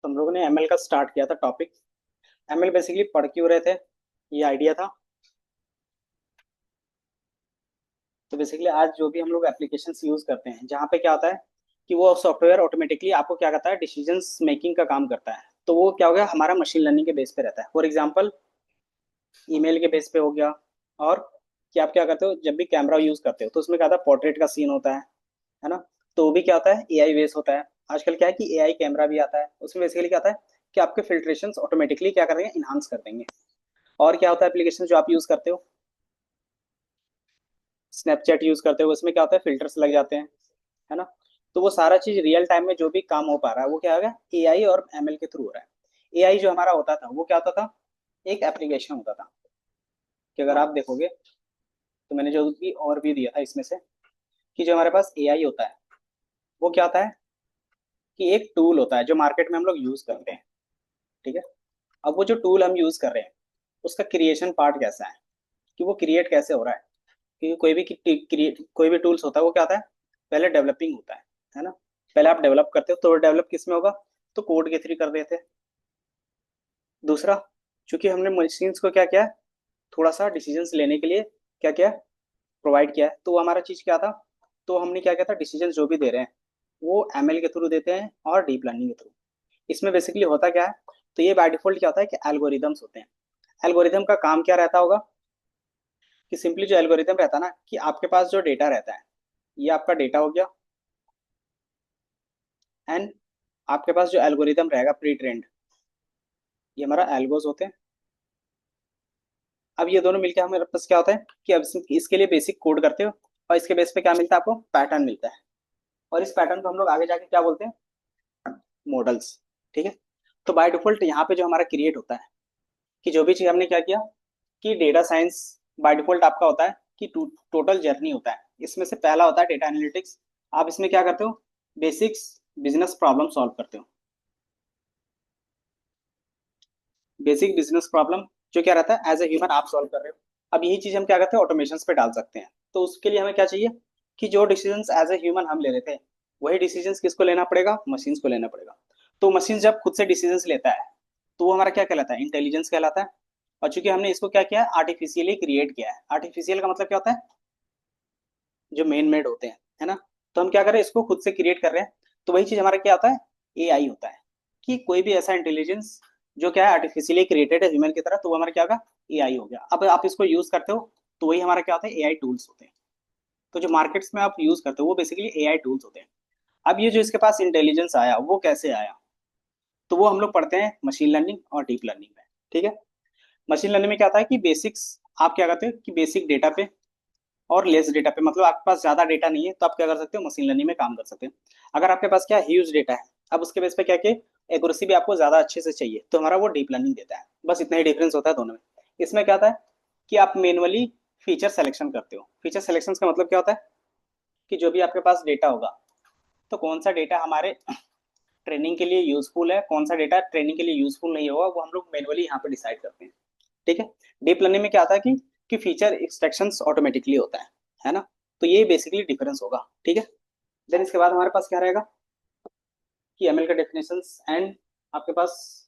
तो हम लोगों ने एमएल का स्टार्ट किया था टॉपिक। एमएल बेसिकली पढ़ क्यों रहे थे, ये आइडिया था। तो बेसिकली आज जो भी हम लोग एप्लीकेशंस यूज करते हैं, जहाँ पे क्या होता है कि वो सॉफ्टवेयर ऑटोमेटिकली आपको क्या करता है, डिसीजंस मेकिंग का काम करता है। तो वो क्या हो गया, हमारा मशीन लर्निंग के बेस पे रहता है। फॉर एग्जांपल ईमेल के बेस पे हो गया। और कि आप क्या करते हो, जब भी कैमरा यूज करते हो तो उसमें क्या होता है, पोर्ट्रेट का सीन होता है ना। तो वो भी क्या होता है, एआई बेस होता है। आजकल क्या है कि एआई कैमरा भी आता है, उसमें बेसिकली क्या होता है कि आपके फिल्ट्रेशन ऑटोमेटिकली क्या करेंगे, इन्हांस कर देंगे। और क्या होता है, एप्लीकेशन जो आप यूज करते हो, स्नैपचैट यूज करते हो, उसमें क्या होता है, फिल्टर्स लग जाते हैं, है ना। तो वो सारा चीज रियल टाइम में जो भी काम हो पा रहा है वो क्या होगा, एआई और एमएल के थ्रू हो रहा है। एआई जो हमारा होता था वो क्या होता था, एक एप्लीकेशन होता था। कि अगर आप देखोगे तो मैंने जो भी और भी दिया था इसमें से, कि जो हमारे पास एआई होता है वो क्या होता है कि एक टूल होता है जो मार्केट में हम लोग यूज करते हैं। ठीक है। अब वो जो टूल हम यूज कर रहे हैं उसका क्रिएशन पार्ट कैसा है, कि वो क्रिएट कैसे हो रहा है। क्योंकि कोई भी टूल्स होता है वो क्या होता है, पहले डेवलपिंग होता है ना। पहले आप डेवलप करते हो, तो डेवलप किस में होगा, तो कोड के थ्रू कर देते हैं। दूसरा, चूंकि हमने मशीन्स को क्या किया है, थोड़ा सा डिसीजंस लेने के लिए क्या किया, प्रोवाइड किया है। तो वो हमारा चीज क्या था, तो हमने क्या किया था, डिसीजन जो भी दे रहे हैं वो एमएल के थ्रू देते हैं और डीप लर्निंग के थ्रू। इसमें बेसिकली होता क्या है, तो ये बाय डिफॉल्ट क्या होता है कि एल्गोरिदम्स होते हैं। एल्गोरिदम का काम क्या रहता होगा, कि सिंपली जो एल्गोरिदम रहता है ना, कि आपके पास जो डेटा रहता है, ये आपका डेटा हो गया। एंड आपके पास जो एल्गोरिदम रहेगा प्री ट्रेंड, ये हमारा एल्गोज होते हैं। अब ये दोनों मिलकर हमारे पास क्या होता है कि अब इसके लिए बेसिक कोड करते हो, और इसके बेस पे क्या मिलता है, आपको पैटर्न मिलता है। और इस पैटर्न को हम लोग आगे जाके क्या बोलते हैं, मॉडल्स। ठीक है। तो बाय डिफॉल्ट यहाँ पे जो हमारा क्रिएट होता है, कि जो भी चीज हमने क्या किया, कि डेटा साइंस बाय डिफॉल्ट आपका होता है कि टोटल जर्नी होता है। इसमें से पहला होता है डेटा एनालिटिक्स। आप इसमें क्या करते हो, बेसिक्स बिजनेस प्रॉब्लम सॉल्व करते हो। बेसिक बिजनेस प्रॉब्लम जो क्या रहता है, एज ए ह्यूमन आप सॉल्व कर रहे हो। अब यही चीज हम क्या करते हैं, ऑटोमेशन पे डाल सकते हैं। तो उसके लिए हमें क्या चाहिए, कि जो डिसीजन एज ए ह्यूमन हम ले रहे थे, वही डिसीजन किसको लेना पड़ेगा, मशीन्स को लेना पड़ेगा। तो मशीन जब खुद से डिसीजन लेता है तो वो हमारा क्या कहलाता है, इंटेलिजेंस कहलाता है। और चूंकि हमने इसको क्या किया है, आर्टिफिशियली क्रिएट किया है। आर्टिफिशियल का मतलब क्या होता है, जो मेन मेड होते हैं, है ना। तो हम क्या कर रहे हैं, इसको खुद से क्रिएट कर रहे हैं। तो वही चीज हमारा क्या होता है, एआई होता है। कि कोई भी ऐसा इंटेलिजेंस जो क्या है आर्टिफिशियली क्रिएटेड है ह्यूमन की तरह, तो वो हमारा क्या होगा, एआई हो गया। अब आप इसको यूज करते हो तो वही हमारा क्या होता है, एआई टूल्स होते हैं। तो जो मार्केट्स में आप यूज करते हो वो बेसिकली एआई टूल्स होते हैं। अब ये जो इसके पास इंटेलिजेंस आया वो कैसे आया, तो वो हम लोग पढ़ते हैं मशीन लर्निंग और डीप लर्निंग में। ठीक है। मशीन लर्निंग में क्या होता है कि बेसिक्स आप क्या करते हो, कि बेसिक डेटा पे और लेस डेटा पे, मतलब आपके पास ज्यादा डेटा नहीं है तो आप क्या कर सकते हो, मशीन लर्निंग में काम कर सकते हो। अगर आपके पास क्या ह्यूज डेटा है, अब उसके बेस पे क्या कि एक्यूरेसी भी आपको ज्यादा अच्छे से चाहिए, तो हमारा वो डीप लर्निंग देता है। बस इतना ही डिफरेंस होता है दोनों में। इसमें क्या होता है कि आप मैनुअली फीचर सेलेक्शन करते हो। फीचर सेलेक्शन का मतलब क्या होता है, कि जो भी आपके पास डेटा होगा, तो कौन सा डेटा हमारे ट्रेनिंग के लिए यूजफुल है, कौन सा डेटा ट्रेनिंग के लिए यूजफुल नहीं होगा, वो हम लोग मैनुअली यहाँ पे डिसाइड करते हैं। ठीक है। डीप लर्निंग में क्या आता है कि फीचर एक्सट्रैक्शन ऑटोमेटिकली होता है ना। तो ये बेसिकली डिफरेंस होगा। ठीक है। देन इसके बाद हमारे पास क्या रहेगा, कि एमएल का डेफिनेशन एंड आपके पास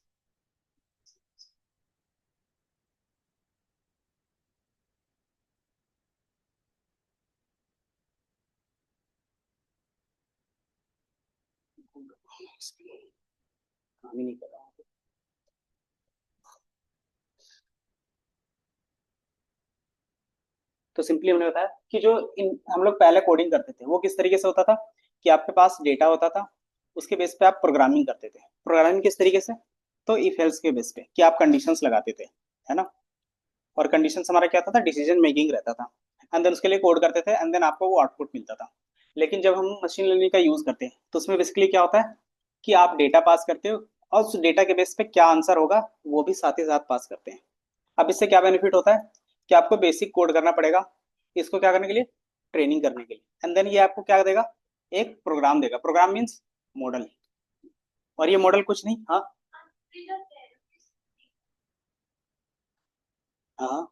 काम ही नहीं कर रहा हूँ। तो सिंपली हमने बताया कि जो हम लोग पहले कोडिंग करते थे वो किस तरीके से होता था, कि आपके पास डेटा होता था, उसके बेस पे आप प्रोग्रामिंग करते थे। प्रोग्रामिंग किस तरीके से, तो इफ एल्स के बेस पे, कि आप कंडीशंस लगाते थे, है ना। और कंडीशन हमारा क्या था डिसीजन मेकिंग रहता था। एंड देन उसके लिए कोड करते थे, एंड देन आपको वो आउटपुट मिलता था। लेकिन जब हम मशीन लर्निंग का यूज करते हैं तो उसमें बेसिकली क्या होता है, कि आप डेटा पास करते हो, और उस डेटा के बेस पे क्या आंसर होगा वो भी साथ ही साथ पास करते हैं। अब इससे क्या बेनिफिट होता है, कि आपको बेसिक कोड करना पड़ेगा इसको क्या करने के लिए, ट्रेनिंग करने के लिए। एंड देन ये आपको क्या देगा, एक प्रोग्राम देगा। Program means model. और ये मॉडल कुछ नहीं, हाँ हाँ,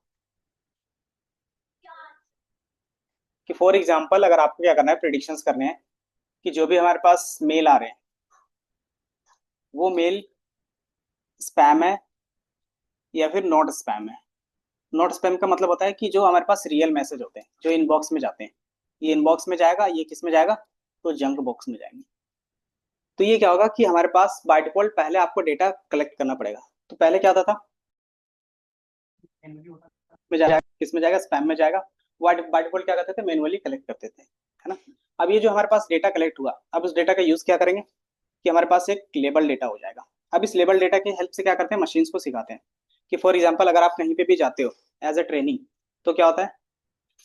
कि फॉर एग्जाम्पल अगर आपको क्या करना है, प्रिडिक्शंस करने हैं, कि जो भी हमारे पास मेल आ रहे हैं वो मेल स्पैम है या फिर नॉट स्पैम है। नॉट स्पैम का मतलब होता है कि जो हमारे पास रियल मैसेज होते हैं जो इनबॉक्स में जाते हैं, ये इनबॉक्स में जाएगा, ये किस में जाएगा, तो जंक बॉक्स में जाएंगे। तो ये क्या होगा कि हमारे पास बाय डिफॉल्ट पहले आपको डेटा कलेक्ट करना पड़ेगा। तो पहले क्या होता था, में जाएगा, किस में जाएगा, स्पैम में जाएगा। बाय डिफॉल्ट क्या करते थे, मैनुअली कलेक्ट करते थे, है ना। अब ये जो हमारे पास डेटा कलेक्ट हुआ, अब उस डेटा का यूज क्या करेंगे कि हमारे पास एक लेबल डेटा हो जाएगा। अब इस लेबल डेटा की हेल्प से क्या करते हैं, मशीन्स को सिखाते हैं कि फॉर एग्जाम्पल अगर आप कहीं पे भी जाते हो एज अ ट्रेनिंग, तो क्या होता है,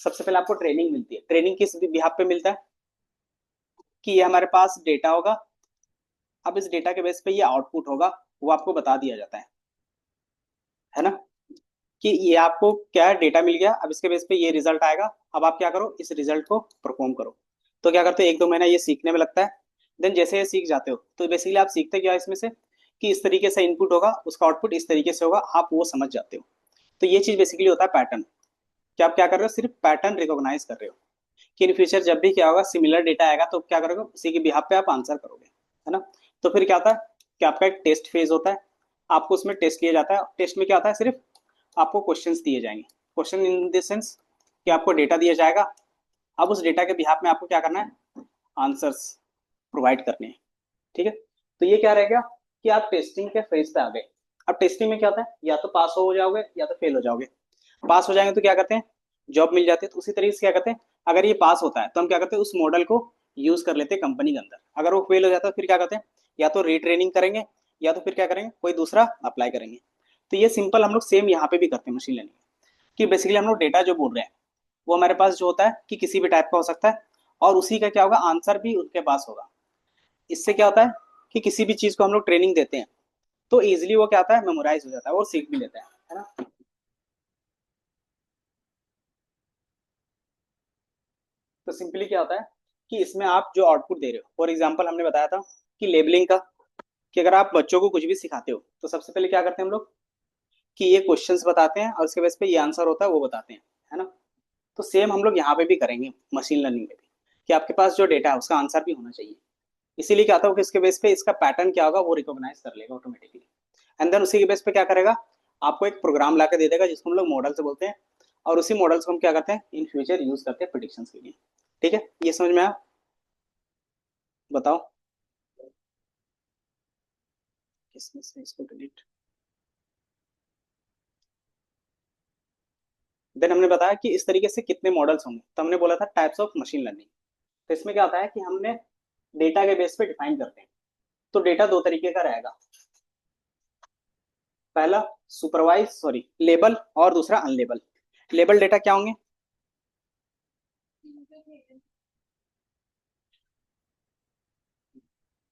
सबसे पहले आपको ट्रेनिंग मिलती है। ट्रेनिंग किस बिहाफ पे मिलता है कि ये हमारे पास डेटा होगा, अब इस डेटा के बेस पे ये आउटपुट होगा, वो आपको बता दिया जाता है ना, कि ये आपको क्या डेटा मिल गया, अब इसके बेस पे ये रिजल्ट आएगा। अब आप क्या करो, इस रिजल्ट को परफॉर्म करो। तो क्या करते हो, एक दो महीना ये सीखने में लगता है। देन जैसे ये सीख जाते हो तो बेसिकली आप सीखते क्या इसमें से, कि इस तरीके से इनपुट होगा, उसका आउटपुट इस तरीके से होगा, आप वो समझ जाते हो। तो ये चीज बेसिकली होता है पैटर्न, कि आप क्या कर रहे हो, सिर्फ पैटर्न रिकॉग्नाइज कर रहे हो कि इन फ्यूचर जब भी क्या होगा, सिमिलर डेटा आएगा तो क्या करोगे, उसी के बिहाफ पे आप आंसर करोगे, है ना। तो फिर क्या होता है कि आपका एक टेस्ट फेज होता है, आपको उसमें टेस्ट लिया जाता है। टेस्ट में क्या होता है, सिर्फ आपको क्वेश्चंस दिए जाएंगे। क्वेश्चन इन द सेंस कि आपको डेटा दिया जाएगा, अब उस डेटा के बिहाफ में आपको क्या करना है, आंसर्स प्रोवाइड करने हैं, ठीक है। तो ये क्या रहेगा कि आप टेस्टिंग के फेज पे आ गए। अब टेस्टिंग में क्या होता है, या तो पास हो जाओगे या तो फेल हो जाओगे। पास हो जाएंगे तो क्या करते हैं, जॉब मिल जाती है। तो उसी तरीके से क्या करते हैं, अगर ये पास होता है तो हम क्या करते हैं, उस मॉडल को यूज कर लेते हैं कंपनी के अंदर। अगर वो फेल हो जाता है फिर क्या करते हैं, या तो रीट्रेनिंग करेंगे या तो फिर क्या करेंगे, कोई दूसरा अप्लाई करेंगे। तो ये सिंपल हम लोग सेम यहाँ पे भी करते हैं मशीन लर्निंग, कि बेसिकली हम लोग डेटा जो बोल रहे हैं वो हमारे पास जो होता है कि किसी भी टाइप का हो सकता है, और उसी का क्या होगा, आंसर भी उनके पास होगा। इससे क्या होता है कि किसी भी चीज को हम लोग ट्रेनिंग देते हैं तो इजिली वो क्या आता है, मेमोराइज हो जाता है और सीख भी लेता है ना। तो सिंपली क्या होता है कि इसमें आप जो आउटपुट दे रहे हो, फॉर एग्जाम्पल हमने बताया था कि लेबलिंग का, कि अगर आप बच्चों को कुछ भी सिखाते हो तो सबसे पहले क्या करते हैं हम लोग, कि ये क्वेश्चंस बताते हैं और उसके बेस पे ये आंसर होता है वो बताते हैं, है ना। तो सेम हम लोग यहाँ पे भी करेंगे मशीन लर्निंग में भी, कि आपके पास जो डेटा है उसका आंसर भी होना चाहिए। इसीलिए क्या होता है कि इसके बेस पे इसका पैटर्न क्या होगा वो रिकॉग्नाइज कर लेगा ऑटोमेटिकली। एंड देन उसी के बेस पे क्या करेगा, आपको एक प्रोग्राम ला के दे देगा जिसको हम लोग मॉडल से बोलते हैं, और उसी मॉडल्स को हम क्या करते हैं, इन फ्यूचर यूज करते हैं प्रिडिक्शंस के लिए। ठीक है, ये समझ में आया, बताओ। किसमें से इसको डिलीट। देन हमने बताया कि इस तरीके से कितने मॉडल्स होंगे, तो हमने बोला था टाइप्स ऑफ मशीन लर्निंग। तो इसमें क्या होता है कि हमने डेटा के बेस पे डिफाइन करते हैं। तो डेटा दो तरीके का रहेगा, पहला सुपरवाइज सॉरी लेबल, और दूसरा अनलेबल। लेबल डेटा क्या होंगे,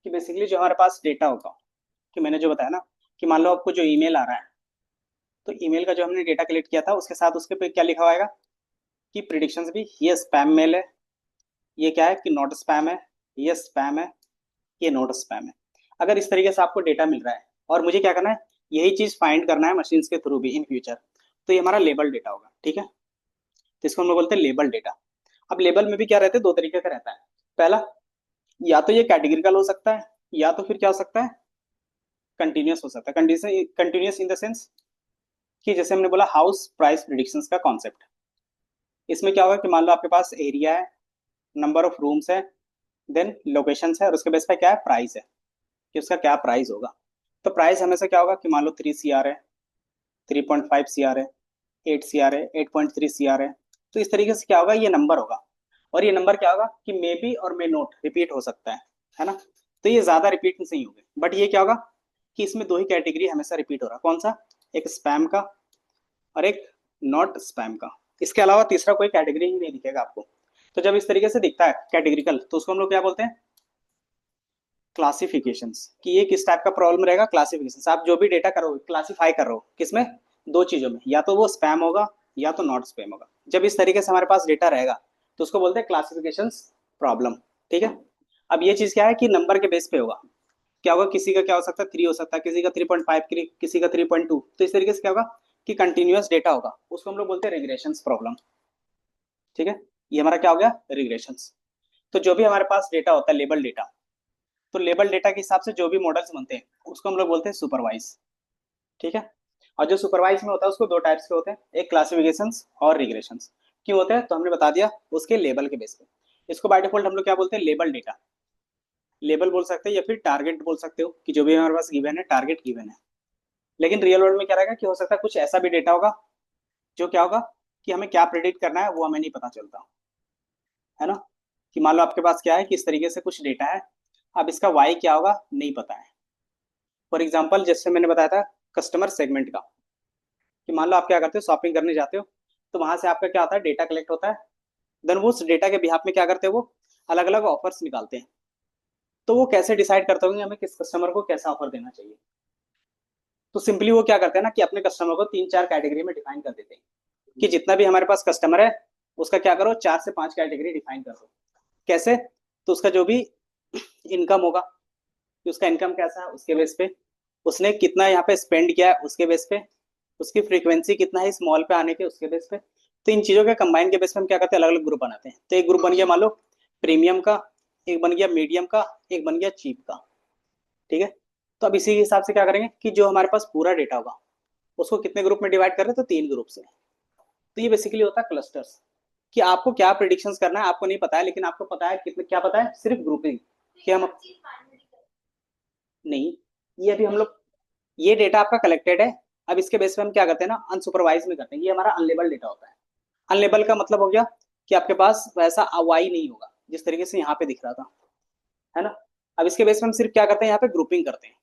कि बेसिकली जो हमारे पास डेटा होगा, कि मैंने जो बताया ना, कि मान लो आपको जो ईमेल आ रहा है, तो ईमेल का जो हमने डेटा कलेक्ट किया था उसके साथ उसके पे क्या लिखा होगा कि प्रिडिक्शंस भी, ये स्पैम मेल है, ये क्या है कि नॉट स्पैम है, ये स्पैम है, ये नॉट स्पैम है। अगर इस तरीके से आपको डेटा मिल रहा है और मुझे क्या करना है, यही चीज फाइंड करना है मशीन्स के थ्रू भी इन फ्यूचर, तो ये हमारा लेबल डेटा होगा, ठीक है। तो इसको हम लोग बोलते हैं लेबल डेटा। अब लेबल में भी क्या रहता है, दो तरीके का रहता है। पहला, या तो ये कैटेगरिकल हो सकता है, या तो फिर क्या हो सकता है, कंटिन्यूस हो सकता है। कंटिन्यूस इन द सेंस कि जैसे हमने बोला हाउस प्राइस प्रिडिक्शंस का कॉन्सेप्ट, इसमें क्या होगा कि मान लो आपके पास एरिया है, नंबर ऑफ रूम्स है, देन लोकेशन है, और उसके बेस पे क्या है, प्राइस है, कि उसका क्या प्राइस होगा। तो प्राइस हमेशा क्या होगा कि मान लो 3 CR है, 3.5 CR है, 8 CR है, 8.3 CR है। तो इस तरीके से क्या होगा, ये नंबर होगा। और ये नंबर क्या होगा कि मे बी और मे नोट रिपीट हो सकता है ना। तो ये ज्यादा रिपीट नहीं होंगे, बट ये क्या होगा कि इसमें दो ही कैटेगरी हमेशा रिपीट हो रहा है, कौन सा, एक स्पैम का और एक नॉट स्पैम का। इसके अलावा तीसरा कोई कैटेगरी ही नहीं दिखेगा आपको। तो जब इस तरीके से दिखता है कैटेगरिकल, तो उसको हम लोग क्या बोलते हैं, क्लासिफिकेशंस, कि ये किस टाइप का प्रॉब्लम रहेगा, क्लासिफिकेशंस। आप जो भी डेटा करोगे क्लासिफाई कर रहे हो किसमें, दो चीजों में, या तो वो स्पैम होगा या तो नॉट स्पैम होगा। जब इस तरीके से हमारे पास डेटा रहेगा तो उसको बोलते हैं क्लासिफिकेशन प्रॉब्लम, ठीक है। अब ये चीज क्या है कि नंबर के बेस पे होगा, क्या होगा, किसी का क्या हो सकता है, 3 हो सकता है, किसी का 3.5, किसी का 3.2। तो इस तरीके से क्या होगा कि कंटिन्यूअस डेटा होगा, उसको हम लोग बोलते हैं रिग्रेशन प्रॉब्लम, ठीक है। ये हमारा क्या हो गया, रिग्रेशन। तो जो भी हमारे पास डेटा होता है लेबल डेटा, तो लेबल डेटा के हिसाब से जो भी मॉडल्स बनते हैं उसको हम लोग बोलते हैं सुपरवाइज। ठीक है। और जो सुपरवाइज में होता है उसको दो टाइप्स के होते हैं, एक क्लासिफिकेशंस और रिग्रेशंस। क्यों होते हैं तो हमने बता दिया, उसके लेबल के बेस पे। इसको बाय डिफॉल्ट हम लोग क्या बोलते हैं, लेबल डेटा, लेबल बोल सकते हैं या फिर टारगेट बोल सकते हो, कि जो भी हमारे पास गिवन है टारगेट गिवन है। लेकिन रियल वर्ल्ड में क्या रहेगा कि हो सकता है कुछ ऐसा भी डेटा होगा जो क्या होगा कि हमें क्या प्रिडिक्ट करना है वो हमें नहीं पता चलता, है ना। कि मान लो आपके पास क्या है कि इस तरीके से कुछ डेटा है, अब इसका वाई क्या होगा नहीं पता है। फॉर एग्जाम्पल जैसे मैंने बताया था कस्टमर सेगमेंट का, कि मान लो आप क्या करते हो शॉपिंग करने जाते हो, तो वहां से आपका क्या होता है डेटा कलेक्ट होता है। देन वो उस डेटा के बिहाफ में क्या करते हैं, वो अलग अलग ऑफर्स निकालते हैं। तो वो कैसे डिसाइड करते होंगे हमें किस कस्टमर को कैसा ऑफर देना चाहिए। तो सिंपली वो क्या करते हैं ना कि अपने कस्टमर को तीन चार कैटेगरी में डिफाइन कर देते हैं, कि जितना भी हमारे पास कस्टमर है उसका क्या करो, चार से पांच कैटेगरी डिफाइन कर दो। कैसे, तो उसका जो भी इनकम होगा, कि उसका इनकम कैसा है उसके बेस पे, उसने कितना यहाँ पे स्पेंड किया है उसके बेस पे, उसकी फ्रीक्वेंसी कितना है इस मॉल पे आने के उसके बेस पे। तो इन चीजों के कंबाइन के बेस पे हम क्या करते हैं, अलग अलग ग्रुप बनाते हैं। तो एक ग्रुप बन गया मान लो प्रीमियम का, एक बन गया मीडियम का, एक बन गया चीप का। ठीक है। तो अब इसी के हिसाब से क्या करेंगे कि जो हमारे पास पूरा डेटा होगा उसको कितने ग्रुप में डिवाइड कर रहे हैं, तो तीन ग्रुप से। तो ये बेसिकली होता है क्लस्टर्स, कि आपको क्या प्रिडिक्शंस करना है आपको नहीं पता है, लेकिन आपको पता है कितने, क्या पता है, सिर्फ ग्रुपिंग। कि हम नहीं, ये अभी हम लोग, ये डेटा आपका कलेक्टेड है। अब इसके बेस पे हम क्या करते हैं ना, अनसुपरवाइज में करते हैं। ये हमारा अनलेबल डेटा होता है। अनलेबल का मतलब हो गया कि आपके पास वैसा अवाई नहीं होगा जिस तरीके से यहाँ पे दिख रहा था, है ना। अब इसके बेस पे हम सिर्फ क्या करते हैं, यहाँ पे ग्रुपिंग करते हैं।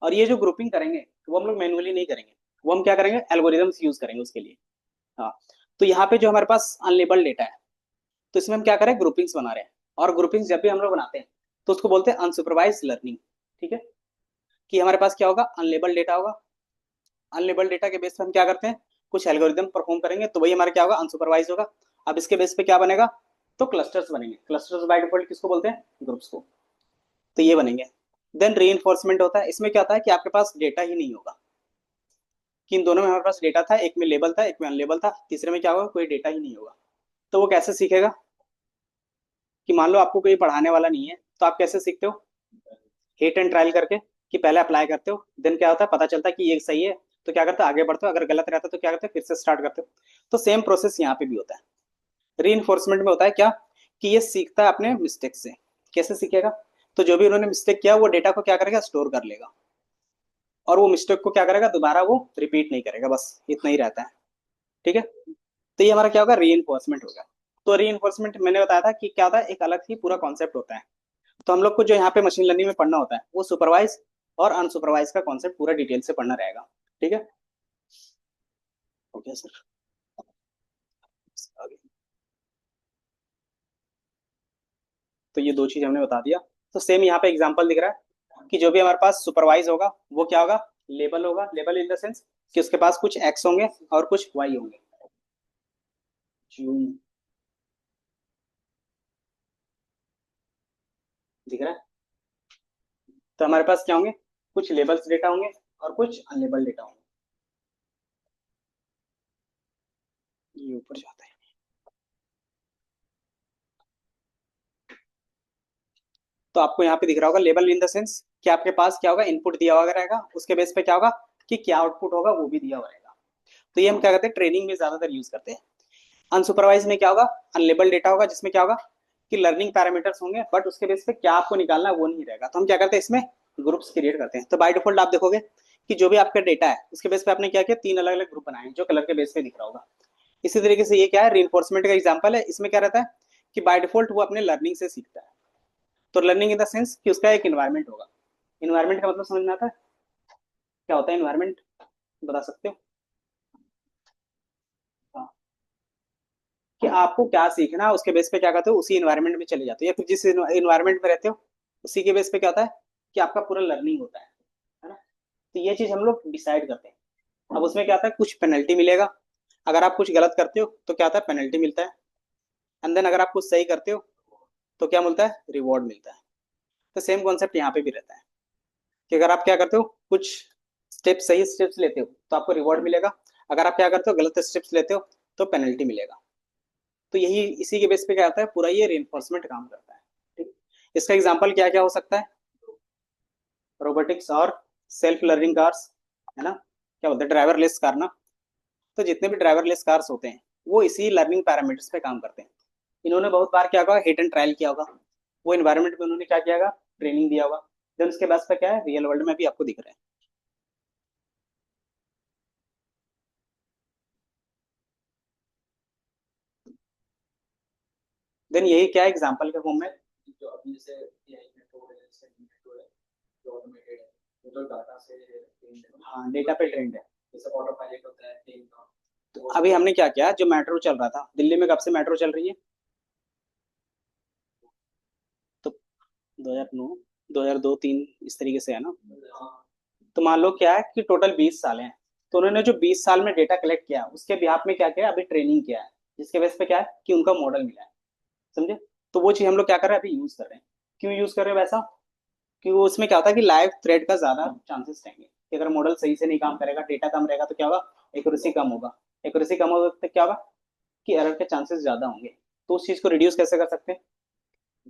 और ये जो ग्रुपिंग करेंगे वो हम लोग मैनुअली नहीं करेंगे, वो हम क्या करेंगे, एल्गोरिदम्स यूज करेंगे उसके लिए। हाँ। तो यहाँ पे जो हमारे पास अनलेबल डेटा है, तो इसमें हम क्या करें, ग्रुपिंग्स बना रहे हैं। और ग्रुपिंग्स जब भी हम लोग बनाते हैं तो उसको बोलते हैं अनसुपरवाइज लर्निंग। ठीक है। कि हमारे पास क्या होगा, अनलेबल डेटा होगा। अनलेबल डेटा के बेस पे हम क्या करते हैं, कुछ एल्गोरिदम परफॉर्म करेंगे, तो वही हमारा क्या होगा, अनसुपरवाइज होगा। अब इसके बेस पे क्या बनेगा, तो क्लस्टर्स बनेंगे। क्लस्टर्स बाय डिफॉल्ट किसको बोलते हैं, ग्रुप्स को। तो ये बनेंगे। देन री होता है, इसमें क्या होता है कि आपके पास डेटा ही नहीं होगा, कि इन दोनों में हमारे पास डेटा था, एक में लेबल था एक में अनलेबल था, तीसरे में क्या होगा, कोई डेटा ही नहीं होगा। तो वो कैसे सीखेगा, कि मान लो आपको कोई पढ़ाने वाला नहीं है, तो आप कैसे सीखते हो, हिट एंड ट्रायल करके। कि पहले अप्लाई करते हो, देन क्या होता है पता चलता है कि ये सही है, तो क्या करते हो आगे बढ़ते हो, अगर गलत रहता है तो क्या करते हो फिर से स्टार्ट करते हो। तो सेम प्रोसेस यहाँ पे भी होता है। री में होता है क्या, कि ये सीखता है अपने मिस्टेक से। कैसे सीखेगा, तो जो भी उन्होंने मिस्टेक किया वो डेटा को क्या करेगा, स्टोर कर लेगा। और वो मिस्टेक को क्या करेगा, दोबारा वो रिपीट नहीं करेगा, बस इतना ही रहता है। ठीक है। तो ये हमारा क्या होगा, री होगा। तो री मैंने बताया था कि क्या होता है, एक अलग ही पूरा कॉन्सेप्ट होता है। तो हम लोग को जो यहाँ पे मशीन लर्निंग में पढ़ना होता है वो सुपरवाइज और अनसुपरवाइज का कॉन्सेप्ट पूरा डिटेल से पढ़ना रहेगा। ठीक है। ओके सर, आगे। तो ये दो चीज हमने बता दिया। तो सेम यहाँ पे एग्जांपल दिख रहा है कि जो भी हमारे पास सुपरवाइज होगा वो क्या होगा, लेबल होगा। लेबल इन द सेंस कि उसके पास कुछ एक्स होंगे और कुछ वाई होंगे। जूम, दिख रहा है। तो हमारे पास क्या होंगे, कुछ लेबल्स डेटा होंगे और कुछ अनलेबल डेटा होंगे। ये ऊपर जाता है। तो आपको यहाँ पे दिख रहा होगा लेबल इन द सेंस कि आपके पास क्या होगा, इनपुट दिया हुआ रहेगा, उसके बेस पे क्या होगा कि क्या आउटपुट होगा वो भी दिया हुआ रहेगा। तो ये हम क्या करते हैं, ट्रेनिंग में ज्यादातर यूज करते हैं। अनसुपरवाइज में क्या होगा, अनलेबल डेटा होगा जिसमें क्या होगा कि लर्निंग पैरामीटर्स होंगे, बट उसके बेस पे क्या आपको निकालना है वो नहीं रहेगा। तो हम क्या करते हैं, इसमें ग्रुप्स क्रिएट करते हैं। तो बाय डिफॉल्ट आप देखोगे कि जो भी आपका डेटा है उसके बेस पे आपने क्या किया, तीन अलग अलग ग्रुप बनाए हैं, जो कलर के बेस पे दिख रहा होगा। इसी तरीके से ये क्या है, रीइंफोर्समेंट का एग्जाम्पल है। इसमें क्या रहता है कि बाय डिफॉल्ट वो अपने लर्निंग से सीखता है। तो लर्निंग इन द सेंस कि उसका एक इन्वायरमेंट होगा। इन्वायरमेंट का मतलब समझ में आता है, क्या होता है इन्वायरमेंट, बता सकते हो। हाँ। कि आपको क्या सीखना है उसके बेस पे क्या करते हो, उसी इन्वायरमेंट में चले जाते हो, या फिर जिस इन्वायरमेंट में रहते हो उसी के बेस पे क्या होता है कि आपका पूरा लर्निंग होता है ना। तो ये चीज हम लोग डिसाइड करते हैं। अब उसमें क्या आता है, कुछ पेनल्टी मिलेगा। अगर आप कुछ गलत करते हो तो क्या होता है, पेनल्टी मिलता है। एंड देन अगर आप कुछ सही करते हो तो क्या मिलता है, रिवॉर्ड मिलता है। तो सेम कॉन्सेप्ट यहाँ पे भी रहता है, कि अगर आप क्या करते हो, कुछ स्टेप्स सही स्टेप्स लेते हो तो आपको रिवॉर्ड मिलेगा। अगर आप क्या करते हो, गलत स्टेप्स लेते हो तो पेनल्टी मिलेगा। तो यही इसी के बेस पे क्या आता है, पूरा ये रेनफोर्समेंट काम करता है। ठीक। इसका एग्जाम्पल क्या क्या हो सकता है, रोबोटिक्स और सेल्फ लर्निंग कार्स, है ना, क्या बोलते हैं, ड्राइवरलेस कार ना। तो जितने भी ड्राइवरलेस कार्स होते हैं वो इसी लर्निंग पैरामीटर्स पे काम करते हैं। इन्होंने बहुत बार क्या होगा, हिट एंड ट्रायल किया होगा, वो इन्वायरमेंट में उन्होंने क्या किया होगा, ट्रेनिंग दिया होगा, देन उसके बाद पे क्या है, रियल वर्ल्ड में भी आपको दिख रहा है। देन यही क्या एग्जाम्पल के फॉर्म में, जो अभी जैसे एआई मेट्रो है, जैसे मेट्रो है, जो ऑटोमेटेड है, वो तो डाटा से ट्रेंड है। हाँ डेटा पे ट्रेंड है। जैसे ऑटो पायलट होता है प्लेन का, तो वो अभी उसको हमने क्या किया, जो मेट्रो चल रहा था दिल्ली में, कब से मेट्रो चल रही है, तो 2009, 2002 3 इस तरीके से है ना। हाँ, तो मान लो क्या है कि टोटल 20 साल हैं, तो उन्होंने जो 20 साल में डेटा कलेक्ट किया उसके बिहाफ में क्या किया, अभी ट्रेनिंग किया है, जिसके बेस पे क्या है कि उनका मॉडल मिला है। समझे। तो वो चीज हम लोग क्या कर रहे हैं, अभी यूज कर रहे हैं। क्यों यूज कर रहे हैं वैसा, क्योंकि उसमें क्या होता है कि लाइव थ्रेड का ज्यादा चांसेस रहेंगे, कि अगर मॉडल सही से नहीं काम करेगा, डेटा कम रहेगा तो क्या होगा, एक्यूरेसी कम होगा, एक्यूरेसी कम होगा तो क्या होगा कि एरर के चांसेस ज्यादा होंगे। तो उस चीज को रिड्यूस कैसे कर सकते हैं,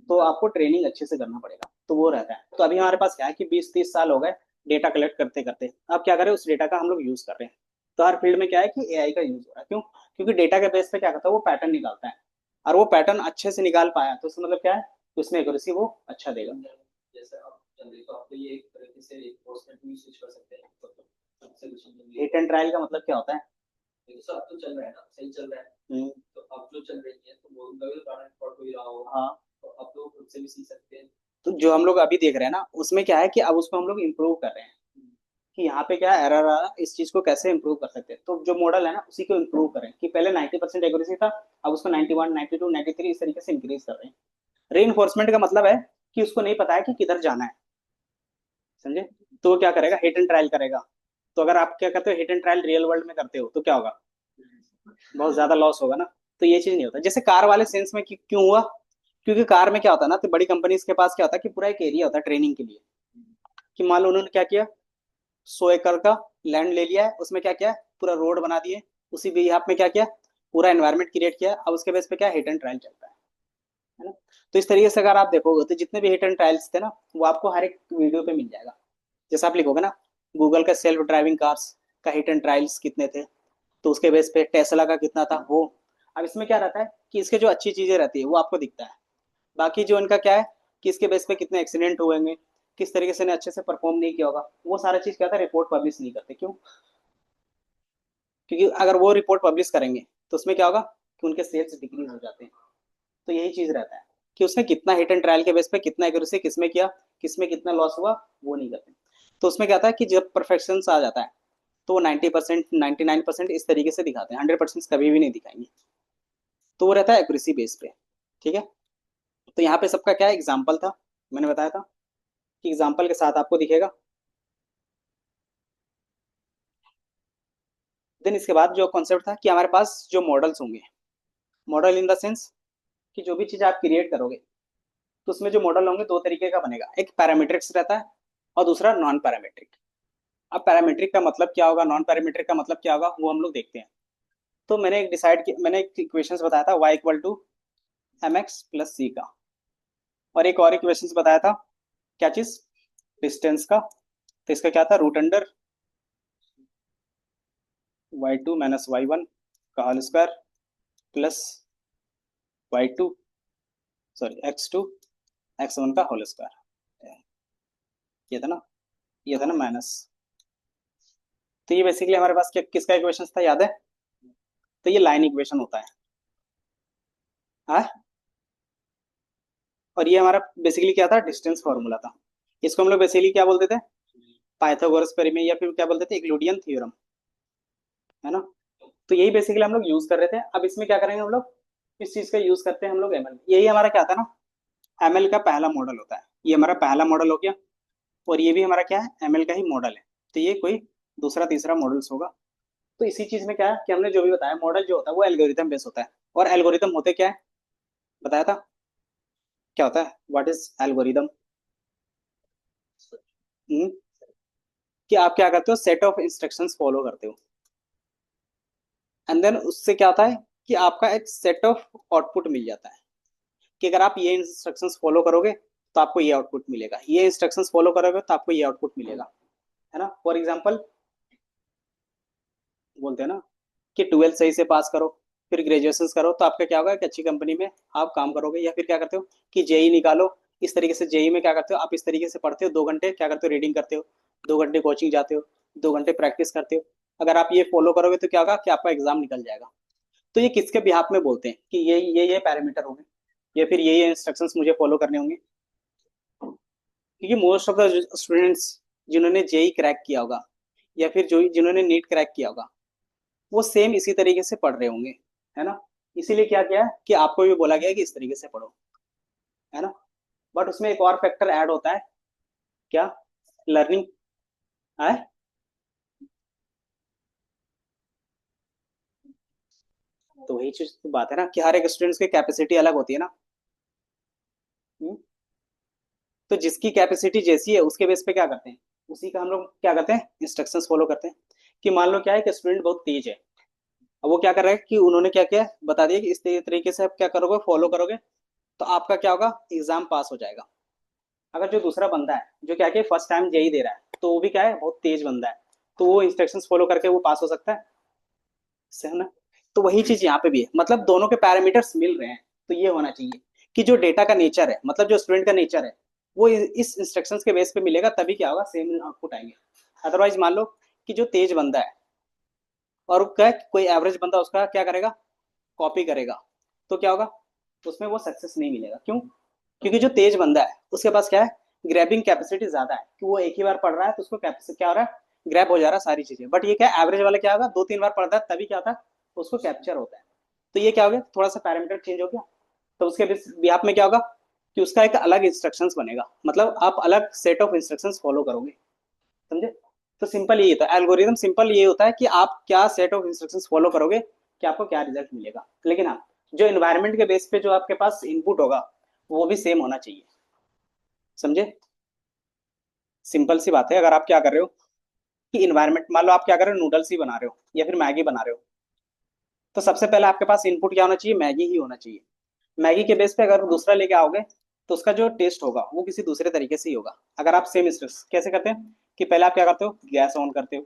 तो आपको ट्रेनिंग अच्छे से करना पड़ेगा, तो वो रहता है। तो अभी हमारे पास क्या है कि 20-30 साल हो गए डेटा कलेक्ट करते करते, अब क्या करें, उस डेटा का हम लोग यूज कर रहे हैं। तो हर फील्ड में क्या है कि एआई का यूज हो रहा है। क्यों, क्योंकि डेटा के बेस पे क्या करता है, वो पैटर्न निकालता है, और वो पैटर्न अच्छे से निकाल पाया तो उसका मतलब क्या है कि उसमें एक्यूरेसी वो अच्छा देगा। जैसे आप जनरली तो आपको ये एक तरीके से एनफोर्समेंट भी स्विच कर सकते हैं, तो सोल्यूशन के लिए। हिट एंड ट्रायल का मतलब क्या होता है, देखो सर, अब तो चल रहा है ना, सही चल रहा है, तो अब जो चल रही है तो वो उनका भी गाना रिकॉर्ड हो ही रहा हो, हाँ। तो अब तो खुद से भी सीख सकते हैं। तो जो हम लोग अभी देख रहे हैं ना, उसमें क्या है कि अब उसको हम लोग इम्प्रूव कर रहे हैं, कि यहाँ पे क्या एरर आ रहा है, इस चीज को कैसे इंप्रूव कर सकते हैं। तो जो मॉडल है ना उसी को इंप्रूव करें, कि पहले 90% एक्यूरेसी था, अब उसको 91, 92, 93 इस तरीके से इंक्रीज कर रहे हैं। री का मतलब है कि उसको नहीं पता है कि किधर जाना है, समझे। तो वो क्या करेगा, हिट एंड ट्रायल करेगा। तो अगर आप क्या करते हो, hit and trial real world में करते हो तो क्या होगा, बहुत ज्यादा लॉस होगा ना। तो ये चीज नहीं होता, जैसे कार वाले सेंस में क्यों हुआ, क्योंकि कार में क्या होता है ना, तो बड़ी कंपनीज के पास क्या होता है कि पूरा एक एरिया होता है ट्रेनिंग के लिए, कि मान लो उन्होंने क्या किया, 100 एकड़ का लैंड ले लिया है, उसमें क्या किया, पूरा रोड बना दिए, उसी बिहाफ में क्या किया, पूरा एनवायरमेंट क्रिएट किया, अब उसके बेस पे क्या हिट एंड ट्रायल चलता है ना। तो इस तरीके से अगर आप देखोगे तो जितने भी हिट एंड ट्रायल्स थे ना, वो आपको हर एक वीडियो पे मिल जाएगा। जैसे आप लिखोगे ना, गूगल का सेल्फ ड्राइविंग कार्स का हिट एंड ट्रायल्स कितने थे, तो उसके बेस पे टेस्ला का कितना था वो। अब इसमें क्या रहता है कि इसके जो अच्छी चीजें रहती है वो आपको दिखता है, बाकी जो इनका क्या है कि इसके बेस पे कितने एक्सीडेंट हुए होंगे, किस तरीके से ने अच्छे से परफॉर्म नहीं किया होगा, वो सारा चीज क्या था, रिपोर्ट पब्लिश नहीं करते। क्यों, क्योंकि अगर वो रिपोर्ट पब्लिश करेंगे तो उसमें क्या होगा कि उनके सेल्स डिक्रीज हो जाते हैं। तो यही चीज रहता है कि उसने कितना हिट एंड ट्रायल के बेस पे कितना एक्यूरेसी किसमें किया, किसमें कितना लॉस हुआ, वो नहीं करते। तो उसमें क्या था कि जब परफेक्शन आ जाता है तो वो 90%, 99% इस तरीके से दिखाते हैं, 100% कभी भी नहीं दिखाएंगे। तो वो रहता है एक्यूरेसी बेस पे। ठीक है। तो यहाँ पे सबका क्या एग्जाम्पल था, मैंने बताया था कि एग्जाम्पल के साथ आपको दिखेगा। देन इसके बाद जो कॉन्सेप्ट था कि हमारे पास जो मॉडल्स होंगे, मॉडल इन द सेंस कि जो भी चीज आप क्रिएट करोगे तो उसमें जो मॉडल होंगे दो तरीके का बनेगा, एक पैरामीट्रिक्स रहता है और दूसरा नॉन पैरामीट्रिक। अब पैरामीट्रिक का मतलब क्या होगा, नॉन पैरामीट्रिक का मतलब क्या होगा, वो हम लोग देखते हैं। तो मैंने एक डिसाइड किया, मैंने एक इक्वेशंस बताया था y=mx+c का, और एक और इक्वेशंस बताया था, क्या चीज, डिस्टेंस का। तो इसका क्या था, y2 - y1 का whole square plus y2, sorry x2 x1 का होल स्क्वायर। ये था ना, ये था ना माइनस। तो ये बेसिकली हमारे पास क्या किसका इक्वेशन था, याद है, तो ये लाइन इक्वेशन होता है। हाँ। और ये हमारा बेसिकली क्या था, डिस्टेंस फार्मूला था। इसको हम लोग बेसिकली क्या बोलते थे, पाइथागोरस प्रमेय, या फिर क्या बोलते थे, यूक्लिडियन थ्योरम, है ना। तो यही बेसिकली हम लोग यूज कर रहे थे। अब इसमें क्या करेंगे हम लोग, इस चीज का यूज करते हैं हम लोग एमएल, यही हमारा क्या था ना, एमएल का पहला मॉडल होता है, ये हमारा पहला मॉडल हो गया। और ये भी हमारा क्या है, एमएल का ही मॉडल है। तो ये कोई दूसरा तीसरा मॉडल्स होगा। तो इसी चीज में क्या है कि हमने जो भी बताया, मॉडल जो होता है वो एल्गोरिथम बेस होता है। और एल्गोरिथम होते क्या है, बताया था, क्या होता है, व्हाट इज एल्गोरिदम, कि आप क्या करते हो, सेट ऑफ इंस्ट्रक्शंस फॉलो करते हो, एंड देन उससे क्या होता है कि आपका एक सेट ऑफ आउटपुट मिल जाता है, कि अगर आप ये इंस्ट्रक्शंस फॉलो करोगे तो आपको ये आउटपुट मिलेगा, ये इंस्ट्रक्शंस फॉलो करोगे तो आपको ये आउटपुट मिलेगा, है ना। फॉर एग्जाम्पल बोलते हैं ना कि 12th सही से पास करो, फिर ग्रेजुएशन करो, तो आपका क्या होगा, एक अच्छी कंपनी में आप काम करोगे। या फिर क्या करते हो कि जेई निकालो। इस तरीके से जेई में क्या करते हो, आप इस तरीके से पढ़ते हो, 2 घंटे क्या करते हो, रीडिंग करते हो, 2 घंटे कोचिंग जाते हो, 2 घंटे प्रैक्टिस करते हो। अगर आप ये फॉलो करोगे तो क्या होगा कि आपका एग्जाम निकल जाएगा। तो ये किसके बिहाफ में बोलते हैं कि ये पैरामीटर होंगे, या फिर ये इंस्ट्रक्शंस मुझे फॉलो करने होंगे। क्योंकि मोस्ट ऑफ द स्टूडेंट्स जिन्होंने जेई क्रैक किया होगा, या फिर जो जिन्होंने नीट क्रैक किया होगा, वो सेम इसी तरीके से पढ़ रहे होंगे, है ना। इसीलिए क्या किया है कि आपको भी बोला गया है कि इस तरीके से पढ़ो, है ना। बट उसमें एक और फैक्टर ऐड होता है, क्या, लर्निंग है। तो वही चीज तो बात है ना कि हर एक स्टूडेंट्स की कैपेसिटी अलग होती है ना। हम्म? तो जिसकी कैपेसिटी जैसी है उसके बेस पे क्या करते हैं, उसी का हम लोग क्या करते हैं, इंस्ट्रक्शंस फॉलो करते हैं। कि मान लो क्या है कि स्टूडेंट बहुत तेज है, अब वो क्या कर रहा है कि उन्होंने क्या किया, बता दिया कि इस तरीके से आप क्या करोगे, फॉलो करोगे, तो आपका क्या होगा, एग्जाम पास हो जाएगा। अगर जो दूसरा बंदा है जो क्या कि फर्स्ट टाइम जेई दे रहा है, तो वो भी क्या है, बहुत तेज बंदा है, तो वो इंस्ट्रक्शंस फॉलो करके वो पास हो सकता है, सही ना। तो वही चीज यहाँ पे भी है, मतलब दोनों के पैरामीटर्स मिल रहे हैं। तो ये होना चाहिए कि जो डेटा का नेचर है, मतलब जो स्टूडेंट का नेचर है, वो इस इंस्ट्रक्शंस के बेस पे मिलेगा, तभी क्या होगा, सेम आउटपुट आएंगे। अदरवाइज मान लो कि जो तेज बंदा है और क्या कोई एवरेज बंदा उसका क्या करेगा, कॉपी करेगा, तो क्या होगा, उसमें वो सक्सेस नहीं मिलेगा। क्यों? क्योंकि जो तेज बंदा है उसके पास क्या है, ग्रैबिंग कैपेसिटी ज्यादा है, कि वो एक ही बार पढ़ रहा है तो उसको कैपेसिटी क्या हो रहा है, ग्रैब हो जा रहा है सारी चीजें। बट ये क्या, एवरेज वाला क्या होगा, 2-3 बार पढ़ता है तभी क्या होता है, उसको कैप्चर होता है। तो ये क्या हो गया, थोड़ा सा पैरामीटर चेंज हो गया। तो उसके बिहाफ में क्या होगा कि उसका एक अलग इंस्ट्रक्शंस बनेगा, मतलब आप अलग सेट ऑफ इंस्ट्रक्शंस फॉलो करोगे, समझे। तो सिंपल यही होता है, एल्गोरिदम सिंपल ये होता है कि आप क्या सेट ऑफ इंस्ट्रक्शंस फॉलो करोगे कि आपको क्या रिजल्ट मिलेगा। लेकिन हाँ, जो इन्वायरमेंट के बेस पे जो आपके पास इनपुट होगा वो भी सेम होना चाहिए, समझे। सिंपल सी बात है, अगर आप क्या कर रहे हो कि इन्वायरमेंट, मान लो आप क्या कर रहे हो, नूडल्स ही बना रहे हो या फिर मैगी बना रहे हो, तो सबसे पहले आपके पास इनपुट क्या होना चाहिए, मैगी ही होना चाहिए। मैगी के बेस पे अगर दूसरा लेके आओगे तो उसका जो टेस्ट होगा वो किसी दूसरे तरीके से ही होगा। अगर आप सेम इंस्ट्रक्शन कैसे करते हैं कि पहले आप क्या करते हो, गैस ऑन करते हो,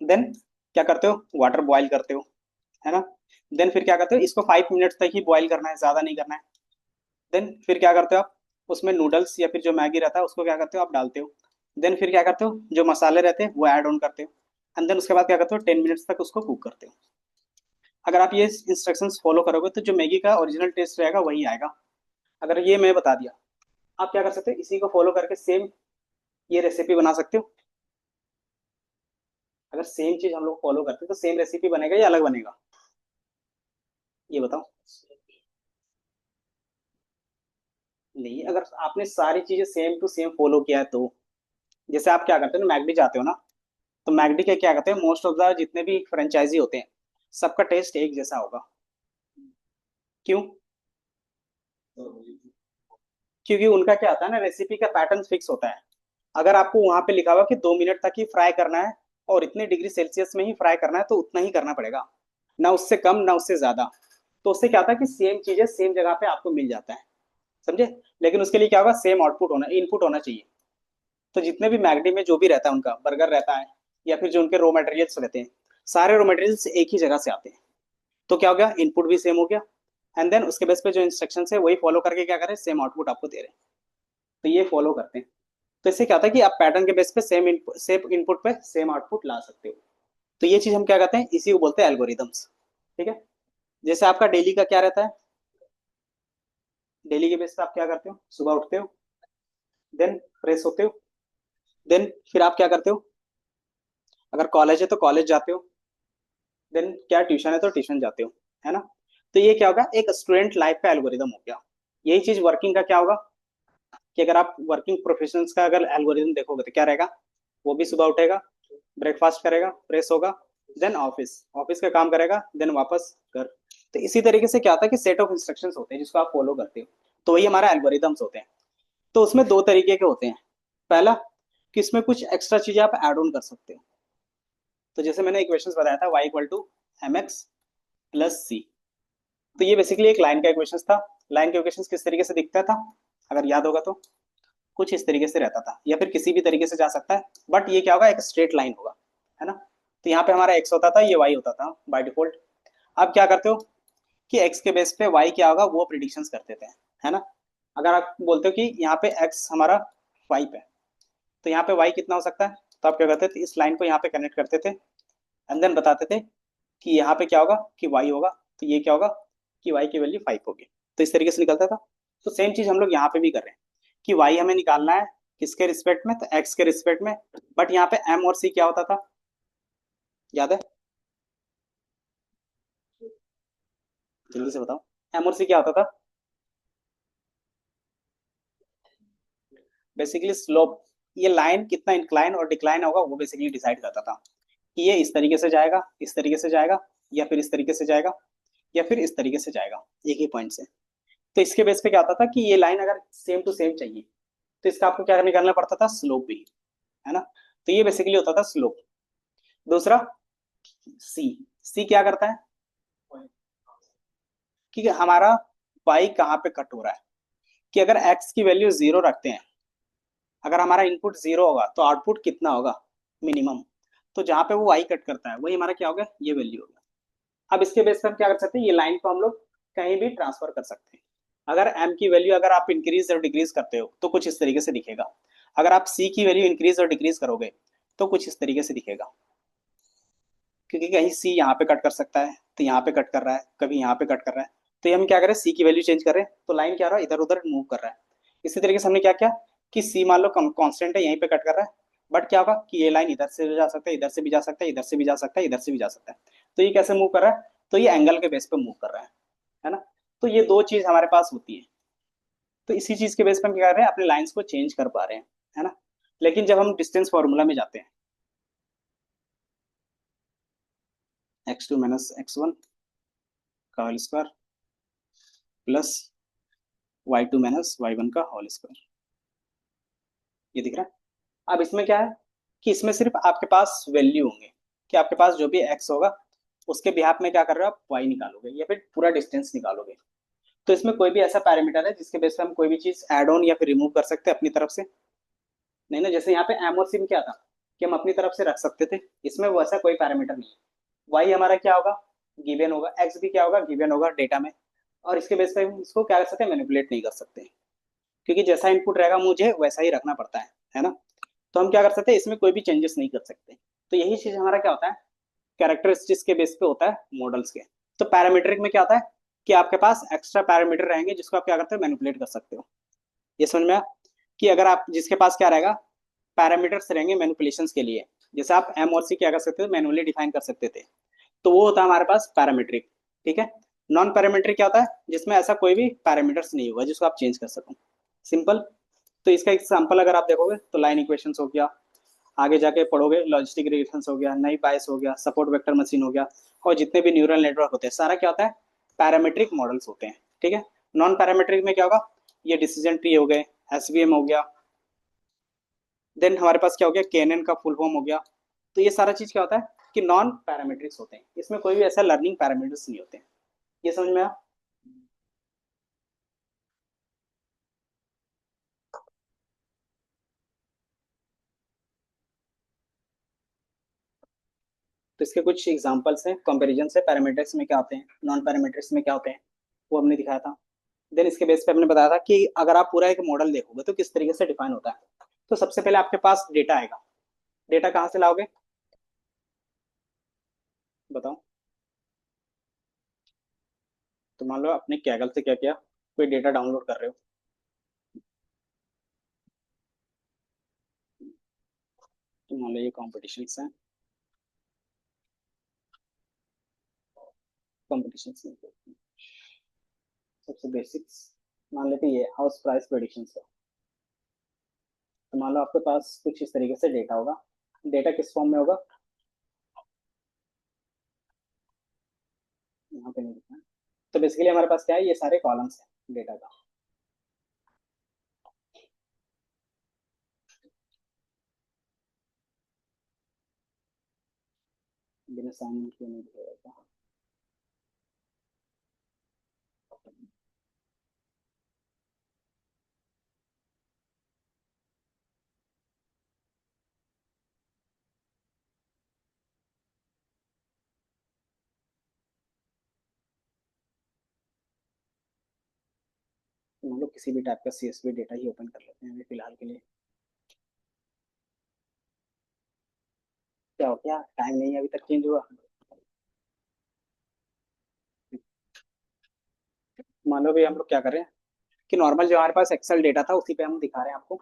देन क्या करते हो, वाटर बॉईल करते हो, है ना। देन फिर क्या करते हो, इसको 5 मिनट तक ही बॉईल करना है, ज्यादा नहीं करना है। देन फिर क्या करते हो आप, उसमें नूडल्स या फिर जो मैगी रहता है उसको क्या करते हो, आप डालते हो। देन फिर क्या करते हो, जो मसाले रहते हैं वो ऐड ऑन करते हो। एंड देन उसके बाद क्या करते हो, 10 मिनट्स तक उसको कुक करते हो। अगर आप ये इंस्ट्रक्शंस फॉलो करोगे तो जो मैगी का ओरिजिनल टेस्ट रहेगा वही आएगा। अगर ये मैं बता दिया, आप क्या कर सकते हो, इसी को फॉलो करके सेम ये रेसिपी बना सकते हो। अगर सेम चीज हम लोग फॉलो करते हैं तो सेम रेसिपी बनेगा या अलग बनेगा, ये बताओ। नहीं, अगर आपने सारी चीजें सेम टू सेम फॉलो किया है तो, जैसे आप क्या करते हो ना, मैकडी जाते हो ना, तो मैकडी के क्या करते हैं, मोस्ट ऑफ द जितने भी फ्रेंचाइजी होते हैं सबका टेस्ट एक जैसा होगा। क्यों? क्योंकि उनका क्या आता है ना, रेसिपी का पैटर्न फिक्स होता है। अगर आपको वहां पे लिखा हुआ कि 2 मिनट तक ही फ्राई करना है और इतने डिग्री सेल्सियस में ही फ्राई करना है, तो उतना ही करना पड़ेगा, ना उससे कम ना उससे ज्यादा। तो उससे क्या होता है कि सेम चीजें सेम जगह पे आपको मिल जाता है, समझे। लेकिन उसके लिए क्या होगा, सेम आउटपुट होना, इनपुट होना चाहिए। तो जितने भी मैगडी में जो भी रहता है, उनका बर्गर रहता है या फिर जो उनके रॉ मटेरियल्स रहते हैं, सारे रॉ मटेरियल्स एक ही जगह से आते हैं। तो क्या हो गया, इनपुट भी सेम हो गया। एंड देन उसके बेस पे जो इंस्ट्रक्शन है वही फॉलो करके क्या करें, सेम आउटपुट आपको दे रहे हैं। तो ये फॉलो करते हैं। तो इससे क्या होता है कि आप पैटर्न के बेस पे सेम इनपुट पे सेम आउटपुट ला सकते हो। तो ये चीज हम क्या कहते हैं, इसी को बोलते हैं एल्गोरिदम्स। ठीक है। जैसे आपका डेली का क्या रहता है, डेली के बेस पे आप क्या करते हो, सुबह उठते हो, देन फ्रेश होते हो, देन फिर आप क्या करते हो, अगर कॉलेज है तो कॉलेज जाते हो, देन क्या ट्यूशन है तो ट्यूशन जाते हो, है ना। तो ये क्या होगा, एक स्टूडेंट लाइफ का एल्गोरिदम हो गया। यही चीज वर्किंग का क्या होगा कि अगर आप वर्किंग प्रोफेशनल्स का अगर एल्गोरिदम देखोगे तो क्या रहेगा, वो भी सुबह उठेगा, ब्रेकफास्ट करेगा, फ्रेश होगा, देन ऑफिस ऑफिस का काम करेगा, देन वापस घर। तो इसी तरीके से क्या होता है कि सेट ऑफ इंस्ट्रक्शंस होते हैं जिसको आप फॉलो करते हो। तो वही हमारा एल्गोरिदम्स होते हैं। तो उसमें दो तरीके के होते हैं। पहला कि इसमें कुछ एक्स्ट्रा चीजें आप ऐड ऑन कर सकते हो। तो जैसे मैंने इक्वेशंस बताया था, y = mx + c। तो ये बेसिकली एक लाइन का इक्वेशंस था। लाइन का इक्वेशंस किस तरीके से दिखता था, अगर याद होगा तो कुछ इस तरीके से रहता था, या फिर किसी भी तरीके से जा सकता है, बट ये क्या होगा, एक स्ट्रेट लाइन होगा, है ना। तो यहाँ पे हमारा x होता था, ये y होता था बाय डिफॉल्ट। अब क्या करते हो कि x के बेस पे y क्या होगा वो प्रिडिक्शंस कर देते हैं, है ना। अगर आप बोलते हो कि यहाँ पे x हमारा 5 है, तो यहाँ पे y कितना हो सकता है, तो आप क्या करते थे, इस लाइन को यहाँ पे कनेक्ट करते थे, एंड देन बताते थे कि यहाँ पे क्या होगा कि y होगा, तो ये क्या होगा कि y की वैल्यू 5 होगी। तो इस तरीके से निकलता था। तो सेम चीज हम लोग यहाँ पे भी कर रहे हैं कि y हमें निकालना है किसके रिस्पेक्ट में, तो x के रिस्पेक्ट में। बट यहाँ पे m और c क्या होता था, याद है, जल्दी से बताओ, m और c क्या होता था, बेसिकली स्लोप। ये लाइन कितना इंक्लाइन और डिक्लाइन होगा वो बेसिकली डिसाइड करता था कि ये इस तरीके से जाएगा, इस तरीके से जाएगा, या फिर इस तरीके से जाएगा, या फिर इस तरीके से जाएगा, एक ही पॉइंट से। तो इसके बेस पे क्या होता था कि ये लाइन अगर सेम टू सेम चाहिए, तो इसका आपको क्या निकालना पड़ता था, स्लोप भी, है ना। तो ये बेसिकली होता था स्लोप। दूसरा सी, सी क्या करता है कि हमारा वाई कहाँ पे कट हो रहा है, कि अगर एक्स की वैल्यू जीरो रखते हैं, अगर हमारा इनपुट जीरो होगा तो आउटपुट कितना होगा, मिनिमम। तो जहाँ पे वो वाई कट करता है वही हमारा क्या होगा, ये वैल्यू होगा। अब इसके बेस पर हम क्या कर सकते हैं, ये लाइन को हम लोग कहीं भी ट्रांसफर कर सकते हैं। अगर एम की वैल्यू अगर आप इंक्रीज और डिक्रीज करते हो तो कुछ इस तरीके से दिखेगा। अगर आप सी की वैल्यू इंक्रीज और डिक्रीज करोगे तो कुछ इस तरीके से दिखेगा, क्योंकि कहीं सी यहाँ पे कट कर सकता है, तो यहाँ पे कट कर रहा है, कभी यहाँ पे कट कर रहा है। तो ये हम क्या करें, सी की वैल्यू चेंज कर रहे हैं तो लाइन क्या हो रहा है, इधर उधर मूव कर रहा है। इसी तरीके से हमने क्या किया कि सी मान लो कांस्टेंट है, यहीं पे कट कर रहा है, बट क्या होगा कि ये लाइन इधर से भी जा सकता है, इधर से भी जा सकता है, इधर से भी जा सकता है, इधर से भी जा सकता है। तो ये कैसे मूव कर रहा है, तो ये एंगल के बेस पे मूव कर रहा है ना। तो ये दो चीज हमारे पास होती है। तो इसी चीज के बेस पे हम क्या कर रहे हैं, अपने लाइंस को चेंज कर पा रहे हैं, है ना। लेकिन जब हम डिस्टेंस फॉर्मूला में जाते हैं, x2 माइनस x1 का whole square plus y2 minus y1 का होल स्क्वायर, ये दिख रहा है। अब इसमें क्या है कि इसमें सिर्फ आपके पास वैल्यू होंगे, कि आपके पास जो भी x होगा उसके बिहाफ में क्या कर रहे हो आप, y निकालोगे या फिर पूरा डिस्टेंस निकालोगे। तो इसमें कोई भी ऐसा पैरामीटर है जिसके बेस पे हम कोई भी चीज ऐड ऑन या फिर रिमूव कर सकते हैं अपनी तरफ से, नहीं ना। जैसे यहाँ पे एम और सी में क्या था कि हम अपनी तरफ से रख सकते थे, इसमें वैसा कोई पैरामीटर नहीं है। वाई हमारा क्या होगा, गिवन होगा, एक्स भी क्या होगा, गिवन होगा डेटा में। और इसके बेस पे हम इसको क्या कर सकते हैं, मैनिपुलेट नहीं कर सकते, क्योंकि जैसा इनपुट रहेगा मुझे वैसा ही रखना पड़ता है ना। तो हम क्या कर सकते हैं, इसमें कोई भी चेंजेस नहीं कर सकते। तो यही चीज हमारा क्या होता है, कैरेक्टरिस्टिक्स के बेस पे होता है मॉडल्स के। तो पैरामीट्रिक में क्या होता है कि आपके पास एक्स्ट्रा पैरामीटर रहेंगे जिसको आप क्या करते हो, मैनिपुलेट कर सकते हो। ये समझ में आया कि अगर आप जिसके पास क्या रहेगा, पैरामीटर्स रहेंगे मैनिपुलेशंस के लिए। जैसे आप एम और सी क्या कर सकते थे, मैनुअली डिफाइन कर सकते थे, तो वो होता है हमारे पास पैरामीट्रिक। ठीक है। नॉन पैरामीट्रिक क्या होता है, जिसमें ऐसा कोई भी पैरामीटर्स नहीं होगा जिसको आप चेंज कर सको, सिंपल। तो इसका एग्जांपल अगर आप देखोगे तो लाइन इक्वेशंस हो गया, आगे जाके पढ़ोगे लॉजिस्टिक रिलेशंस हो गया, नई बायस हो गया, सपोर्ट वेक्टर मशीन हो गया, और जितने भी न्यूरल नेटवर्क होते हैं सारा क्या होता है, पैरामीट्रिक मॉडल्स होते हैं। ठीक है। नॉन पैरामीट्रिक में क्या होगा, ये डिसीजन ट्री हो गए, एसवीएम हो गया, देन हमारे पास क्या हो गया, केएनएन का फुल फॉर्म हो गया। तो ये सारा चीज क्या होता है कि नॉन पैरामीट्रिक्स होते हैं, इसमें कोई भी ऐसा लर्निंग पैरामीटर्स नहीं होते हैं। ये समझ में आया। तो इसके कुछ एग्जांपल्स हैं, कंपैरिजन से पैरामीटर्स में क्या होते हैं, नॉन पैरामीटर्स में क्या होते हैं, वो हमने दिखाया था। देन इसके बेस पे हमने बताया था कि अगर आप पूरा एक मॉडल देखोगे तो किस तरीके से डिफाइन होता है। तो सबसे पहले आपके पास डेटा आएगा, डेटा कहाँ से लाओगे, बताओ। तो मान लो आपने कैगल से क्या किया, कोई डेटा डाउनलोड कर रहे हो, तो मान लो ये कॉम्पिटिशन है, कॉम्पिटिशन सबसे बेसिक्स, मान लेते ये हाउस प्राइस प्रेडिक्शन है। तो मान लो आपके पास कुछ इस तरीके से डेटा होगा, डेटा किस फॉर्म में होगा, यहाँ पे नहीं दिखना है। तो बेसिकली हमारे पास क्या है, ये सारे कॉलम्स हैं डेटा का। बिना असाइनमेंट के नहीं दिखेगा। तो हम लोग किसी भी टाइप का CSV डेटा ही ओपन कर लेते हैं अभी फिलहाल के लिए। क्या हो गया, टाइम नहीं अभी तक चेंज हुआ। मान लो भी हम लोग क्या कर रहे हैं कि नॉर्मल जो हमारे पास एक्सेल डेटा था उसी पे हम दिखा रहे हैं आपको,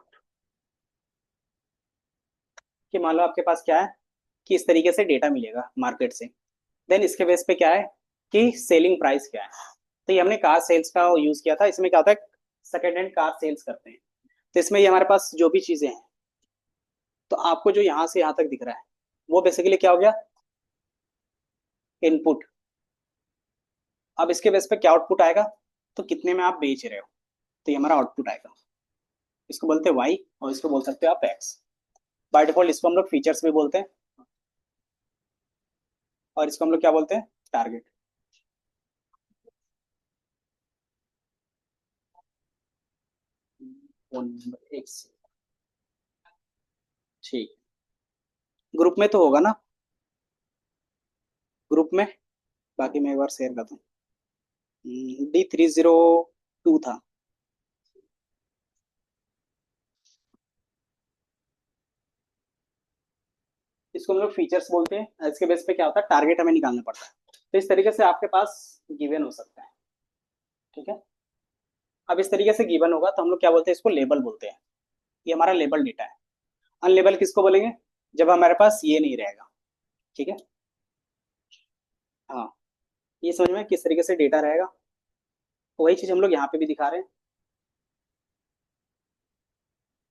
कि मान लो आपके पास क्या है कि इस तरीके से डेटा मिलेगा मार्केट से। देन इसके बेस पे क्या है कि सेलिंग प्राइस क्या है। तो ये हमने कार सेल्स का यूज किया था। इसमें क्या होता है, सेकेंड हैंड कार सेल्स करते हैं। तो इसमें ये हमारे पास जो भी चीजें हैं, तो आपको जो यहाँ से यहाँ तक दिख रहा है वो बेसिकली क्या हो गया, इनपुट। अब इसके बेस पे क्या आउटपुट आएगा, तो कितने में आप बेच रहे हो, तो ये हमारा आउटपुट आएगा। इसको बोलते हैं वाई और इसको बोल सकते हो आप एक्स। बाय डिफॉल्ट इसको हम लोग फीचर्स भी बोलते हैं और इसको हम लोग क्या बोलते हैं, टारगेट। फोन नंबर एक्स, ठीक। ग्रुप में तो होगा ना, ग्रुप में, बाकी मैं एक बार शेयर करता हूँ। D302 था। इसको हम लोग फीचर्स बोलते हैं। इसके बेस पे क्या होता है, टारगेट हमें निकालना पड़ता है। तो इस तरीके से आपके पास गिवन हो सकता है, ठीक है। अब इस तरीके से गिवन होगा तो हम लोग क्या बोलते हैं, इसको लेबल बोलते हैं। ये हमारा लेबल डेटा है। अनलेबल किसको बोलेंगे, जब हमारे पास ये नहीं रहेगा, ठीक है। हाँ, ये समझ में किस तरीके से डेटा रहेगा। वही चीज हम लोग यहाँ पे भी दिखा रहे हैं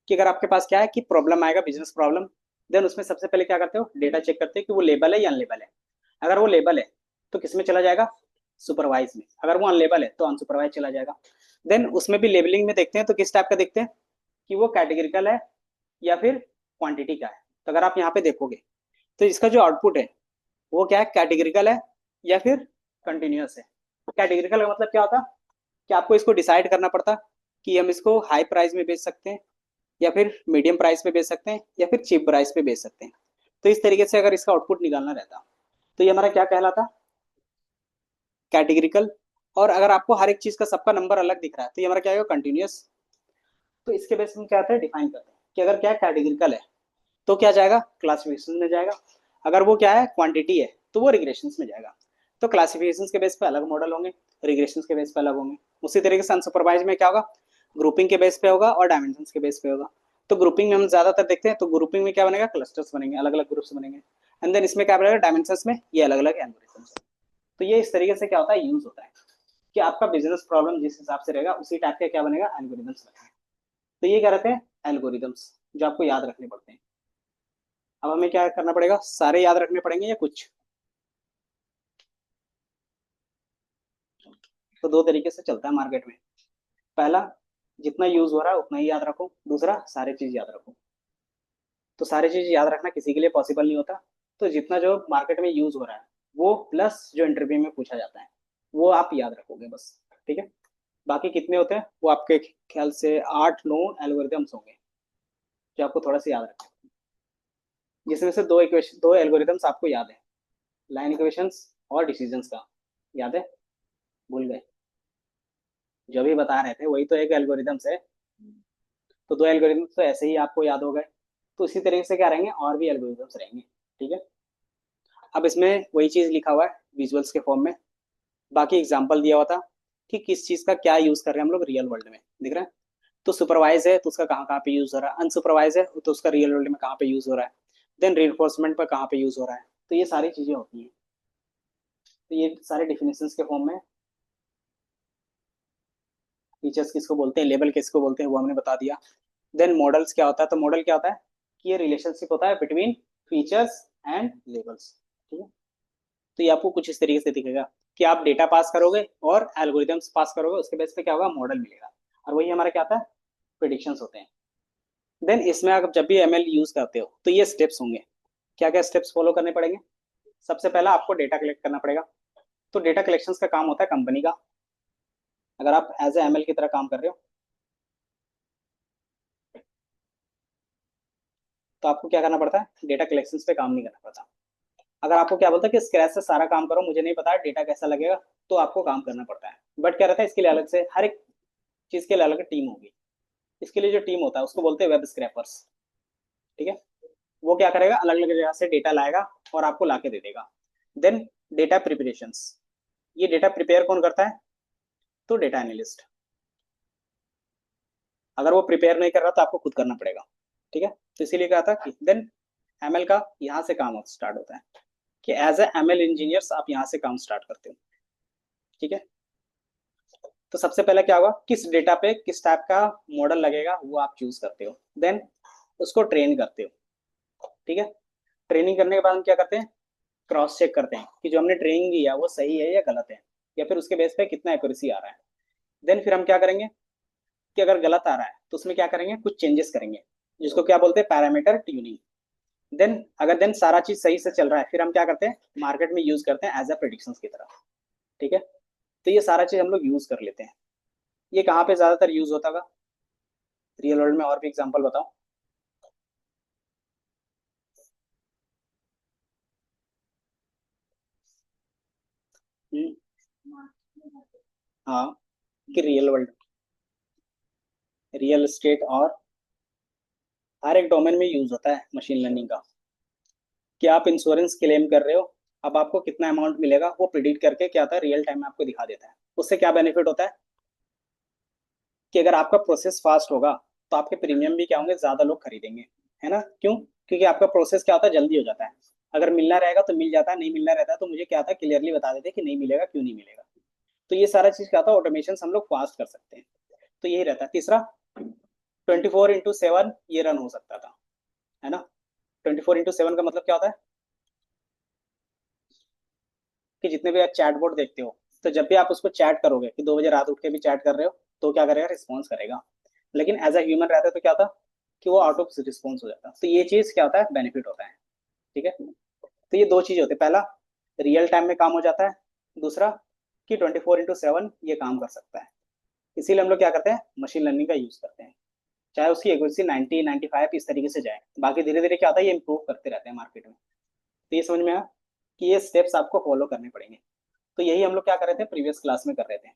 कि अगर आपके पास क्या है कि प्रॉब्लम आएगा, बिजनेस प्रॉब्लम, देन उसमें सबसे पहले क्या करते हो, डेटा चेक करते हैं कि वो लेबल है या अनलेबल है। अगर वो लेबल है तो किस में चला जाएगा, सुपरवाइज में। अगर वो अनलेबल है तो अनसुपरवाइज चला जाएगा। देन उसमें भी लेबलिंग में देखते हैं तो किस टाइप का देखते हैं कि वो कैटेगरिकल है या फिर क्वांटिटी का है। तो अगर आप यहाँ पे देखोगे तो इसका जो आउटपुट है वो क्या है, कैटेगरिकल है या फिर कंटिन्यूअस है। कैटेगरिकल का मतलब क्या होता, कि आपको इसको डिसाइड करना पड़ता कि हम इसको हाई प्राइस में बेच सकते हैं या फिर मीडियम प्राइस पे बेच सकते हैं या फिर चीप प्राइस पे बेच सकते हैं। तो इस तरीके से अगर इसका आउटपुट निकालना रहता तो ये हमारा क्या कहलाता, कैटेगरिकल। और अगर आपको हर एक चीज का सबका नंबर अलग दिख रहा है तो ये हमारा क्या है, कंटिन्यूअस। तो इसके बेस में क्या होता है, डिफाइन करते हैं कि अगर क्या कैटेगरिकल है तो क्या जाएगा, क्लासिफिकेशन में जाएगा। अगर वो क्या है, क्वांटिटी है, तो वो रिग्रेशन में जाएगा। तो क्लासिफिकेशन के बेस पे अलग मॉडल होंगे, रिग्रेशन के बेस पे अलग होंगे। उसी तरीके से अनसुपरवाइज में क्या होगा, ग्रुपिंग के बेस पे होगा और डायमेंशन के बेस पे होगा। तो ग्रुपिंग में हम ज्यादातर देखते हैं तो ग्रुपिंग में क्या बनेगा, क्लस्टर्स बनेंगे, अलग अलग ग्रुप्स बनेंगे। एंड देन इसमें क्या बनेगा, डायमेंशन में ये अलग अलग एल्गोरिथम्स। तो ये इस तरीके से क्या होता है, यूज होता है कि आपका बिजनेस प्रॉब्लम जिस हिसाब से रहेगा उसी टाइप का क्या बनेगा, एल्गोरिथम्स बनेगा। तो ये क्या रहते हैं, एल्गोरिथम्स, जो आपको याद रखने पड़ते हैं। अब हमें क्या करना पड़ेगा, सारे याद रखने पड़ेंगे या कुछ। तो दो तरीके से चलता है मार्केट में। पहला, जितना यूज हो रहा है उतना ही याद रखो। दूसरा, सारे चीज याद रखो। तो सारी चीज याद रखना किसी के लिए पॉसिबल नहीं होता। तो जितना जो मार्केट में यूज हो रहा है वो प्लस जो इंटरव्यू में पूछा जाता है वो आप याद रखोगे बस, ठीक है। बाकी कितने होते हैं वो आपके ख्याल से 8-9 एल्गोरिदम्स होंगे जो आपको थोड़ा सा याद रखना है। जिसमें से दो इक्वेशन, दो एल्गोरिदम्स आपको याद है, लाइन इक्वेशंस और डिसीजंस का। याद है, भूल गए, जो भी बता रहे थे वही तो एक एल्गोरिदम्स है। तो दो एल्गोरिदम्स तो ऐसे ही आपको याद हो गए। तो इसी तरीके से क्या रहेंगे, और भी एल्गोरिदम्स रहेंगे, ठीक है। अब इसमें वही चीज लिखा हुआ है विजुअल्स के फॉर्म में। बाकी एग्जाम्पल दिया हुआ था कि किस चीज का क्या यूज कर रहे हैं हम लोग रियल वर्ल्ड में, दिख रहा है। तो सुपरवाइज है तो उसका कहाँ कहाँ पे यूज हो रहा है, अनसुपरवाइज है तो उसका रियल वर्ल्ड में कहाँ पे यूज हो रहा है, देन रिइंफोर्समेंट पर कहाँ पे यूज हो रहा है। तो ये सारी चीजें होती हैं। तो ये सारे डिफिनेशंस के फॉर्म में। फीचर्स किसको बोलते हैं, लेबल किसको बोलते हैं वो हमने बता दिया। देन मॉडल्स क्या होता है, तो मॉडल क्या होता है कि ये रिलेशनशिप होता है बिटवीन फीचर्स एंड लेबल्स, ठीक है। तो ये आपको कुछ इस तरीके से दिखेगा कि आप डेटा पास करोगे और एल्गोरिदम्स पास करोगे, उसके बेस पे क्या होगा, मॉडल मिलेगा। और वही हमारा क्या आता है, प्रिडिक्शंस होते हैं। देन इसमें आप जब भी ML यूज करते हो तो ये स्टेप्स होंगे। क्या क्या स्टेप्स फॉलो करने पड़ेंगे, सबसे पहला आपको डेटा कलेक्ट करना पड़ेगा। तो डेटा कलेक्शन का काम होता है कंपनी का। अगर आप एज ए ML की तरह काम कर रहे हो तो आपको क्या करना पड़ता है, डेटा कलेक्शन पे काम नहीं करना पड़ता। अगर आपको क्या बोलता है कि स्क्रैच से सारा काम करो, मुझे नहीं पता डेटा कैसा लगेगा, तो आपको काम करना पड़ता है। बट क्या रहता है इसके लिए अलग से हर एक चीज के लिए अलग टीम होगी। इसके लिए जो टीम होता है उसको बोलते हैं वेब स्क्रैपर्स। ठीक है, वो क्या करेगा, अलग अलग जगह से डेटा लाएगा और आपको लाके दे देगा। देन डेटा प्रिपरेशंस, ये डेटा प्रिपेयर कौन करता है, तो डेटा एनालिस्ट। अगर वो प्रिपेयर नहीं कर रहा तो आपको खुद करना पड़ेगा। ठीक है, तो इसीलिए कहा था कि देन एमएल का यहाँ से काम स्टार्ट होता है, कि एज ए एमएल इंजीनियर्स आप यहाँ से काम स्टार्ट करते हो। ठीक है, तो सबसे पहले क्या होगा, किस डेटा पे किस टाइप का मॉडल लगेगा वो आप चूज करते हो, देन उसको ट्रेन करते हो। ठीक है, ट्रेनिंग करने के बाद हम क्या करते हैं, क्रॉस चेक करते हैं कि जो हमने ट्रेनिंग दी है वो सही है या गलत है, या फिर उसके बेस पे कितना एक्यूरेसी आ रहा है। देन फिर हम क्या करेंगे कि अगर गलत आ रहा है तो उसमें क्या करेंगे, कुछ चेंजेस करेंगे, जिसको क्या बोलते हैं, पैरामीटर ट्यूनिंग। देन अगर देन सारा चीज सही से चल रहा है फिर हम क्या करते हैं, मार्केट में यूज करते हैं एज अ प्रिडिक्शन की तरह। ठीक है, तो ये सारा चीज हम लोग यूज कर लेते हैं। ये कहाँ पे ज्यादातर यूज होता होगा रियल वर्ल्ड में, और भी एग्जांपल बताओ। हम्म, हाँ, कि रियल वर्ल्ड, रियल एस्टेट और हर एक डोमेन में यूज होता है मशीन लर्निंग का। कि आप इंश्योरेंस क्लेम कर रहे हो, अब आपको कितना अमाउंट मिलेगा वो प्रिडिक्ट करके क्या होता है, रियल टाइम में आपको दिखा देता है। उससे क्या बेनिफिट होता है कि अगर आपका प्रोसेस फास्ट होगा तो आपके प्रीमियम भी क्या होंगे, ज्यादा लोग खरीदेंगे। है ना, क्यों, क्योंकि आपका प्रोसेस क्या होता है, जल्दी हो जाता है। अगर मिलना रहेगा तो मिल जाता है, नहीं मिलना रहता है तो मुझे क्या था, क्लियरली बता देते कि नहीं मिलेगा, क्यों नहीं मिलेगा। तो ये सारा चीज क्या था, ऑटोमेशन हम लोग फास्ट कर सकते हैं। तो यही रहता है। तीसरा, 24/7 ये रन हो सकता था। है ना, 24/7 का मतलब क्या होता है कि जितने भी आप चैटबॉट देखते हो, तो जब भी आप उसको चैट करोगे कि 2 बजे रात उठ के भी चैट कर रहे हो, तो क्या करेगा, रिस्पॉन्स करेगा। लेकिन एज अ ह्यूमन रहता है तो क्या था कि वो आउट ऑफ रिस्पॉन्स हो जाता है। तो ये चीज क्या होता है, बेनिफिट होता है। ठीक है, तो ये दो चीज होते हैं, पहला रियल टाइम में काम हो जाता है, दूसरा कि 24/7 ये काम कर सकता है। इसीलिए हम लोग क्या करते हैं, मशीन लर्निंग का यूज करते हैं। चाहे उसकी एक्यूरेसी 90-95 इस तरीके से जाए, बाकी धीरे धीरे क्या होता है, ये इंप्रूव करते रहते हैं मार्केट में। तो ये समझ में आया कि ये स्टेप्स आपको फॉलो करने पड़ेंगे। तो यही हम लोग क्या कर रहे थे, प्रीवियस क्लास में कर रहे थे।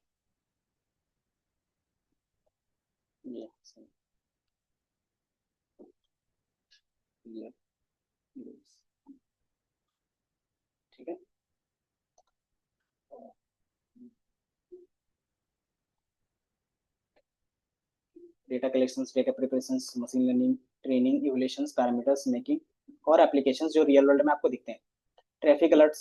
ये ये ये, ठीक है। Data collection, data preparation, machine learning, training, evolution, parameters making और एप्लीकेशंस जो रियल वर्ल्ड में आपको दिखते हैं। ट्रैफिक अलर्ट्स,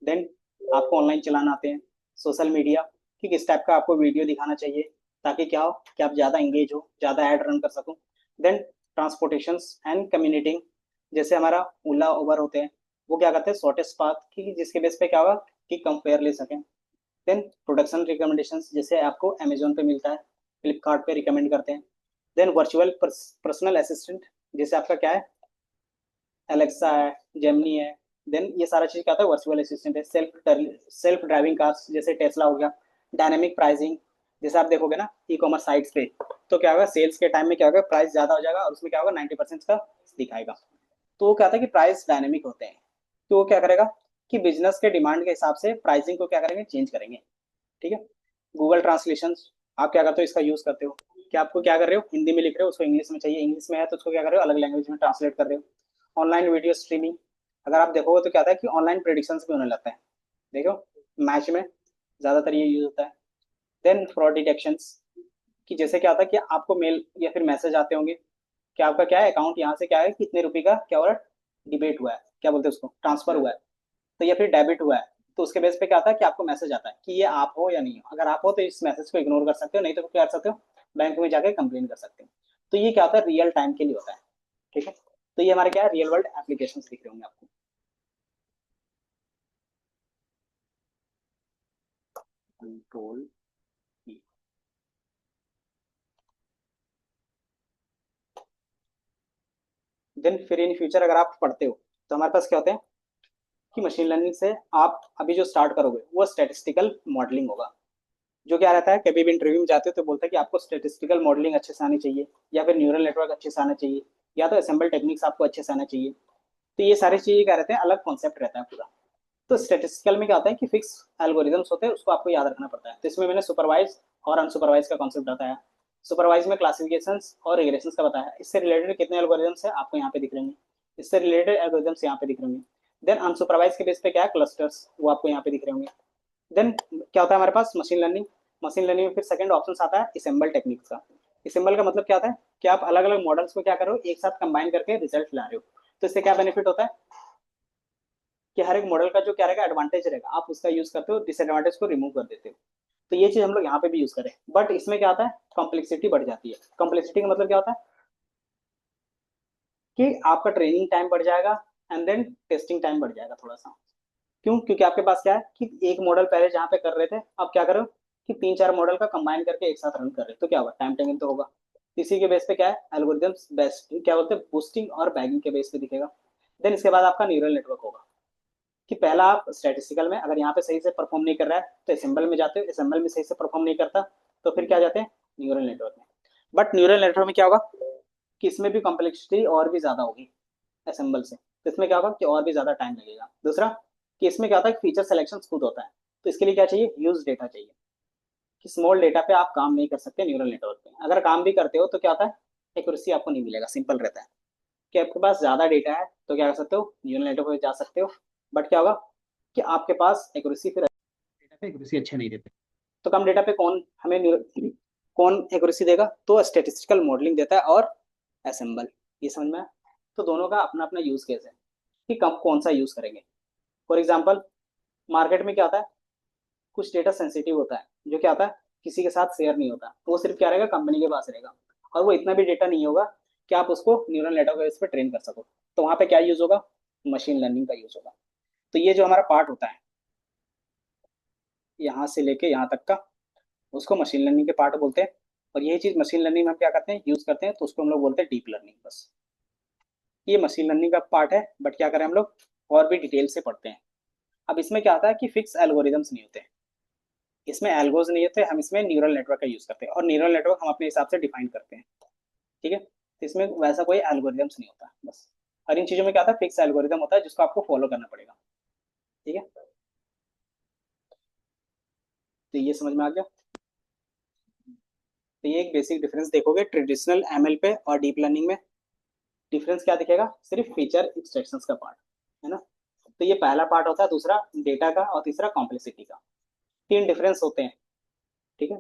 देन आपको ऑनलाइन चलाना आते हैं। सोशल मीडिया, कि किस टाइप का आपको वीडियो दिखाना चाहिए ताकि क्या हो कि आप ज़्यादा इंगेज हो, ज़्यादा ऐड रन कर सको। देन ट्रांसपोर्टेशन एंड कम्युनिटिंग, जैसे हमारा ओला उबर होते हैं, वो क्या करते हैं, शॉर्टेस्ट पाथ की जिसके बेस पे क्या होगा कि कम फेयर ले सकें। देन प्रोडक्शन रिकमेंडेशन, जैसे आपको अमेजोन पे मिलता है, फ्लिपकार्ट पे रिकमेंड करते हैं। देन वर्चुअल पर्सनल असिस्टेंट, जैसे आपका क्या है, एलेक्सा है, जेमिनी है। देन ये सारा चीज क्या होता है, वर्चुअल असिस्टेंट है। सेल्फ ड्राइविंग कार्स जैसे टेस्ला हो गया। डायनेमिक प्राइसिंग, जैसे आप देखोगे ना ई कॉमर्स साइट्स पे, तो क्या होगा, सेल्स के टाइम में क्या होगा, प्राइस ज्यादा हो जाएगा और उसमें क्या होगा, 90% का दिखाएगा। तो वो क्या होता है कि प्राइस डायनेमिक होते हैं। तो वो क्या करेगा कि बिजनेस के डिमांड के हिसाब से प्राइसिंग को क्या करेंगे, चेंज करेंगे। ठीक है, गूगल ट्रांसलेशन, आप क्या करते हो, इसका यूज करते हो कि आपको क्या कर रहे हो, हिंदी में लिख रहे हो, उसको इंग्लिश में चाहिए, इंग्लिश में है तो उसको क्या कर रहे हो, अलग लैंग्वेज में ट्रांसलेट कर रहे हो। ऑनलाइन वीडियो स्ट्रीमिंग, अगर आप देखोगे तो क्या होता है कि ऑनलाइन प्रेडिक्शंस भी होने लगता है। देखो, मैच में ज्यादातर ये यूज होता है। देन फ्रॉड डिटेक्शंस, कि जैसे क्या होता है कि आपको मेल या फिर मैसेज आते होंगे कि आपका क्या है, अकाउंट यहाँ से क्या है, कितने रुपए का क्या हो रहा है, डिबेट हुआ है, क्या बोलते हैं उसको, ट्रांसफर हुआ है, तो या फिर डेबिट हुआ है। तो उसके बेस पे क्या आता है कि आपको मैसेज आता है कि ये आप हो या नहीं हो। अगर आप हो तो इस मैसेज को इग्नोर कर सकते हो, नहीं तो क्या कर सकते हो, बैंक में जाकर कंप्लेन कर सकते हो। तो ये क्या होता है, रियल टाइम के लिए होता है। ठीक है, तो ये हमारे क्या है, रियल वर्ल्ड एप्लीकेशन दिख रहे होंगे आपको। कंट्रोल, देन फिर इन फ्यूचर अगर आप पढ़ते हो तो हमारे पास क्या होते हैं कि मशीन लर्निंग से आप अभी जो स्टार्ट करोगे वो स्टेटिस्टिकल मॉडलिंग होगा। जो क्या रहता है, कभी भी इंटरव्यू में जाते हो तो बोलता है कि आपको स्टेटिस्टिकल मॉडलिंग अच्छे से आनी चाहिए, या फिर न्यूरल नेटवर्क अच्छे से आना चाहिए, या तो असेंबल टेक्निक्स आपको अच्छे से आना चाहिए। तो ये सारी चीजें क्या रहते हैं, अलग कॉन्सेप्ट रहता है पूरा। तो स्टेटिस्टिकल में क्या होता है कि फिक्स एल्गोरिदम्स होते हैं, उसको आपको याद रखना पड़ता है। तो इसमें मैंने सुपरवाइज और अनसुपरवाइज का कॉन्सेप्ट बताया। सुपरवाइज में क्लासिफिकेशंस और रिग्रेशंस का बताया। इससे रिलेटेड कितने एल्गोरिदम्स है आपको यहाँ पे दिख रहे हैं, इससे रिलेटेड एल्गोरिदम्स यहाँ पे दिख रहे होंगे। देन अनसुपरवाइज के बेस पे क्या है, क्लस्टर्स, वो आपको यहाँ पे दिख रहे होंगे। देन क्या होता है हमारे पास, मशीन लर्निंग। मशीन लर्निंग में फिर सेकंड ऑप्शन आता है असेंबल टेक्निक्स का। असेंबल का मतलब क्या होता है कि आप अलग अलग मॉडल्स को क्या कर रहे हो, एक साथ कंबाइन करके रिजल्ट ला रहे हो। तो इससे क्या बेनिफिट होता है कि हर एक मॉडल का जो क्या रहेगा, एडवांटेज रहेगा, आप उसका यूज करते हो, डिसएडवांटेज को रिमूव कर देते हो। तो ये चीज हम लोग यहाँ पे भी यूज करें, बट इसमें क्या होता है, कॉम्प्लेक्सिटी बढ़ जाती है। कॉम्प्लेक्सिटी का मतलब क्या होता है कि आपका ट्रेनिंग टाइम बढ़ जाएगा, एंड देन टेस्टिंग टाइम बढ़ जाएगा थोड़ा सा। क्यों? क्योंकि आपके पास क्या है कि एक मॉडल पहले जहाँ पे कर रहे थे, अब क्या करो कि तीन चार मॉडल का कंबाइन करके एक साथ रन कर रहे हैं, तो क्या होगा, टाइम टेकिंग तो होगा। इसी के बेस पे क्या है, एल्गोरिदम्स बेस्ट क्या बोलते हैं, बूस्टिंग और बैगिंग के बेस पे दिखेगा। देन इसके बाद आपका न्यूरल नेटवर्क होगा कि पहला आप स्टैटिस्टिकल में अगर यहाँ पे सही से परफॉर्म नहीं कर रहा है तो असेंबल में जाते हो, असेंबल में सही से परफॉर्म नहीं करता तो फिर क्या जाते हैं, न्यूरल नेटवर्क में। बट न्यूरल नेटवर्क में क्या होगा कि इसमें भी कॉम्प्लेक्सिटी और भी ज्यादा होगी असेंबल से। तो इसमें क्या होगा कि और भी ज्यादा टाइम लगेगा। दूसरा कि इसमें क्या होता है, फीचर सिलेक्शन खुद होता है। तो इसके लिए क्या चाहिए, ह्यूज डेटा चाहिए। कि स्मॉल डेटा पे आप काम नहीं कर सकते न्यूरल नेटवर्क पे। अगर काम भी करते हो तो क्या होता है, एक्यूरेसी आपको नहीं मिलेगा। सिंपल रहता है कि आपके पास ज्यादा डेटा है तो क्या कर सकते हो, न्यूरल नेटवर्क पे जा सकते हो। बट क्या होगा कि आपके पास एक्यूरेसी, फिर डेटा पे एक्यूरेसी अच्छे नहीं देते। तो कम डेटा पे कौन एक्यूरेसी देगा, तो स्टेटिस्टिकल मॉडलिंग देता है और असेंबल। ये समझ में आया? तो दोनों का अपना अपना यूज केस है कि कब कौन सा यूज करेंगे। फॉर एग्जाम्पल मार्केट में क्या होता है, कुछ डेटा सेंसिटिव होता है जो क्या होता है किसी के साथ शेयर नहीं होता, तो वो सिर्फ क्या रहेगा, कंपनी के पास रहेगा। और वो इतना भी डेटा नहीं होगा कि आप उसको न्यूरल नेटवर्क बेस पे ट्रेन कर सको। तो वहां पे क्या यूज होगा, मशीन लर्निंग का यूज होगा। तो ये जो हमारा पार्ट होता है यहाँ से लेके यहाँ तक का, उसको मशीन लर्निंग के पार्ट बोलते हैं। और यही चीज मशीन लर्निंग में हम क्या करते हैं, यूज करते हैं, तो उसको हम लोग बोलते हैं डीप लर्निंग। बस ये मशीन लर्निंग का पार्ट है। बट क्या करें हम लोग, और भी डिटेल से पढ़ते हैं। अब इसमें क्या आता है कि फिक्स एल्गोरिदम्स नहीं होते, इसमें एल्गोज नहीं होते, हम इसमें न्यूरल नेटवर्क का यूज करते हैं। और न्यूरल नेटवर्क हम अपने हिसाब से डिफाइन करते हैं। ठीक है, तो इसमें वैसा कोई एल्गोरिदम्स नहीं होता बस। और इन चीजों में क्या होता है, फिक्स एल्गोरिदम होता है जिसको आपको फॉलो करना पड़ेगा। ठीक है, तो ये समझ में आ गया। तो ये एक बेसिक डिफरेंस देखोगे ट्रेडिशनल एमएल पे और डीप लर्निंग में। डिफरेंस क्या दिखेगा, सिर्फ फीचर एक्सट्रैक्शंस का पार्ट, है ना। तो ये पहला पार्ट होता है, दूसरा डेटा का, और तीसरा कॉम्प्लेक्सिटी का। तीन डिफरेंस होते हैं। ठीक है,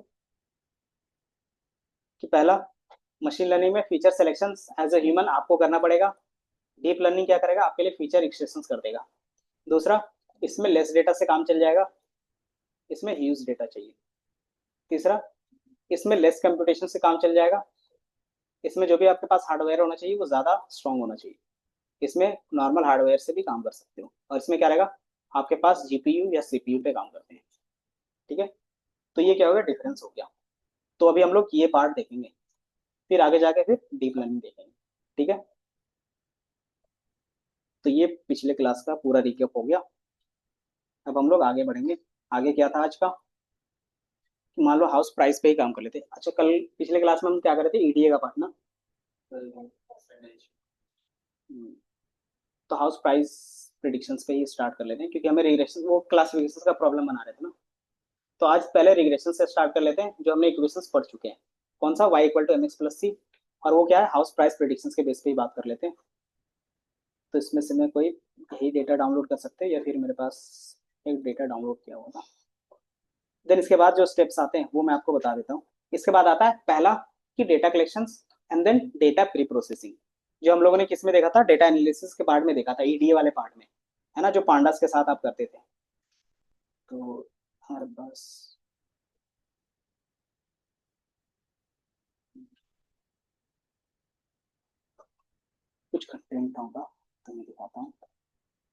कि पहला मशीन लर्निंग में feature selection as a human आपको करना पड़ेगा। डीप लर्निंग क्या करेगा, आपके लिए फीचर एक्सट्रैक्शन कर देगा। दूसरा, इसमें लेस डेटा से काम चल जाएगा, इसमें ह्यूज डेटा चाहिए। तीसरा, इसमें लेस कंप्यूटेशन से काम चल जाएगा, इसमें जो भी आपके पास हार्डवेयर होना चाहिए वो ज्यादा स्ट्रांग होना चाहिए। इसमें नॉर्मल हार्डवेयर से भी काम कर सकते हो। और इसमें क्या रहेगा, आपके पास जीपीयू या सीपीयू पे काम करते हैं। ठीक है, तो ये क्या होगा, डिफरेंस हो गया। तो अभी हम लोग ये पार्ट देखेंगे, फिर आगे जाके फिर डीप लर्निंग देखेंगे। ठीक है, तो ये पिछले क्लास का पूरा रिकैप हो गया। अब हम लोग आगे बढ़ेंगे। आगे क्या था आज का, कि मान लो हाउस प्राइस पे ही काम कर लेते। अच्छा, कल पिछले क्लास में हम क्या कर रहे थे, ईडीए का पार्ट ना। हम्म, तो हाउस प्राइस प्रिडिक्शंस पे ही स्टार्ट कर लेते हैं, क्योंकि हमें रिग्रेशन वो क्लासिफिकेशन का प्रॉब्लम बना रहे थे ना। तो आज पहले रिग्रेशन से स्टार्ट कर लेते हैं, जो हमने इक्वेशंस पढ़ चुके हैं। कौन सा, y equal to M X plus C. और वो क्या है, हाउस प्राइस प्रिडिक्शंस के बेस पे ही बात कर लेते हैं। तो इसमें से मैं कोई यही डेटा डाउनलोड कर सकते हैं, या फिर मेरे पास एक डेटा डाउनलोड किया होगा। देन इसके बाद जो स्टेप्स आते हैं वो मैं आपको बता देता हूँ। इसके बाद आता है पहला, कि data collection, and then data pre processing. जो हम लोगों ने किस में देखा था, डेटा एनालिसिस के पार्ट में देखा था, ईडीए वाले पार्ट में, है ना, जो पांडास के साथ आप करते थे। तो हमारे पास कुछ कंटेंट होगा, तो मैं दिखाता हूँ।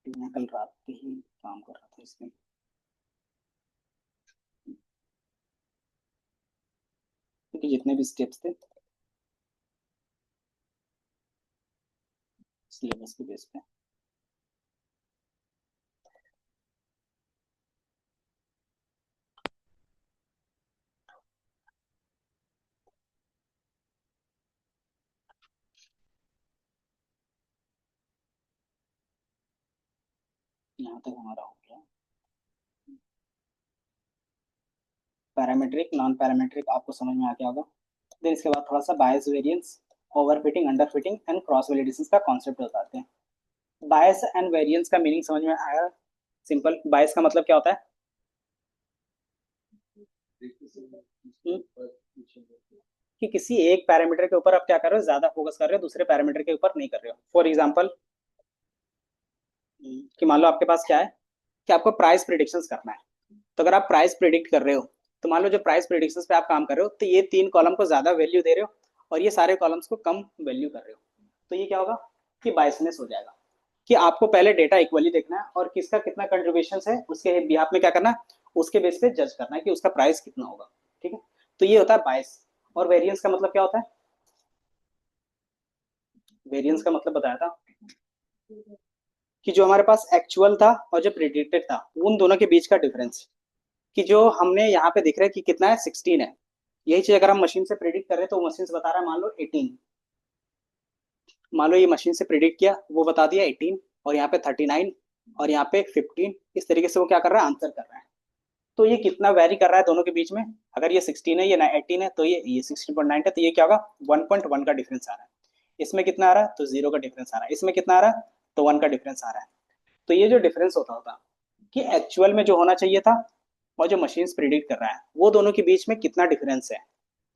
मैं कल रात के ही काम कर रहा था इसमें। क्योंकि जितने भी स्टेप्स थे सिलेबस के बेस पे। यहाँ तक हमारा हो गया। पैरामीट्रिक, नॉन पैरामीट्रिक आपको समझ में आ गया होगा। देन इसके बाद थोड़ा सा bias, variance, over fitting, under fitting and cross validation का कॉन्सेप्ट बताते हैं। बायस एंड वेरिएंस का मीनिंग समझ में आया? सिंपल, बायस का मतलब क्या होता है? हम्म, कि किसी एक पैरामीटर के ऊपर आप क्या कर रहे हो, ज्यादा फोकस कर रहे हो, दूसरे पैरामीटर के ऊपर नहीं कर रहे हो। फॉर एग्जाम्पल, कि मान लो आपके पास क्या है, कि आपको प्राइस प्रिडिक्शंस करना है। तो अगर आप प्राइस प्रिडिक्ट कर रहे हो, तो मान लो जो प्राइस प्रिडिक्शंस पे आप काम कर रहे हो, तो ये 3 कॉलम को ज्यादा वैल्यू दे रहे हो और ये सारे कॉलम्स को कम वैल्यू कर रहे हो, तो ये क्या होगा कि बायसनेस हो जाएगा। कि आपको पहले डेटा इक्वली देखना है और किसका कितना कंट्रीब्यूशन है उसके बिहाफ में क्या करना है, उसके बेस पे जज करना है कि उसका प्राइस कितना होगा। ठीक है, तो ये होता है बायस। और वेरिएंस का मतलब क्या होता है? वेरिएंस का मतलब बताया था कि जो हमारे पास एक्चुअल था और जो प्रिडिक्टेड था, उन दोनों के बीच का डिफरेंस। कि जो हमने यहाँ पे दिख रहा है कि कितना है, 16 है। यही चीज अगर हम मशीन से प्रिडिक्ट करें तो मशीन से बता रहा है मान लो 18। मान लो ये मशीन से प्रिडिक्ट किया, वो बता दिया 18, और यहाँ पे 39, और यहाँ पे 15। इस तरीके से वो क्या कर रहा है, आंसर कर रहा है। तो ये कितना वेरी कर रहा है दोनों के बीच में? अगर ये 16 है, ये 18 है, तो ये 16.9 है, तो ये क्या होगा, 1.1 का डिफरेंस आ रहा है। इसमें कितना आ रहा है, तो 0 का डिफरेंस आ रहा है। इसमें कितना आ रहा है, तो 1 का डिफरेंस आ रहा है। तो ये जो डिफरेंस होता होता कि एक्चुअल में जो होना चाहिए था और जो मशीन प्रिडिक्ट कर रहा है, वो दोनों के बीच में कितना डिफरेंस है,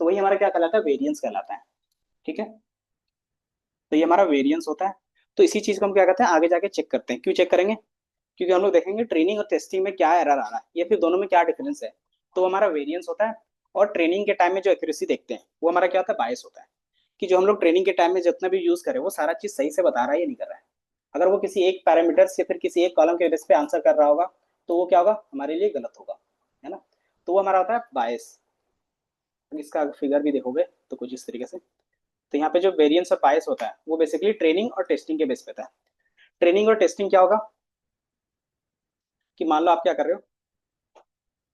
तो वही हमारा क्या कहलाता है, वेरिएंस कहलाता है। ठीक है, तो ये हमारा वेरिएंस होता है। तो इसी चीज को हम क्या कहते हैं, आगे जाके चेक करते हैं। क्यों चेक करेंगे? क्योंकि हम लोग देखेंगे ट्रेनिंग और टेस्टिंग में क्या एरर आ रहा है या फिर दोनों में क्या डिफरेंस है। तो हमारा वेरिएंस होता है। और ट्रेनिंग के टाइम में जो एक्यूरेसी देखते हैं वो हमारा क्या होता है, बायस होता है। कि जो हम लोग ट्रेनिंग के टाइम में जितना भी यूज करें वो सारा चीज सही से बता रहा है या नहीं कर रहा है। अगर वो किसी एक पैरामीटर से फिर किसी एक कॉलम के बेस पे आंसर कर रहा होगा, तो वो क्या होगा, हमारे लिए गलत होगा। है ना? तो वो हमारा होता है बायस। इसका फिगर भी देखोगे तो कुछ इस तरीके से। तो यहाँ पे जो वेरिएंस और बायस होता है वो बेसिकली ट्रेनिंग और टेस्टिंग के बेस पे होता है। ट्रेनिंग और टेस्टिंग क्या होगा, कि मान लो आप क्या कर रहे हो,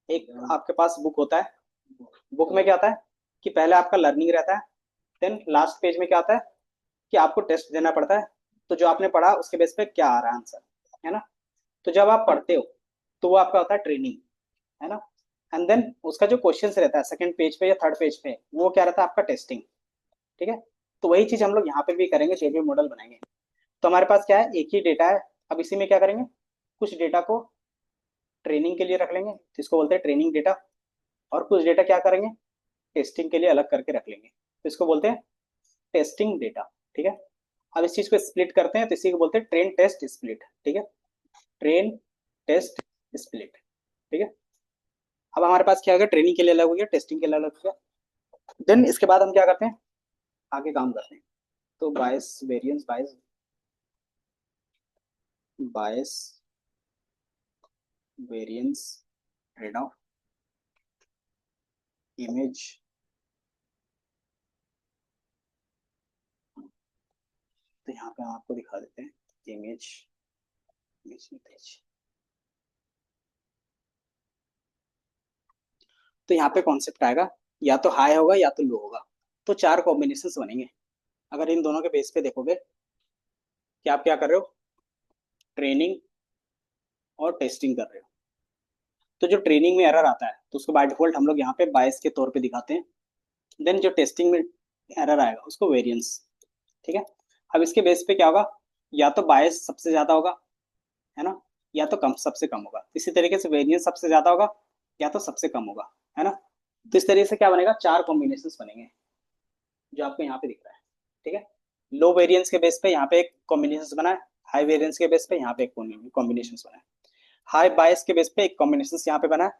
एक आपके पास बुक होता है। बुक में क्या होता है कि पहले आपका लर्निंग रहता है, देन लास्ट पेज में क्या होता है कि आपको टेस्ट देना पड़ता है। तो जो आपने पढ़ा उसके बेस पे क्या आ रहा है आंसर। है ना? तो जब आप पढ़ते हो तो वो आपका होता है ट्रेनिंग। है ना? एंड देन उसका जो क्वेश्चन रहता है सेकंड पेज पे या थर्ड पेज पे, वो क्या रहता है, आपका टेस्टिंग। ठीक है, तो वही चीज हम लोग यहाँ पे भी करेंगे जब भी मॉडल बनाएंगे। तो हमारे पास क्या है, एक ही डेटा है। अब इसी में क्या करेंगे, कुछ डेटा को ट्रेनिंग के लिए रख लेंगे, जिसको बोलते हैं ट्रेनिंग डेटा। और कुछ डेटा क्या करेंगे, टेस्टिंग के लिए अलग करके रख लेंगे, तो इसको बोलते हैं टेस्टिंग डेटा। ठीक है, अब इस चीज को स्प्लिट करते हैं तो इसी को बोलते हैं ट्रेन टेस्ट स्प्लिट। ठीक है, ट्रेन टेस्ट स्प्लिट। ठीक है, अब हमारे पास क्या हो गया, ट्रेनिंग के लिए अलग हो गया, टेस्टिंग के लिए अलग हो गया। देन इसके बाद हम क्या करते हैं, आगे काम करते हैं। तो bias, variance, bias, bias, variance, trade off, image. तो यहाँ पे हम आपको दिखा देते हैं इमेज, इमेज, इमेज। तो यहाँ पे कॉन्सेप्ट आएगा, या तो हाई होगा या तो लो होगा। तो 4 कॉम्बिनेशन बनेंगे। अगर इन दोनों के बेस पे देखोगे कि आप क्या कर रहे हो, ट्रेनिंग और टेस्टिंग कर रहे हो, तो जो ट्रेनिंग में एरर आता है तो उसको बाय डिफॉल्ट हम लोग यहाँ पे बायस के तौर पे दिखाते हैं। देन जो टेस्टिंग में एरर आएगा उसको वेरिएंस। ठीक है, अब इसके बेस पे क्या होगा, या तो बायस सबसे ज्यादा होगा, है ना, या तो कम, सबसे कम होगा। इसी तरीके से वेरिएंस सबसे ज्यादा होगा या तो सबसे कम होगा। है ना? तो इस तरीके से क्या बनेगा, 4 कॉम्बिनेशन बनेंगे जो आपको यहाँ पे दिख रहा है। ठीक है, लो वेरिएंस के बेस पे यहाँ पे एक कॉम्बिनेशन बना है, हाई वेरिएंस के बेस पे यहाँ पे एक कॉम्बिनेशन बना है, हाई बायस के बेस पे एक कॉम्बिनेशन यहाँ पे बना है,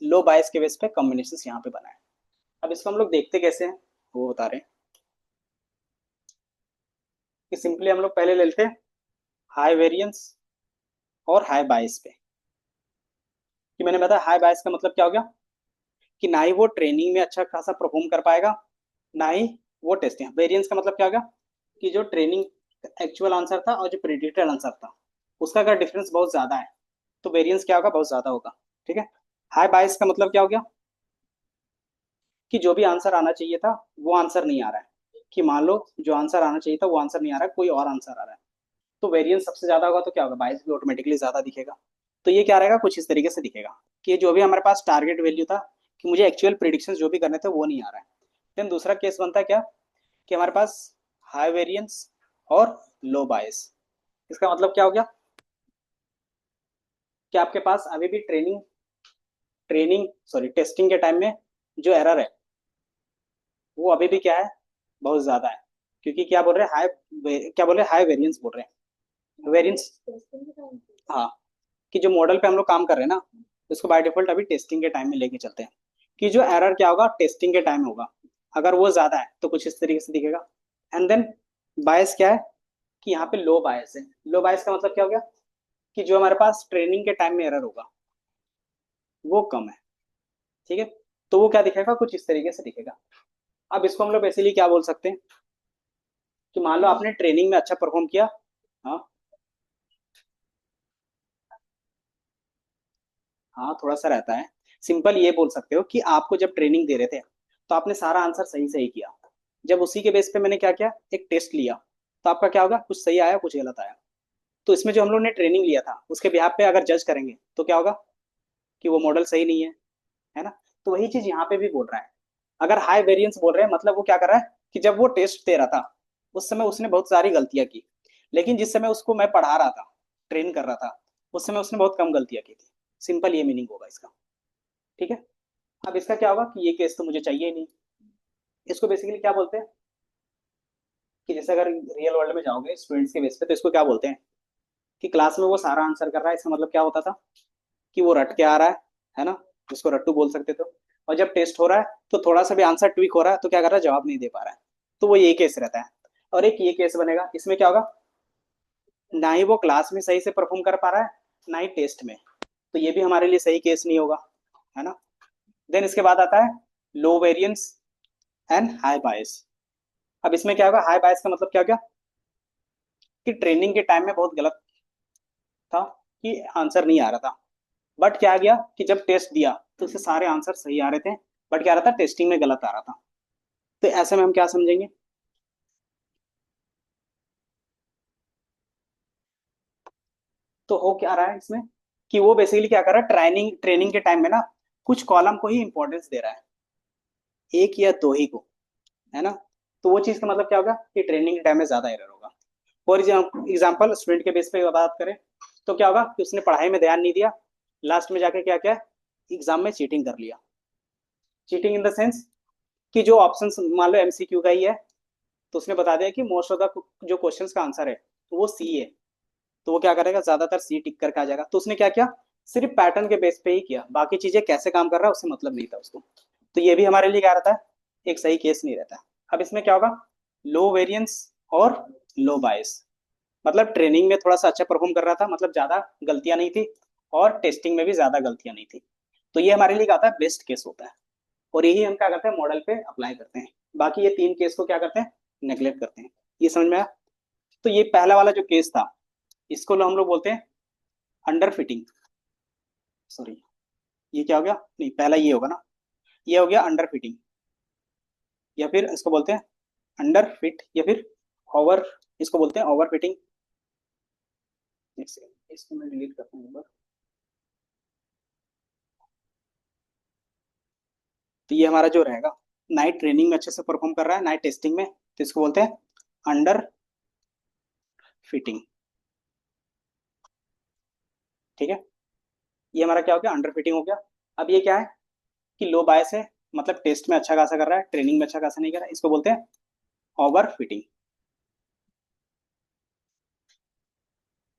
लो बायस के बेस पे कॉम्बिनेशन यहाँ पे बना है। अब इसको हम लोग देखते कैसे हैं वो बता रहे हैं। कि सिंपली हम लोग पहले ले लेते हैं हाई वेरिएंस और हाई बायस पे। कि मैंने बताया हाई बायस का मतलब क्या हो गया, कि ना ही वो ट्रेनिंग में अच्छा खासा परफॉर्म कर पाएगा, ना ही वो टेस्टिंग। वेरिएंस का मतलब क्या हो गया, कि जो ट्रेनिंग एक्चुअल आंसर था और जो प्रिडिक्टेड आंसर था उसका अगर डिफरेंस बहुत ज्यादा है तो वेरिएंस क्या होगा, बहुत ज्यादा होगा। ठीक है, हाई बायस का मतलब क्या हो गया, कि जो भी आंसर आना चाहिए था वो आंसर नहीं आ रहा है। कि मान लो जो आंसर आना चाहिए था वो आंसर नहीं आ रहा है, कोई और आंसर आ रहा है। तो वेरिएंस सबसे ज्यादा होगा तो क्या होगा, बायस भी ऑटोमेटिकली ज्यादा दिखेगा। तो ये क्या रहेगा, कुछ इस तरीके से दिखेगा कि जो भी हमारे पास टारगेट वैल्यू था, कि मुझे एक्चुअल प्रिडिक्शन जो भी करने थे वो नहीं आ रहा है। देन दूसरा केस बनता है क्या, कि हमारे पास हाई वेरिएंस और लो बायस। इसका मतलब क्या हो गया, कि आपके पास अभी भी टेस्टिंग के टाइम में जो एरर है वो अभी भी क्या है, बहुत ज्यादा है। क्योंकि क्या बोल रहे हैं, हाई वेरिएंस बोल रहे हैं, वेरिएंस। हाँ, कि जो मॉडल पे हम लोग काम कर रहे हैं ना, उसको बाय डिफॉल्ट अभी टेस्टिंग के टाइम में लेके चलते हैं, कि जो एरर क्या होगा टेस्टिंग के टाइम में होगा। अगर वो ज्यादा है तो कुछ इस तरीके से दिखेगा। एंड देन बायस क्या है, कि यहाँ पे लो बायस है। लो बायस का मतलब क्या हो गया, कि जो हमारे पास ट्रेनिंग के टाइम में एरर होगा वो कम है। ठीक है, तो वो क्या दिखेगा, कुछ इस तरीके से दिखेगा। अब इसको हम लोग बेसिकली क्या बोल सकते हैं, कि मान लो आपने ट्रेनिंग में अच्छा परफॉर्म किया। हाँ, हाँ थोड़ा सा रहता है। सिंपल ये बोल सकते हो कि आपको जब ट्रेनिंग दे रहे थे तो आपने सारा आंसर सही सही किया। जब उसी के बेस पे मैंने क्या किया, एक टेस्ट लिया, तो आपका क्या होगा, कुछ सही आया कुछ गलत आया। तो इसमें जो हम लोग ने ट्रेनिंग लिया था उसके बिहाफ पे अगर जज करेंगे तो क्या होगा, कि वो मॉडल सही नहीं है ना। तो वही चीज यहाँ पे भी बोल रहा है। अगर हाई वेरिएंस बोल रहे हैं मतलब वो क्या कर रहा है, कि जब वो टेस्ट दे रहा था उस समय उसने बहुत सारी गलतियां की। लेकिन जिस समय उसको मैं पढ़ा रहा था, ट्रेन कर रहा था, उस समय उसने बहुत कम गलतियां की थी। सिंपल ये मीनिंग होगा इसका। ठीक है, अब इसका क्या होगा, कि ये केस तो मुझे चाहिए ही नहीं। इसको बेसिकली क्या बोलते हैं, कि जैसे अगर रियल वर्ल्ड में जाओगे स्टूडेंट्स के बेस पे तो इसको क्या बोलते हैं, कि क्लास में वो सारा आंसर कर रहा है। इसका मतलब क्या होता था, कि वो रट के आ रहा है ना, जिसको रट्टू बोल सकते थे। और जब टेस्ट हो रहा है तो थोड़ा सा भी आंसर ट्विक हो रहा है तो क्या कर रहा है, जवाब नहीं दे पा रहा है। तो वो ये केस रहता है। और एक ये केस बनेगा, इसमें क्या होगा, ना ही वो क्लास में सही से परफॉर्म कर पा रहा है, ना ही टेस्ट में। तो ये भी हमारे लिए सही केस नहीं होगा, है ना। देन इसके बाद आता है लो वेरिएंस एंड हाई बायस। अब इसमें क्या होगा, हाई बायस का मतलब क्या हो गया, कि ट्रेनिंग के टाइम में बहुत गलत था, कि आंसर नहीं आ रहा था। बट क्या गया, कि जब टेस्ट दिया तो उससे सारे आंसर सही आ रहे थे। बट क्या आ रहा था, टेस्टिंग में गलत आ रहा था। तो ऐसे में हम क्या समझेंगे, तो हो क्या रहा है इसमें, कि वो बेसिकली क्या कर रहा है, ट्रेनिंग ट्रेनिंग के टाइम में ना कुछ कॉलम को ही इंपॉर्टेंस दे रहा है, एक या दो ही को, है ना। तो वो चीज का मतलब क्या होगा, कि ट्रेनिंग के टाइम में ज्यादा एरर होगा। फॉर एग्जाम्पल स्टूडेंट के बेस पे बात करें तो क्या होगा, कि उसने पढ़ाई में ध्यान नहीं दिया, लास्ट में जाके क्या क्या एग्जाम में चीटिंग कर लिया। चीटिंग इन द सेंस, कि जो ऑप्शन मान लो एमसीक्यू का ही है, तो उसने बता दिया कि मोस्ट ऑफ द जो क्वेश्चंस का आंसर है तो वो सी है। तो वो क्या करेगा, ज्यादातर सी टिक करके आ जाएगा। तो उसने क्या किया, सिर्फ पैटर्न के बेस पे ही किया, बाकी चीजें कैसे काम कर रहा है उससे मतलब नहीं था उसको। तो ये भी हमारे लिए क्या रहता है, एक सही केस नहीं रहता है। अब इसमें क्या होगा, लो वेरिएंस और लो बायस। मतलब ट्रेनिंग में थोड़ा सा अच्छा परफॉर्म कर रहा था, मतलब ज्यादा गलतियां नहीं थी, और टेस्टिंग में भी ज्यादा गलतियां नहीं थी। तो ये हमारे लिए क्या होता है, बेस्ट केस होता है। और यही हम क्या करते हैं, मॉडल पे अप्लाई करते हैं। बाकी ये तीन केस को क्या करते हैं, नेग्लेक्ट करते हैं। ये समझ में आया। तो ये पहला वाला जो केस था इसको हम लोग बोलते हैं अंडर फिटिंग। सॉरी, ये क्या हो गया, नहीं पहला ये होगा ना, ये हो गया अंडर फिटिंग, या फिर इसको बोलते हैं अंडर फिट, या फिर ओवर, इसको बोलते हैं ओवर फिटिंग। एक सेकंड, इसको मैं डिलीट करता हूँ एक बार। तो ये हमारा जो रहेगा, नाइट ट्रेनिंग में अच्छे से परफॉर्म कर रहा है, नाइट टेस्टिंग में, तो इसको बोलते हैं अंडर फिटिंग। ठीक है, ये हमारा क्या हो गया, अंडर फिटिंग हो गया। अब ये क्या है, कि लो बायस है, मतलब टेस्ट में अच्छा खासा कर रहा है, ट्रेनिंग में अच्छा खासा नहीं कर रहा है, इसको बोलते हैं ओवर फिटिंग।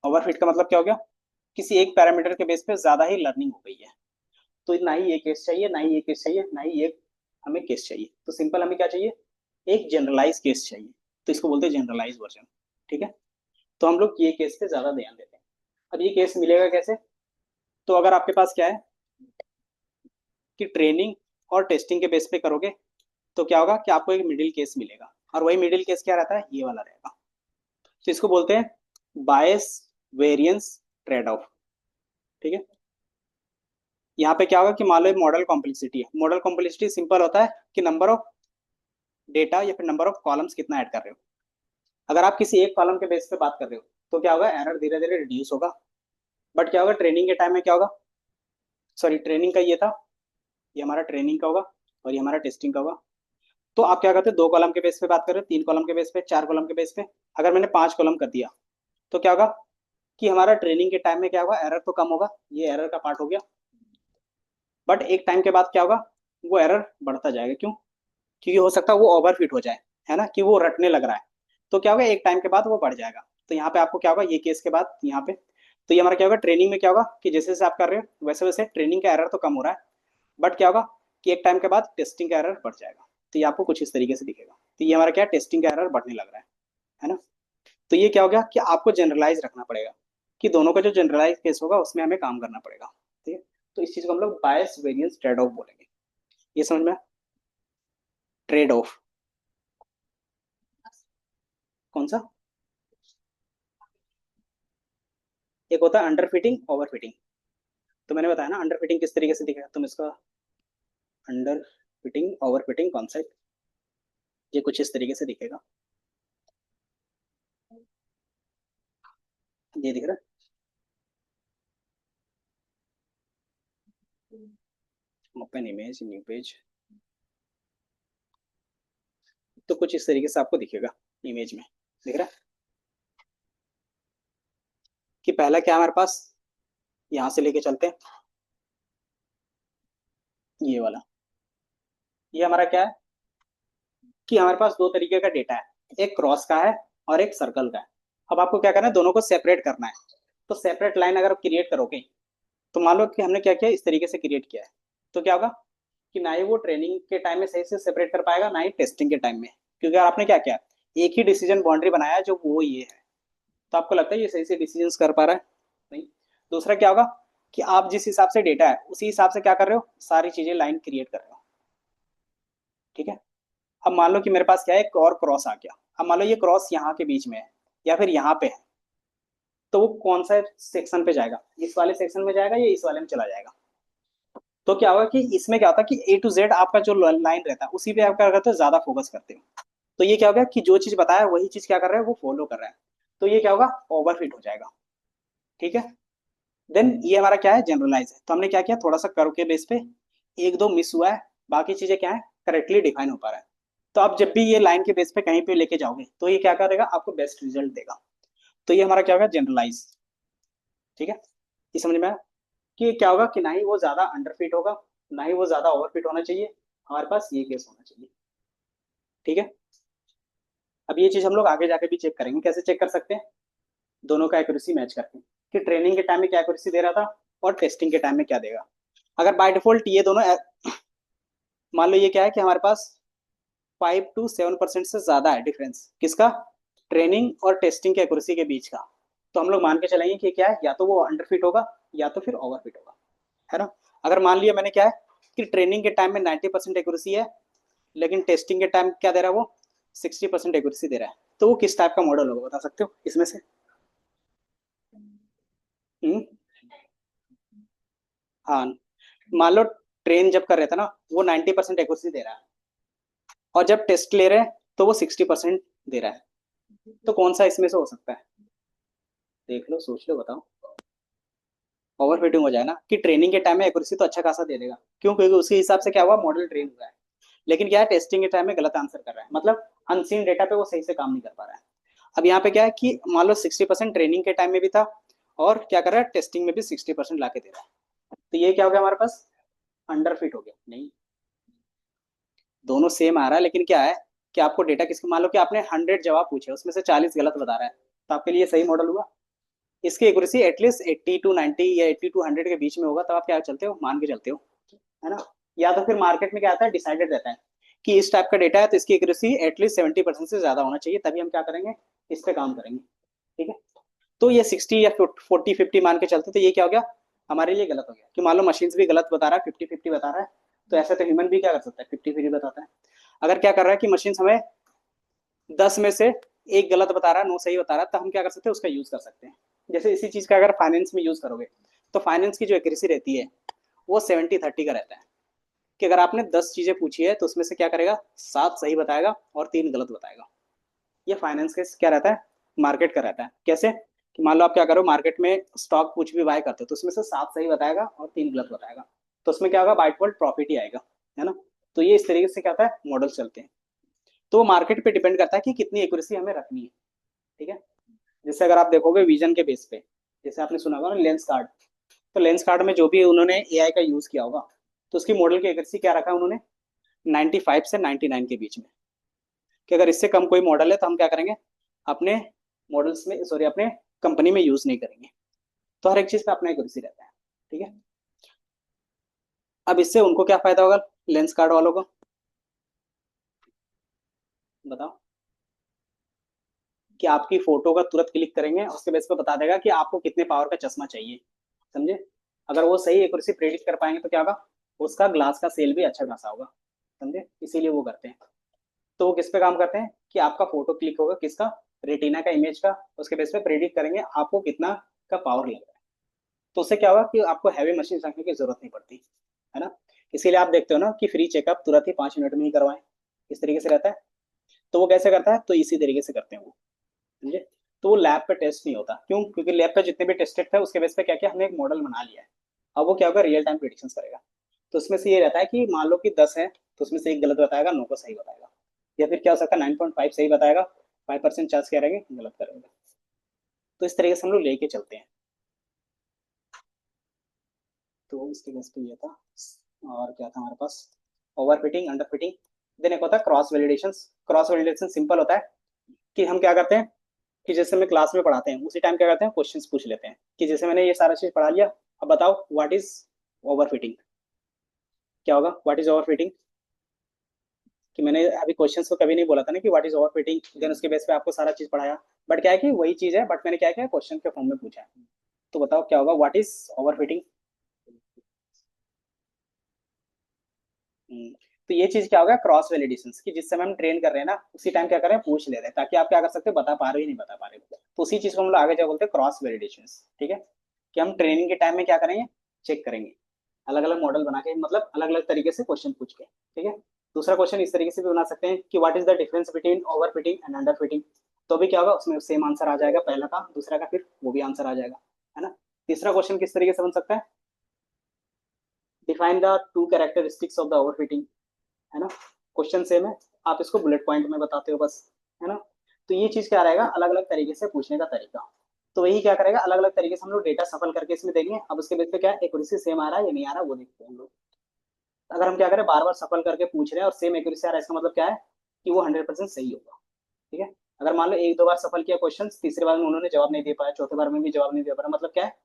ओवर फिट का मतलब क्या हो गया, किसी एक पैरामीटर के बेस पे ज्यादा ही लर्निंग हो गई है। तो ना ही ये केस चाहिए, ना ही ये केस चाहिए, ना ही ये हमें केस चाहिए। तो सिंपल हमें क्या चाहिए, एक जनरलाइज केस चाहिए। तो इसको बोलते हैं जनरलाइज वर्जन। ठीक है, तो हम लोग ये केस पे ज्यादा ध्यान देते हैं। अब ये केस मिलेगा कैसे, तो अगर आपके पास क्या है, कि ट्रेनिंग और टेस्टिंग के बेस पे करोगे तो क्या होगा, कि आपको एक मिडिल केस मिलेगा। और वही मिडिल केस क्या रहता है, ये वाला रहेगा। तो इसको बोलते हैं बायस वेरिएंस ट्रेड ऑफ। ठीक है, यहाँ पे क्या होगा, कि मान लो मॉडल कॉम्प्लेक्सिटी है। मॉडल कॉम्प्लेक्सिटी सिंपल होता है, कि नंबर ऑफ डेटा या फिर नंबर ऑफ कॉलम्स कितना ऐड कर रहे हो। अगर आप किसी एक कॉलम के बेस पे बात कर रहे हो तो क्या होगा, एरर धीरे धीरे रिड्यूस होगा। बट क्या होगा, ट्रेनिंग के टाइम में क्या होगा, सॉरी ट्रेनिंग का ये था ये हमारा ट्रेनिंग का होगा और ये हमारा टेस्टिंग का होगा। तो आप क्या करते हैं, 2 कॉलम के बेस पे बात कर रहे हो, 3 कॉलम के बेस पे, 4 कॉलम के बेस पे। अगर मैंने 5 कॉलम कर दिया तो क्या होगा कि हमारा ट्रेनिंग के टाइम में क्या होगा, एरर तो कम होगा, ये एरर का पार्ट हो गया। बट एक टाइम के बाद क्या होगा, वो एरर बढ़ता जाएगा। क्यों? क्योंकि हो सकता है वो ओवरफिट हो जाए, है ना, कि वो रटने लग रहा है। तो क्या होगा, एक टाइम के बाद वो बढ़ जाएगा। तो यहाँ पे आपको क्या होगा, ये केस के बाद यहाँ पे, तो ये हमारा क्या होगा, ट्रेनिंग में क्या होगा कि जैसे जैसे आप कर रहे हो वैसे वैसे ट्रेनिंग का एरर तो कम हो रहा है, बट क्या होगा कि एक टाइम के बाद टेस्टिंग का एरर बढ़ जाएगा। तो ये आपको कुछ इस तरीके से दिखेगा। तो ये हमारा क्या है, टेस्टिंग का एरर बढ़ने लग रहा है ना। तो ये क्या हो गया कि आपको जनरलाइज रखना पड़ेगा, कि दोनों का जो जनरलाइज केस होगा उसमें हमें काम करना पड़ेगा। ठीक है। तो इस चीज को हम लोग बायस वेरिएंस ट्रेड ऑफ बोलेंगे। ये समझ में? ट्रेड ऑफ कौन सा? एक होता है अंडर फिटिंग, ओवर फिटिंग। तो मैंने बताया ना अंडर फिटिंग किस तरीके से दिखेगा, तुम इसका under fitting over fitting concept ये कुछ इस तरीके से दिखेगा। ये दिख रहा है, ओपन इमेज, न्यू पेज। तो कुछ इस तरीके से आपको दिखेगा इमेज में। दिख रहा है कि पहला क्या है हमारे पास, यहाँ से लेके चलते हैं, ये वाला। ये हमारा क्या है कि हमारे पास 2 तरीके का डेटा है, एक क्रॉस का है और एक सर्कल का है। अब आपको क्या करना है, दोनों को सेपरेट करना है। तो सेपरेट लाइन अगर आप क्रिएट करोगे, तो मान लो कि हमने क्या किया, इस तरीके से क्रिएट किया है, तो क्या होगा कि ना ही वो ट्रेनिंग के टाइम में सही से सेपरेट कर पाएगा, ना ही टेस्टिंग के टाइम में। क्योंकि आपने क्या किया, एक ही डिसीजन बाउंड्री बनाया है जो वो ये है। तो आपको लगता है ये सही से डिसीजन कर पा रहा है? नहीं। दूसरा क्या होगा कि आप जिस हिसाब से डेटा है उसी हिसाब से क्या कर रहे हो, सारी चीजें लाइन क्रिएट कर रहे हो। ठीक है। अब मान लो कि मेरे पास क्या है, एक और क्रॉस आ गया। अब मान लो ये क्रॉस यहाँ के बीच में है या फिर यहाँ पे है, तो वो कौन सा सेक्शन पे जाएगा, इस वाले सेक्शन में जाएगा या इस वाले में चला जाएगा? तो क्या होगा कि इसमें क्या होता है कि A to Z आपका जो लाइन रहता है उसी पे आप क्या करते हो, ज्यादा फोकस करते हो। तो ये क्या होगा कि जो चीज बताया वही चीज क्या कर रहा है, वो फॉलो कर रहा है। तो ये क्या होगा, ओवरफिट हो जाएगा। ठीक है। देन ये हमारा क्या है, जनरलाइज है। तो हमने क्या किया, थोड़ा सा कर्व के बेस पे एक दो मिस हुआ है, बाकी चीजें क्या है, करेक्टली डिफाइन हो पा रहा है। तो आप जब भी ये लाइन के बेस पे कहीं पे लेके जाओगे तो ये क्या करेगा, आपको बेस्ट रिजल्ट देगा। तो ये हमारा क्या होगा, जनरलाइज। ठीक है। ये समझ में आया कि क्या होगा कि ना ही वो ज्यादा अंडरफिट होगा, ना ही वो ज्यादा ओवरफिट होना चाहिए, हमारे पास ये केस होना चाहिए। ठीक है। अब ये चीज हम लोग आगे जाके भी चेक करेंगे, कैसे चेक कर सकते हैं, दोनों का एक्यूरेसी मैच करके, कि ट्रेनिंग के टाइम में क्या एक्यूरेसी दे रहा था और टेस्टिंग के टाइम में क्या देगा। अगर बाय डिफॉल्ट ये दोनों मान लो ये क्या है कि हमारे पास 5 to 7% से ज्यादा है डिफरेंस, किसका, ट्रेनिंग और टेस्टिंग के एक्यूरेसी के बीच का। तो हम लोग मान के चलेंगे कि क्या है, या तो वो अंडरफिट होगा या तो फिर ओवरफिट होगा, है ना। अगर मान लिया मैंने क्या है कि ट्रेनिंग के टाइम में 90% एक्यूरेसी है, लेकिन टेस्टिंग के टाइम क्या दे रहा है वो, 60% एक्यूरेसी दे रहा है, तो वो किस टाइप का मॉडल होगा, बता सकते हो इसमें से? हम्म। हाँ। मान लो ट्रेन जब कर रहे थे ना, वो 90% एक्यूरेसी दे रहा है, और जब टेस्ट ले रहे हैं तो वो 60% दे रहा है। तो कौन सा इसमें से हो सकता है, देख लो, सोच लो, बताओ। ओवर फिटिंग हो जाए ना, कि ट्रेनिंग के टाइम में एक्यूरेसी तो अच्छा खासा दे देगा, क्यों, क्योंकि उसी हिसाब से क्या हुआ, मॉडल ट्रेन हुआ है। लेकिन क्या है, टेस्टिंग के टाइम में गलत आंसर कर रहा है, मतलब अनसीन डेटा पे वो सही से काम नहीं कर पा रहा है। अब यहाँ पे क्या है कि मान लो 60% ट्रेनिंग के टाइम में भी था, और क्या कर रहा है, टेस्टिंग में भी 60% ला के दे रहा है। तो ये क्या हो गया हमारे पास, अंडर फिट हो गया। नहीं, दोनों सेम आ रहा है, लेकिन क्या है कि आपको डेटा किसके, मान लो कि आपने 100 जवाब पूछे, उसमें से 40 गलत बता रहा है, तो आपके लिए सही मॉडल हुआ? इसकी एक्यूरेसी एटलीस्ट 80 to 90 या 80 to 100 के बीच में होगा, तब आप क्या चलते हो, मान के चलते हो, है ना। या तो फिर मार्केट में क्या आता है, डिसाइडेड रहता है कि इस टाइप का डेटा है तो इसकी एक्यूरेसी एटलीस्ट 70% से ज्यादा होना चाहिए, तभी हम क्या करेंगे, इस पे काम करेंगे। ठीक है। तो ये 60 या 40-50 मान के चलते, तो ये क्या हो गया, हमारे लिए गलत हो गया, कि मान लो मशीन भी गलत बता रहा है, 50-50 बता रहा है, तो ऐसा तो ह्यूमन भी क्या कर सकता है, 50-50 बताता है। अगर क्या कर रहा है कि मशीन हमें 10 में से एक गलत बता रहा है, 9 सही बता रहा है, तो हम क्या कर सकते हैं, उसका यूज कर सकते हैं। जैसे इसी चीज का अगर फाइनेंस में यूज करोगे, तो फाइनेंस की जो एक्यूरेसी रहती है वो 70-30 का रहता है, कि अगर आपने 10 चीजें पूछी है तो उसमें से क्या करेगा, 7 सही बताएगा और 3 गलत बताएगा। ये फाइनेंस के क्या रहता है, मार्केट का रहता है। कैसे, कि मान लो आप क्या करो, मार्केट में स्टॉक कुछ भी बाय करते हो तो उसमें से 7 सही बताएगा और 3 गलत बताएगा। तो उसमें क्या होगा, बाय डिफॉल्ट प्रॉफिट ही आएगा, है ना। तो ये इस तरीके से क्या होता है, मॉडल चलते हैं। तो मार्केट पे डिपेंड करता है कि कितनी एक्यूरेसी हमें रखनी है, ठीक है। जैसे अगर आप देखोगे विजन के बेस पे, जैसे आपने सुना होगा ना लेंस कार्ड, तो लेंस कार्ड में जो भी उन्होंने एआई का यूज किया होगा, तो उसकी मॉडल की एक्यूरेसी क्या रखा है उन्होंने, 95 से 99 के बीच में, कि अगर इससे कम कोई मॉडल है तो हम क्या करेंगे, अपने मॉडल्स में, सॉरी, अपने कंपनी में यूज नहीं करेंगे। तो हर एक चीज का अपना एक्यूरेसी रहता है, ठीक है। अब इससे उनको क्या फायदा होगा, लेंस कार्ड वालों को, बताओ। कि आपकी फोटो का तुरंत क्लिक करेंगे, उसके बेस पे बता देगा कि आपको कितने पावर का चश्मा चाहिए, समझे। अगर वो सही एक्यूरेसी प्रेडिक्ट कर पाएंगे तो क्या होगा, उसका ग्लास का सेल भी अच्छा खासा होगा, समझे। इसीलिए वो करते हैं। तो वो किस पे काम करते हैं, कि आपका फोटो क्लिक होगा किसका, रेटिना का, इमेज का, उसके बेस पे प्रेडिक्ट करेंगे आपको कितना का पावर लग रहा है। तो उससे क्या होगा कि आपको हैवी मशीन रखने की जरूरत नहीं पड़ती, है ना। इसीलिए आप देखते हो ना कि फ्री चेकअप तुरंत ही 5 मिनट में ही करवाएं, इस तरीके से रहता है। तो वो कैसे करता है, तो इसी तरीके से करते हैं वो, समझे। तो वो लैब पे टेस्ट नहीं होता, क्यों, क्योंकि लैब पे जितने भी टेस्टेड थे उसके बेस पे क्या किया हमने, एक मॉडल बना लिया है। अब वो क्या होगा, रियल टाइम प्रिडिक्शन करेगा। तो उसमें से ये रहता है कि मान लो कि 10 है, तो उसमें से एक गलत बताएगा, 9 को सही बताएगा। या फिर क्या हो सकता है, 9.5 सही बताएगा, 5% चांस क्या रहेगा, गलत करेगा। तो इस तरीके से हम लोग लेके चलते हैं। तो इसके बेस पे ये था। और क्या था हमारे पास, over fitting, under fitting. Then एक होता है cross validation. Cross validation simple होता है कि हम क्या करते हैं, कि जैसे हमें क्लास में पढ़ाते हैं उसी टाइम क्या करते हैं, क्वेश्चंस पूछ लेते हैं कि जैसे मैंने ये सारा चीज पढ़ा लिया, अब बताओ व्हाट इज ओवर फिटिंग। क्या होगा, व्हाट इज ओवर फिटिंग। कि मैंने अभी क्वेश्चंस को कभी नहीं बोला था ना कि what is overfitting, then उसके बेस पे आपको सारा चीज पढ़ाया। बट क्या है कि वही चीज है, बट मैंने क्या किया, क्वेश्चन के फॉर्म में पूछा है। तो बताओ क्या होगा, व्हाट इज ओवर फिटिंग। तो ये चीज क्या होगा, क्रॉस वैलिडेशन, की जिस समय हम ट्रेन कर रहे हैं ना उसी टाइम क्या कर रहे हैं, पूछ ले रहे हैं, ताकि आप क्या कर सकते हो, बता पा रहे हो ही नहीं बता पा रहे हो। तो उसी चीज को हम लोग आगे क्या बोलते हैं, क्रॉस वैलिडेशन, ठीक है। कि हम ट्रेनिंग के टाइम में क्या करेंगे, चेक करेंगे, अलग अलग मॉडल बना के, मतलब अलग अलग तरीके से क्वेश्चन पूछ के, ठीक है। दूसरा क्वेश्चन इस तरीके से भी बना सकते हैं कि what is the difference between over fitting and under fitting. तो भी क्या होगा, उसमें सेम आंसर आ जाएगा, पहला का दूसरा का फिर वो भी आंसर आ जाएगा, है ना। तीसरा क्वेश्चन किस तरीके से बन सकता है, define the two characteristics of the over fitting, है ना। क्वेश्चन सेम है, आप इसको बुलेट पॉइंट में बताते हो बस, है ना। तो ये चीज क्या रहेगा, अलग अलग तरीके से पूछने का तरीका। तो वही क्या करेगा, अलग अलग तरीके से हम लोग डेटा सफल करके इसमें देंगे। अब उसके बेस पे क्या एक्यूरेसी सेम आ रहा है या नहीं आ रहा वो देखते हैं हम लोग। अगर हम क्या करें, बार बार सफल करके पूछ रहे हैं और सेम एक्यूरेसी आ रहा है, इसका मतलब क्या है कि वो 100% सही होगा, ठीक है। अगर मान लो एक दो बार सफल किया क्वेश्चन, तीसरे बार में उन्होंने जवाब नहीं दे पाया, चौथे बार में भी जवाब नहीं दे पाया, मतलब क्या है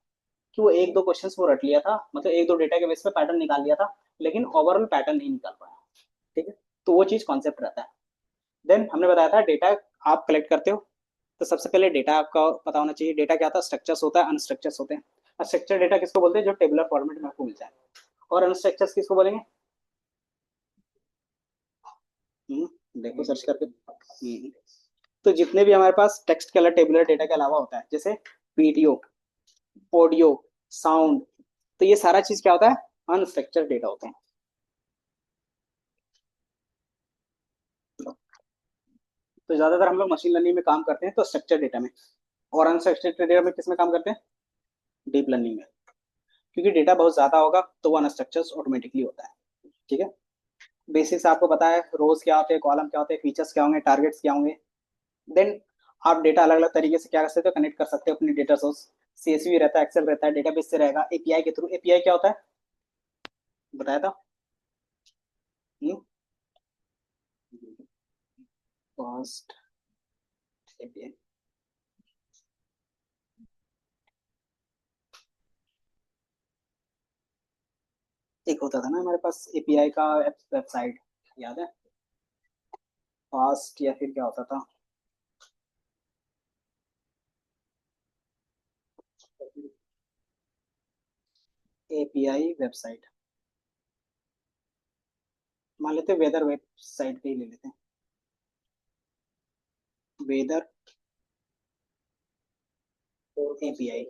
कि वो एक दो क्वेश्चन वो रट लिया था, मतलब एक दो डेटा के बेस पे पैटर्न निकाल लिया था, लेकिन ओवरऑल पैटर्न नहीं निकाल पाया, ठीक है। तो वो चीज कॉन्सेप्ट रहता है। देन हमने बताया था डेटा आप कलेक्ट करते हो, तो सबसे पहले डेटा आपका पता होना चाहिए। डेटा क्या होता है, स्ट्रक्चर्स होता है, अनस्ट्रक्चर्स होते हैं। स्ट्रक्चर डेटा किसको बोलते हैं, जो टेबुलर फॉर्मेट में आपको मिल जाए। और अनस्ट्रक्चर्स किसको बोलेंगे, देखो सर्च करके। तो जितने भी हमारे पास टेक्स्ट के अलावा, टेबुलर डेटा के अलावा होता है, जैसे वीडियो, ऑडियो, साउंड, तो ये सारा चीज क्या होता है, अनस्ट्रक्चर डेटा होते हैं। तो ज्यादातर हम लोग मशीन लर्निंग में काम करते हैं तो स्ट्रक्चर डेटा में, और अनस्ट्रक्चर्ड डेटा में किस में काम करते हैं, डीप लर्निंग में। क्योंकि डेटा बहुत ज्यादा होगा तो वो अनस्ट्रक्चर्स ऑटोमेटिकली होता है, ठीक है। बेसिक्स आपको पता है, रोज क्या होते हैं, कॉलम क्या होते हैं, फीचर्स क्या होंगे, टारगेट्स क्या होंगे। देन आप डेटा अलग अलग तरीके से क्या कर सकते हो, कनेक्ट कर सकते हो अपने डेटा सोर्स। सीएसवी रहता है, एक्सेल रहता है, डेटाबेस से रहेगा, एपीआई के थ्रू। एपीआई क्या होता है, बताया था। फास्ट एपीआई, एक होता था ना हमारे पास एपीआई का वेबसाइट, याद है, फास्ट या फिर क्या होता था, एपीआई वेबसाइट। मान लेते हैं वेदर वेबसाइट पे ही ले लेते हैं, वेदर एपीआई।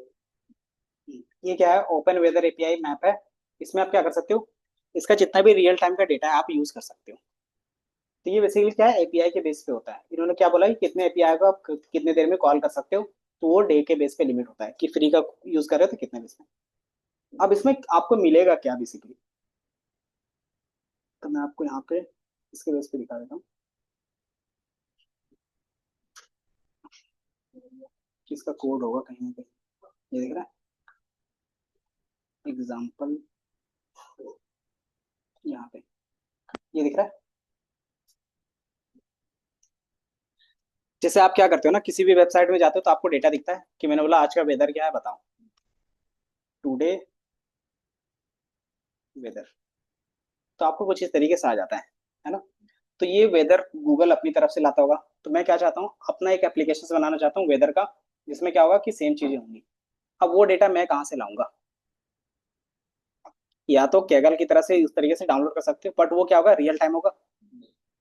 ये क्या है, ओपन वेदर एपीआई मैप है। इसमें आप क्या कर सकते हो, इसका जितना भी रियल टाइम का डेटा है आप यूज कर सकते हो। तो ये बेसिकली क्या है, एपीआई के बेस पे होता है। इन्होंने क्या बोला कि कितने एपीआई को आप कितने देर में कॉल कर सकते हो। तो वो डे के बेस पे लिमिट होता है कि फ्री का यूज कर रहे हो तो कितने बेस में। अब इसमें आपको मिलेगा क्या बेसिकली, तो मैं आपको यहाँ पे इसके बेस पे दिखा देता हूँ कि इसका कोड होगा कहीं ना कहीं। ये दिख रहा है एग्जाम्पल, यहाँ पे ये दिख रहा है। जैसे आप क्या करते हो ना, किसी भी वेबसाइट में जाते हो तो आपको डेटा दिखता है कि मैंने बोला आज का वेदर क्या है बताओ, टुडे वेदर, तो आपको कुछ इस तरीके से आ जाता है ना। तो ये वेदर गूगल अपनी तरफ से लाता होगा, तो मैं क्या चाहता हूँ, अपना एक एप्लीकेशन बनाना चाहता हूँ वेदर का, जिसमें क्या होगा कि सेम चीजें होंगी। अब वो डेटा मैं कहाँ से लाऊंगा, या तो कैगल की तरह से उस तरीके से डाउनलोड कर सकते हो, बट वो क्या होगा, रियल टाइम होगा,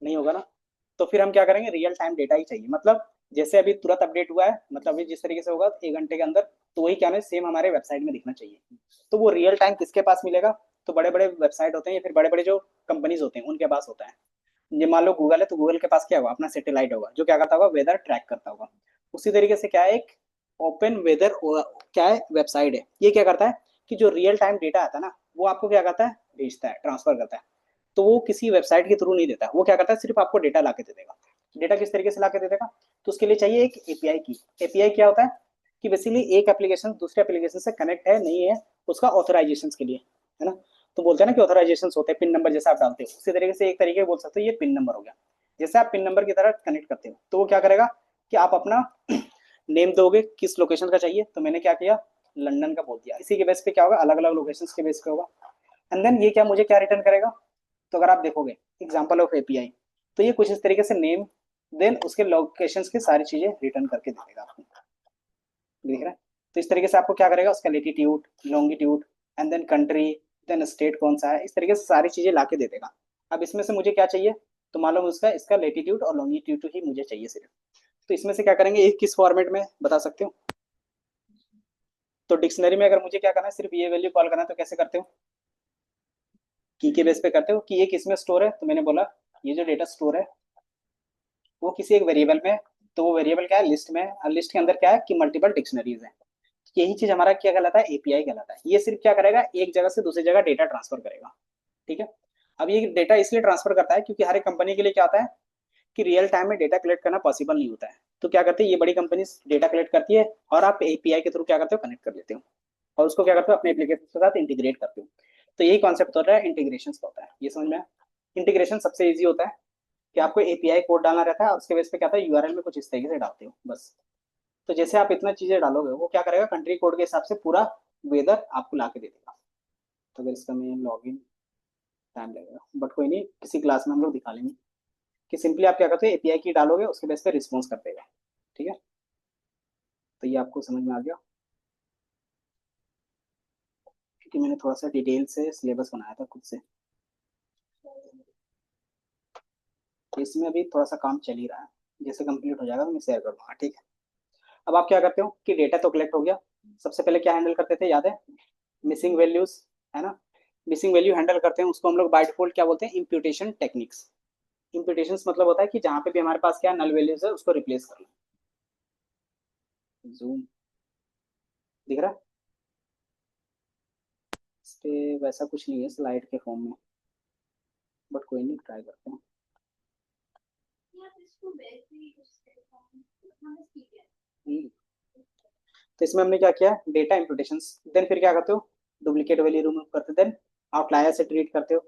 नहीं होगा ना। तो फिर हम क्या करेंगे, रियल टाइम डेटा ही चाहिए, मतलब जैसे अभी तुरंत अपडेट हुआ है, मतलब अभी जिस तरीके से होगा 1 घंटे के अंदर, तो वही क्या है सेम हमारे वेबसाइट में दिखना चाहिए। तो वो रियल टाइम किसके पास मिलेगा, तो बड़े बड़े वेबसाइट होते हैं या फिर बड़े बड़े जो कंपनीज होते हैं उनके पास होता है। ये मान लो गूगल है, तो गूगल के पास क्या होगा, अपना सैटेलाइट होगा जो क्या करता होगा, वेदर ट्रैक करता होगा। उसी तरीके से क्या है, एक ओपन वेदर क्या है, वेबसाइट है, ये क्या करता है कि जो रियल टाइम डेटा आता है ना, वो आपको क्या करता है, भेजता है, ट्रांसफर करता है। तो वो किसी वेबसाइट के थ्रू नहीं देता, वो क्या करता है, सिर्फ आपको डेटा ला के दे देगा। डेटा किस तरीके से ला के दे देगा, तो उसके लिए चाहिए एक एपीआई की। एपीआई क्या होता है कि बेसिकली एक एप्लीकेशन दूसरे एप्लीकेशन से कनेक्ट है नहीं है, उसका ऑथराइजेशन के लिए, है ना। तो बोलते हैं ना कि ऑथराइजेशन होते हैं पिन नंबर, जैसे आप डालते हो उसी तरीके से एक तरीके बोल सकते हो, ये पिन नंबर हो गया। जैसे आप पिन नंबर की तरह कनेक्ट करते हो, तो वो क्या करेगा कि आप अपना नेम दोगे किस लोकेशन का चाहिए, तो मैंने क्या किया, लंदन का बोल दिया। इसी के बेस पे क्या होगा, अलग अलग लोकेशन के बेस पे होगा। एंड देन ये क्या मुझे क्या रिटर्न करेगा, तो अगर आप देखोगे एग्जाम्पल ऑफ एपीआई, तो ये कुछ इस तरीके से नेम, देन उसके लोकेशंस की सारी चीजें रिटर्न करके दे देगा आपको, दिख रहा है। तो इस तरीके से आपको क्या करेगा, उसका latitude, longitude, and then country, then state कौन सा है, इस तरीके से सारी चीजें ला के दे देगा। अब इसमें से मुझे क्या चाहिए, तो मालूम उसका इसका लेटीट्यूड और लॉन्गिट्यूड ही मुझे चाहिए सिर्फ। तो इसमें से क्या करेंगे, एक किस फॉर्मेट में बता सकते हो, तो डिक्शनरी में अगर मुझे क्या करना है, सिर्फ ये वैल्यू कॉल करना है, तो कैसे करते हो, की के बेस पे करते हो कि ये किस में स्टोर है, तो मैंने बोला ये जो डेटा स्टोर है वो किसी एक वेरिएबल में, तो वो वेरिएबल क्या है, लिस्ट में, और लिस्ट के अंदर क्या है कि मल्टीपल डिक्शनरीज है। यही चीज हमारा क्या कहलाता है, एपीआई कहलाता है। ये सिर्फ क्या करेगा, एक जगह से दूसरी जगह डेटा ट्रांसफर करेगा, ठीक है। अब ये डेटा इसलिए ट्रांसफर करता है क्योंकि हर एक कंपनी के लिए क्या होता है कि रियल टाइम में डेटा कलेक्ट करना पॉसिबल नहीं होता है। तो क्या करते हैं, ये बड़ी कंपनी डेटा कलेक्ट करती है और आप एपीआई के थ्रू क्या करते हो, कनेक्ट कर लेते हो, और उसको क्या करते हो, अपने एप्लीकेशन के साथ इंटीग्रेट करते हो। तो यही कॉन्सेप्ट होता है इंटीग्रेशन का, होता है ये समझ में आया? इंटीग्रेशन सबसे ईजी होता है कि आपको एपीआई कोड डालना रहता है, और उसके बेस पे क्या होता है, यूआरएल में कुछ इस तरीके से डालते हो बस। तो जैसे आप इतना चीजें डालोगे, वो क्या करेगा, कंट्री कोड के हिसाब से पूरा वेदर आपको ला के दे देगा। तो अगर इसका मैं लॉग इन, टाइम लगेगा बट कोई नहीं, किसी क्लास में हम लोग दिखा लेंगे कि सिंपली आप क्या करते हो, एपीआई की डालोगे, उसके बेस पे रिस्पॉन्स कर देगा, ठीक है। तो ये आपको समझ में आ गया, क्योंकि मैंने थोड़ा सा डिटेल से सिलेबस बनाया था खुद से, तो इसमें अभी थोड़ा सा काम चल ही रहा है। जैसे कंप्लीट हो जाएगा तो मैं शेयर कर दूंगा, ठीक है। अब आप क्या करते हो कि डेटा तो कलेक्ट हो गया, सबसे पहले क्या हैंडल करते थे याद है, मिसिंग वैल्यूज, है ना। मिसिंग वैल्यू हैंडल करते हैं, उसको हम लोग बाय डिफॉल्ट क्या बोलते हैं, इम्प्यूटेशन टेक्निक्स। इम्प्यूटेशन मतलब होता है कि जहाँ पे भी हमारे पास क्या नल वैल्यूज है उसको रिप्लेस करना। जूम दिख रहा है, इस पे वैसा कुछ नहीं है स्लाइड के फॉर्म में, बट कोई नहीं, ट्राई करते हैं। हम्म, तो इसमें हमने क्या किया, डेटा इम्प्यूटेशन, देन फिर क्या करते हो, डुप्लीकेट वैल्यू रिमूव करते, देन आउटलायर से ट्रीट करते हो।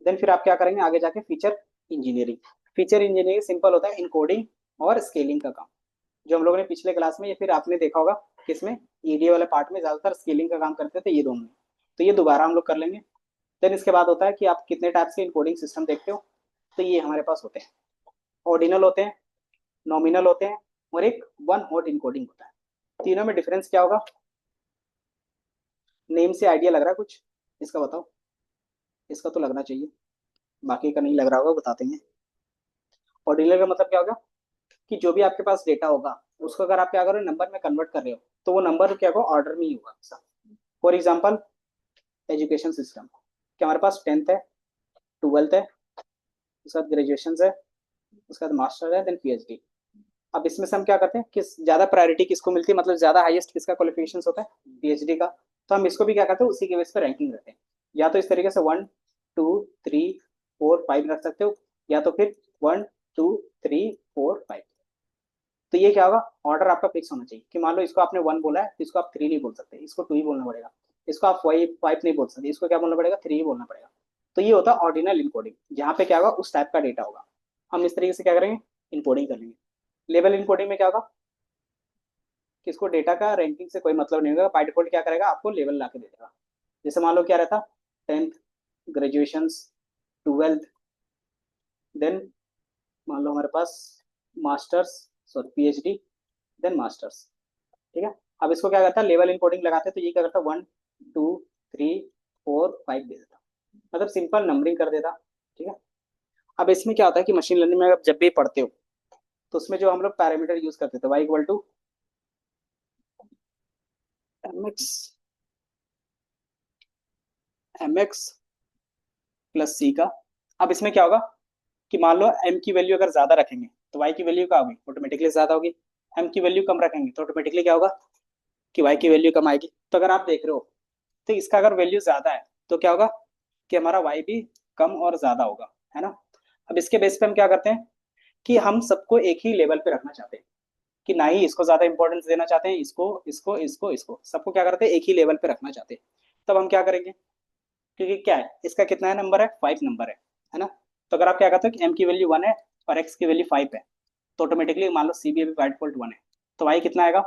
देन फिर आप क्या करेंगे आगे जाके, feature engineering. Feature engineering simple होता है इनकोडिंग और स्केलिंग का काम, जो हम लोगों ने पिछले क्लास में या फिर आपने देखा होगा किसमें, ईडीए वाले पार्ट में ज्यादातर स्केलिंग का काम करते थे ये दोनों। तो ये दोबारा हम लोग कर लेंगे। देन इसके बाद होता है कि आप कितने टाइप्स के इनकोडिंग सिस्टम देखते हो, तो ये हमारे पास होते हैं, ऑर्डिनल होते हैं, नॉमिनल होते हैं, और एक वन हॉट इनकोडिंग होता है। तीनों में डिफरेंस क्या होगा, नेम से आइडिया लग रहा है कुछ, इसका बताओ, इसका तो लगना चाहिए, बाकी का नहीं लग रहा होगा, बता देंगे। ऑर्डिनल का मतलब क्या होगा कि जो भी आपके पास डेटा होगा उसको अगर आप क्या करो, नंबर में कन्वर्ट कर रहे हो, तो वो नंबर क्या होगा, ऑर्डर में ही होगा। फॉर एग्जाम्पल एजुकेशन सिस्टम, कि हमारे पास 10th है, 12th है, उसके बाद ग्रेजुएशन है, उसके बाद मास्टर है, देन पीएचडी। अब इसमें से हम क्या करते हैं, किस ज्यादा प्रायोरिटी किसको मिलती है, मतलब ज्यादा हाईएस्ट किसका क्वालिफिकेशन होता है, पीएचडी का। तो हम इसको भी क्या करते हैं, उसी के बेस पर रैंकिंग रहते हैं, या तो इस तरीके से 1 2 3 4 5 रख सकते हो, या तो फिर 1 2 3 4 5। तो ये क्या होगा, ऑर्डर आपका फिक्स होना चाहिए कि मान लो इसको आपने 1 बोला है तो इसको आप 3 नहीं बोल सकते, इसको 2 ही बोलना पड़ेगा। इसको आप 5 नहीं बोल सकते, इसको क्या बोलना पड़ेगा, 3 ही बोलना पड़ेगा। तो ये होता है ऑर्डिनल इनकोडिंग, जहाँ पे क्या होगा उस टाइप का डेटा होगा। हम इस तरीके से क्या करेंगे, इनकोडिंग कर लेंगे। लेवल इनकोडिंग में क्या होगा कि इसको डेटा का रैंकिंग से कोई मतलब नहीं होगा, बाय डिफॉल्ट क्या करेगा आपको लेवल ला के दे देगा। जैसे मान लो क्या रहता, 10th, ग्रेजुएशन, 12th, देन मान लो हमारे पास masters, sorry PhD, then masters. ठीक है। अब इसको क्या करता है, लेवल इनकोडिंग लगाते हैं तो ये क्या करता है 1 2 3 4 5 दे देता, मतलब सिंपल नंबरिंग कर देता। ठीक है। अब इसमें क्या होता है कि मशीन लर्निंग में आप जब भी पढ़ते हो तो उसमें जो हम लोग पैरामीटर यूज करते थे Y equal to mx mx plus C का। अब इसमें क्या होगा कि मान लो m की वैल्यू अगर ज्यादा रखेंगे तो y की वैल्यू क्या होगी, ऑटोमेटिकली ज्यादा होगी। m की वैल्यू कम रखेंगे तो ऑटोमेटिकली क्या होगा कि y की वैल्यू कम आएगी। तो अगर आप देख रहे हो तो इसका अगर वैल्यू ज्यादा है तो क्या होगा कि हमारा y भी कम और ज्यादा होगा, है ना। अब इसके बेस पे हम क्या करते हैं कि हम सबको एक ही लेवल पे रखना चाहते हैं, कि ना ही इसको ज्यादा इंपॉर्टेंस देना चाहते हैं, इसको इसको इसको इसको सबको क्या करते हैं एक ही लेवल पे रखना चाहते हैं। तब हम क्या करेंगे, क्योंकि क्या है इसका कितना है नंबर है, 5 नंबर है ना। तो अगर आप क्या करते हो कि m की वैल्यू 1 है और x की वैल्यू 5 है तो ऑटोमेटिकली मान लो सी भी बाय डिफॉल्ट 1 है, तो y कितना आएगा,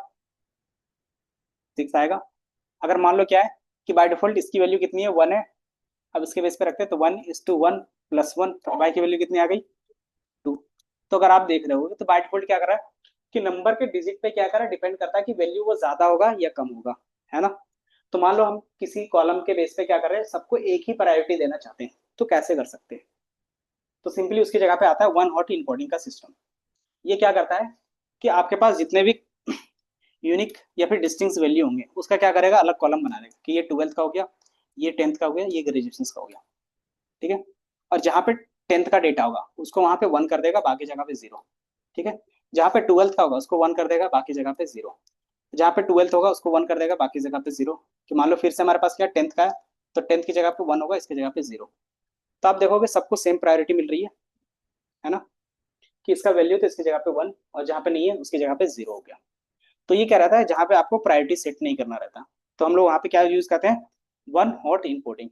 6 आएगा। अगर मान लो क्या है कि बाय डिफॉल्ट इसकी वैल्यू कितनी है, 1 है, अब इसके बेस पे रखते हैं तो 1:1 प्लस 1, तो y की वैल्यू कितनी आ गई, 2। तो अगर आप देख रहे हो तो बाय डिफॉल्ट क्या कर रहा है कि नंबर के डिजिट पे क्या कर रहा है, डिपेंड करता है कि वैल्यू वो ज्यादा होगा या कम होगा, है ना। तो मान लो हम किसी कॉलम के बेस पे क्या कर रहे हैं, सबको एक ही प्रायोरिटी देना चाहते हैं, तो कैसे कर सकते हैं। तो सिंपली उसकी जगह पे आता है वन हॉट इनकोडिंग का सिस्टम। ये क्या करता है कि आपके पास जितने भी यूनिक या फिर डिस्टिंक्ट वैल्यू होंगे उसका क्या करेगा, अलग कॉलम बना देगा कि ये 12th का हो गया, ये 10th का हो गया, ये ग्रेजुएशन का हो गया। ठीक है। और जहाँ पे 10th का डेटा होगा उसको वहां पे 1 कर देगा, बाकी जगह पे 0। ठीक है। जहाँ पे 12th का होगा उसको 1 कर देगा, बाकी जगह पे 0। जहाँ पे 12th होगा उसको 1 कर देगा, बाकी जगह पे 0। कि मान लो फिर से हमारे पास क्या 10th का है तो 10th की जगह पे 1 होगा, इसकी जगह पे 0। तो आप देखोगे सबको सेम प्रायोरिटी मिल रही है ना, कि इसका वैल्यू तो इसकी जगह पे 1 और जहाँ पे नहीं है उसकी जगह पे 0 हो गया। तो ये क्या रहता है जहाँ पे आपको प्रायोरिटी सेट नहीं करना रहता, तो हम लोग वहाँ पे क्या यूज करते हैं, वन हॉट इनकोडिंग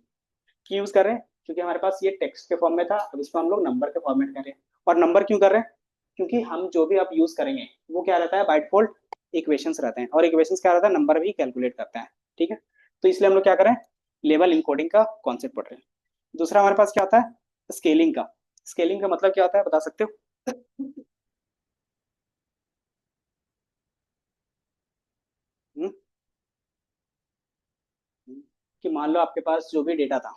की यूज कर रहे हैं। क्योंकि हमारे पास ये टेक्स्ट के फॉर्म में था, अब इसको हम लोग नंबर के फॉर्मेट कर रहे हैं। और नंबर क्यों कर रहे हैं, क्योंकि हम जो भी आप यूज करेंगे वो क्या रहता है बाय डिफॉल्ट इक्वेशंस रहते हैं, और इक्वेशंस क्या रहता है नंबर भी कैलकुलेट करता है। ठीक है। तो इसलिए हम लोग क्या करें, लेवल इनकोडिंग का कॉन्सेप्ट पढ़ रहे हैं। दूसरा हमारे पास क्या होता है, स्केलिंग का। स्केलिंग का मतलब क्या होता है बता सकते हो। हम्म? कि मान लो आपके पास जो भी डेटा था।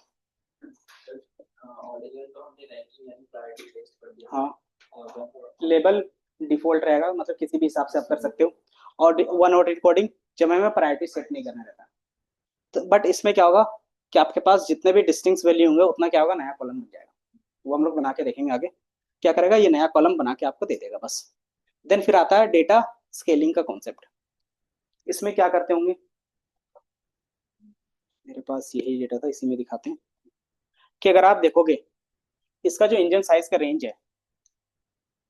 ऑर्डिनल तो हमने रैंकिंग यानी प्रायोरिटी बेस्ड कर दिया। हाँ। और लेबल डिफॉल्ट रहेगा, मतलब किसी भी हिसाब से आप कर सकते हो। और वन हॉट इनकोडिंग जब हमें प्रायोरिटी सेट नहीं करना रहता। तो बट इसमें क्या होगा कि आपके पास जितने भी डिस्टिंक्ट वैल्यू होंगे उतना क्या होगा, नया कॉलम बन जाएगा। वो हम लोग बना के देखेंगे आगे क्या करेगा, ये नया कॉलम बना के आपको दे देगा बस। देन फिर आता है डेटा स्केलिंग का कॉन्सेप्ट। इसमें क्या करते होंगे, मेरे पास यही डेटा था इसी में दिखाते हैं कि अगर आप देखोगे इसका जो इंजन साइज का रेंज है,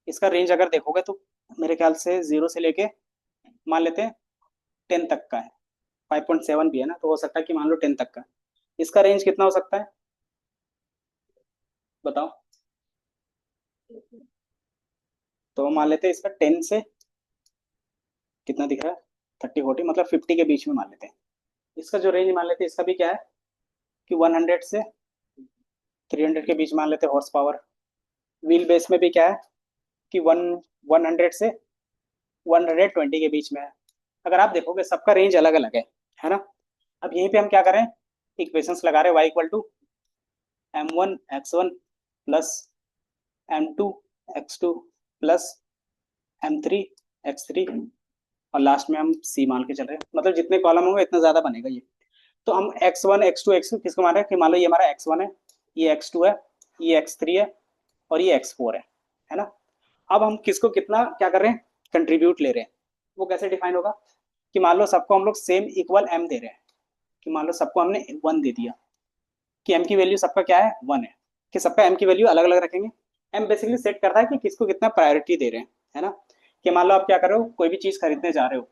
इसका रेंज अगर देखोगे तो मेरे ख्याल से 0 से लेके मान लेते हैं 10 तक का है। 5.7 भी है ना, तो हो सकता है कि मान लो 10 तक का। इसका रेंज कितना हो सकता है बताओ। तो मान लेते हैं इसका 10 से कितना दिख रहा है, 30 40 मतलब 50 के बीच में मान लेते हैं। इसका जो रेंज मान लेते हैं इसका भी क्या है कि 100 से 300 के बीच मान लेते हैं हॉर्स पावर। व्हील बेस में भी क्या है कि 100 से 120 के बीच में है। अगर आप देखोगे सबका रेंज अलग अलग है ना। अब यहीं पे हम क्या करें, इक्वेशंस लगा रहे हैं y equal to m1 x1 plus m2 x2 plus m3 x3, और लास्ट में हम c मान के चल रहे हैं, मतलब जितने कॉलम होंगे इतना ज्यादा बनेगा ये। तो हम x1 x2 x2 किसको मान रहे हैं कि मान लो ये हमारा x1 है, ये x2 है, ये x3 है, और ये x4 है ना। अब हम किसको कितना क्या कर रहे हैं, कंट्रीब्यूट ले रहे हैं। वो कैसे डिफाइन होगा कि मान लो सबको हम लोग सेम इक्वल m दे रहे हैं, कि मान लो सबको हमने 1 दे दिया कि m की वैल्यू सबका क्या है 1 है। कि सबका एम की वैल्यू अलग अलग रखेंगे। एम बेसिकली सेट करता है कि किसको कितना प्रायोरिटी दे रहे हैं, है ना। कि मान लो आप क्या कर रहे हो, कोई भी चीज खरीदने जा रहे हो,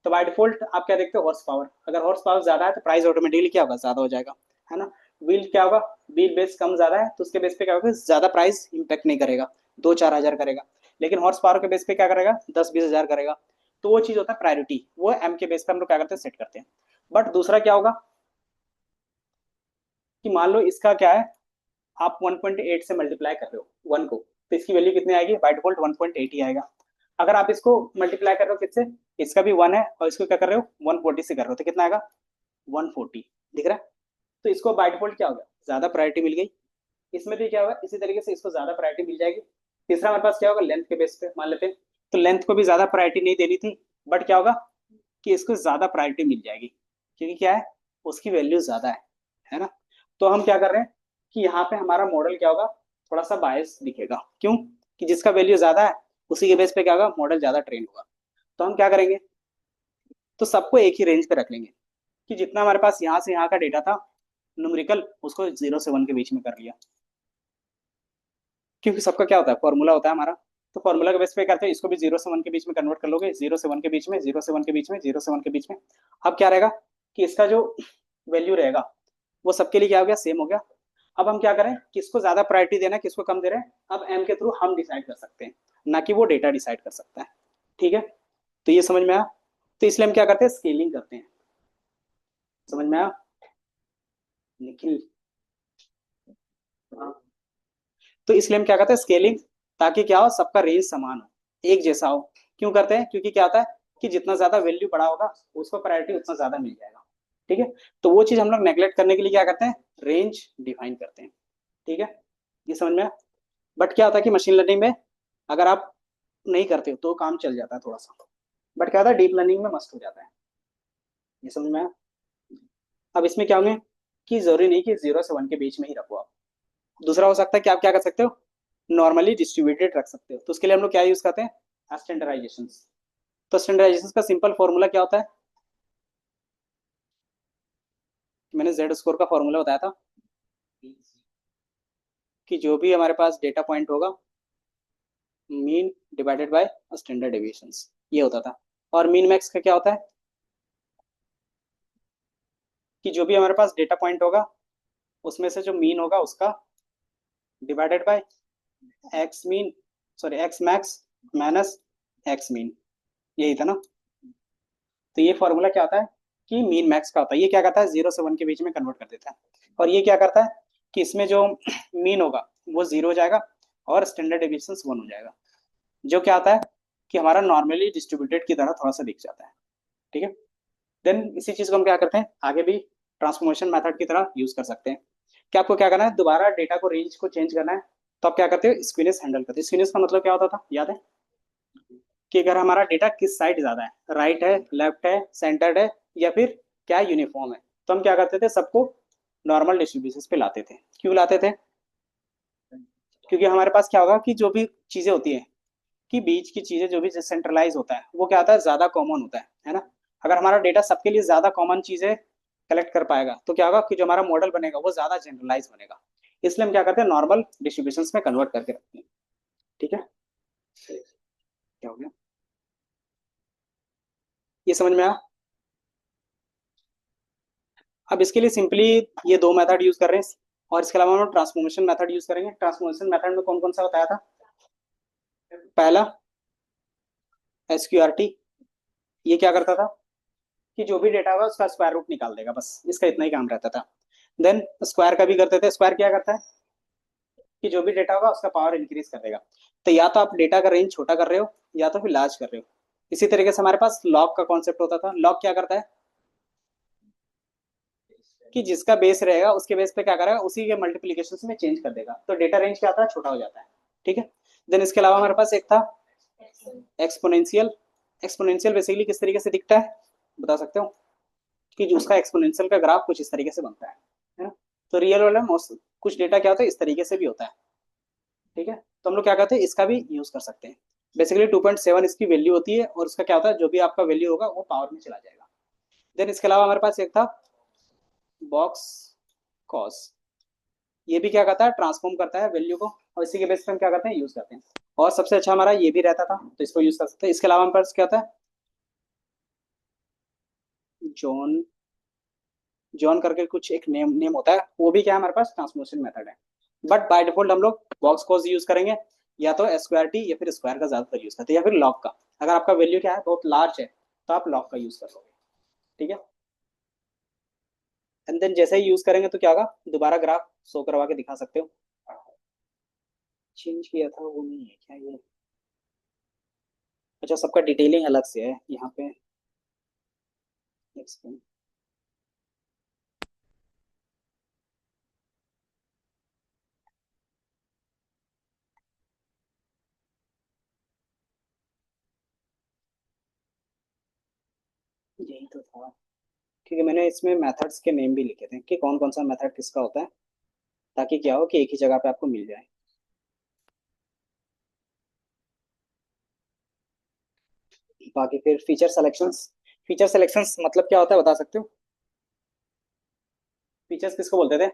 तो बाय डिफॉल्ट आप क्या देखते हो, हॉर्स पावर। अगर हॉर्स पावर ज्यादा है तो प्राइस ऑटोमेटिकली क्या होगा, ज्यादा हो जाएगा, है ना। व्हील क्या होगा, व्हील बेस कम ज्यादा है तो उसके बेस पे क्या होगा, ज्यादा प्राइस इंपैक्ट नहीं करेगा, 2-4 हजार करेगा। लेकिन हॉर्स पावर के बेस पे क्या करेगा, 10-20 हजार करेगा। तो वो चीज होता है प्रायोरिटी, वो एम के बेस पे हम लोग क्या करते हैं, सेट करते हैं। बट दूसरा क्या होगा कि मान लो इसका क्या है, आप 1.8 से मल्टीप्लाई कर रहे हो वन को, तो इसकी वैल्यू कितनी आएगी, बाय डिफॉल्ट 1.8 ही आएगा। अगर आप इसको मल्टीप्लाई कर रहे हो किससे, इसका भी 1 है और इसको क्या कर रहे हो, 140 से कर रहे हो, तो कितना आएगा, 140। दिख रहा है। तो इसको बाय डिफॉल्ट क्या होगा, ज्यादा प्रायोरिटी मिल गई। इसमें भी क्या होगा, इसी तरीके से इसको ज्यादा प्रायोरिटी मिल जाएगी। तीसरा हमारे पास क्या होगा, लेंथ के बेस पे मान लेते हैं, तो लेंथ को भी ज्यादा प्रायोरिटी नहीं देनी थी, बट क्या होगा कि इसको ज्यादा प्रायोरिटी मिल जाएगी, क्योंकि क्या है, उसकी वैल्यू ज्यादा है ना। तो हम क्या कर रहे हैं कि यहाँ पे हमारा मॉडल क्या होगा, थोड़ा सा बायस दिखेगा। क्यों, कि जिसका वैल्यू ज्यादा है उसी के बेस पे क्या होगा, मॉडल ज्यादा ट्रेन होगा। तो हम क्या करेंगे, तो सबको एक ही रेंज पे रख लेंगे, कि जितना हमारे पास यहाँ से यहाँ का डेटा था न्यूमेरिकल, उसको 0 से 1 के बीच में कर लिया। क्योंकि सबका क्या होता है, फॉर्मूला होता है हमारा। तो फॉर्मूला के बेस पे करते हैं, इसको भी 0 से 1 के बीच में कन्वर्ट कर लोगे, 0 से 1 के बीच में, 0 से 1 के बीच में, 0 से 1 के बीच में। अब क्या रहेगा कि इसका जो वैल्यू रहेगा वो सबके लिए क्या हो गया, सेम हो गया। अब हम क्या करें, किसको ज्यादा प्रायोरिटी देना है, किसको कम दे रहे हैं, अब एम के थ्रू हम डिसाइड कर सकते हैं, ना कि वो डेटा डिसाइड कर सकता है। ठीक है, तो ये समझ में आया। तो इसलिए हम क्या करते हैं, स्केलिंग करते हैं। समझ में आया निखिल। हाँ। तो इसलिए हम क्या करते हैं, स्केलिंग, ताकि क्या हो, सबका रेंज समान हो, एक जैसा हो। क्यों करते हैं, क्योंकि क्या होता है कि जितना ज्यादा वैल्यू बड़ा होगा उसको प्रायोरिटी उतना ज्यादा मिल जाएगा। ठीक है, तो वो चीज हम लोग नेग्लेक्ट करने के लिए क्या करते हैं, रेंज डिफाइन करते हैं। ठीक है, ये समझ में आया। बट क्या होता है कि मशीन लर्निंग में अगर आप नहीं करते हो तो काम चल जाता है थोड़ा सा, बट क्या होता है, डीप लर्निंग में मस्त हो जाता है। ये समझ में आया। अब इसमें क्या होंगे कि जरूरी नहीं कि 0 से 1 के बीच में ही रखो आप। दूसरा हो सकता है कि आप क्या कर सकते हो, नॉर्मली डिस्ट्रीब्यूटेड रख सकते हो। तो उसके लिए हम लोग क्या यूज करते हैं, स्टैंडर्डाइजेशन। तो स्टैंडर्डाइजेशन का सिंपल फॉर्मूला क्या होता है, मैंने जेड स्कोर का फॉर्मूला बताया था, कि जो भी हमारे पास डेटा पॉइंट होगा, mean divided by standard deviation, ये होता था। और मीन मैक्स का क्या होता है, कि जो भी हमारे पास डेटा पॉइंट होगा उसमें से जो मीन होगा उसका divided by x mean, sorry x max minus x mean, यही था ना। तो ये फॉर्मूला क्या होता है कि मीन मैक्स का होता है, ये क्या करता है, 0 से 1 के बीच में कन्वर्ट कर देता है। और ये क्या करता है कि इसमें जो मीन होगा वो 0 हो जाएगा और स्टैंडर्ड डेविएशन 1 हो जाएगा, जो क्या आता है कि हमारा नॉर्मली डिस्ट्रीब्यूटेड की तरह थोड़ा सा दिख जाता है। ठीक है, देन इसी चीज को हम क्या करते हैं, आगे भी ट्रांसफॉर्मेशन मेथड की तरह यूज कर सकते हैं। कि आपको क्या करना है, दोबारा डेटा को रेंज को चेंज करना है, तो आप क्या करते हो, स्क्वीनेस हैंडल करते हो। स्क्वीनेस का मतलब क्या होता था, याद है, कि अगर हमारा डेटा किस साइड ज्यादा है, राइट है, लेफ्ट है, सेंटर्ड है, या फिर क्या यूनिफॉर्म है, तो हम क्या करते थे, सबको नॉर्मल डिस्ट्रीब्यूशन पे लाते थे। क्यों लाते थे, क्योंकि हमारे पास क्या होगा कि जो भी चीजें होती है, कि बीच की चीजें जो भी सेंट्रलाइज होता है वो क्या होता है, ज्यादा कॉमन होता है ना। अगर हमारा डेटा सबके लिए ज्यादा कॉमन चीजें कलेक्ट कर पाएगा तो क्या होगा कि जो हमारा मॉडल बनेगा वो ज्यादा जनरलाइज बनेगा। इसलिए हम क्या करते हैं, नॉर्मल डिस्ट्रीब्यूशन में कन्वर्ट करके रखते हैं। ठीक है, क्या हो गया, ये समझ में आया। अब इसके लिए सिंपली ये दो मेथड यूज कर रहे हैं, और इसके अलावा हम ट्रांसफॉर्मेशन मेथड यूज करेंगे। ट्रांसफॉर्मेशन मेथड में कौन कौन सा बताया था, पहला एसक्यूआरटी, ये क्या करता था कि जो भी डेटा होगा उसका स्क्वायर रूट निकाल देगा, बस इसका इतना ही काम रहता था। देन स्क्वायर का भी करते थे। स्क्वायर क्या करता है कि जो भी डेटा होगा उसका पावर इंक्रीज कर देगा। तो या तो आप डेटा का रेंज छोटा कर रहे हो या तो फिर लार्ज कर रहे हो। इसी तरीके से हमारे पास लॉग का कॉन्सेप्ट होता था। लॉग क्या करता है कि जिसका बेस रहेगा उसके बेस पे क्या करेगा, उसी के मल्टीप्लीकेशन में चेंज कर देगा, तो डेटा रेंज क्या आता है, छोटा हो जाता है। ठीक है, देन इसके अलावा हमारे पास एक था एक्सपोनेंशियल। एक्सपोनेंशियल बेसिकली किस तरीके से दिखता है, बता सकते हो, कि जो उसका एक्सपोनेंशियल का ग्राफ कुछ इस तरीके से बनता है ना। तो रियल वाला मोस्ट कुछ डेटा क्या होता है, इस तरीके से भी होता है। ठीक है, तो हम लोग क्या कहते हैं, इसका भी यूज कर सकते हैं। बेसिकली 2.7 इसकी वैल्यू होती है, और उसका क्या होता है, जो भी आपका वैल्यू होगा वो पावर में चला जाएगा। देन इसके अलावा हमारे पास एक था बॉक्स कॉस। ये भी क्या करता है, ट्रांसफॉर्म करता है वैल्यू को, और इसी के बेस पे हम क्या करते हैं, यूज करते हैं। और सबसे अच्छा हमारा ये भी रहता था, तो इसको यूज कर सकते हैं। इसके अलावा हमारे पास क्या होता है, जॉन, जॉन करके कुछ एक नेम नेम होता है, वो भी क्या है, हमारे पास ट्रांसफॉर्मेशन मेथड है। बट बाय डिफॉल्ट हम लोग बॉक्स कॉज यूज करेंगे, या तो स्क्वायर टी या फिर स्क्वायर का ज्यादातर यूज करते हैं, या फिर लॉग का। अगर आपका वैल्यू क्या है, बहुत लार्ज है, तो आप लॉग का यूज कर लोगे। ठीक है। एंड देन जैसे ही यूज करेंगे तो क्या होगा, दोबारा ग्राफ शो करवा के दिखा सकते हो। चेंज किया था वो नहीं है क्या ये, अच्छा सबका डिटेलिंग अलग से है यहाँ पे। एक second। यही तो था, क्योंकि मैंने इसमें मेथड्स के नेम भी लिखे थे कि कौन कौन सा मेथड किसका होता है, ताकि क्या हो कि एक ही जगह पे आपको मिल जाए। बाकी फिर फीचर सिलेक्शंस, फीचर सिलेक्शंस मतलब क्या होता है बता सकते हो? फीचर्स किसको बोलते थे,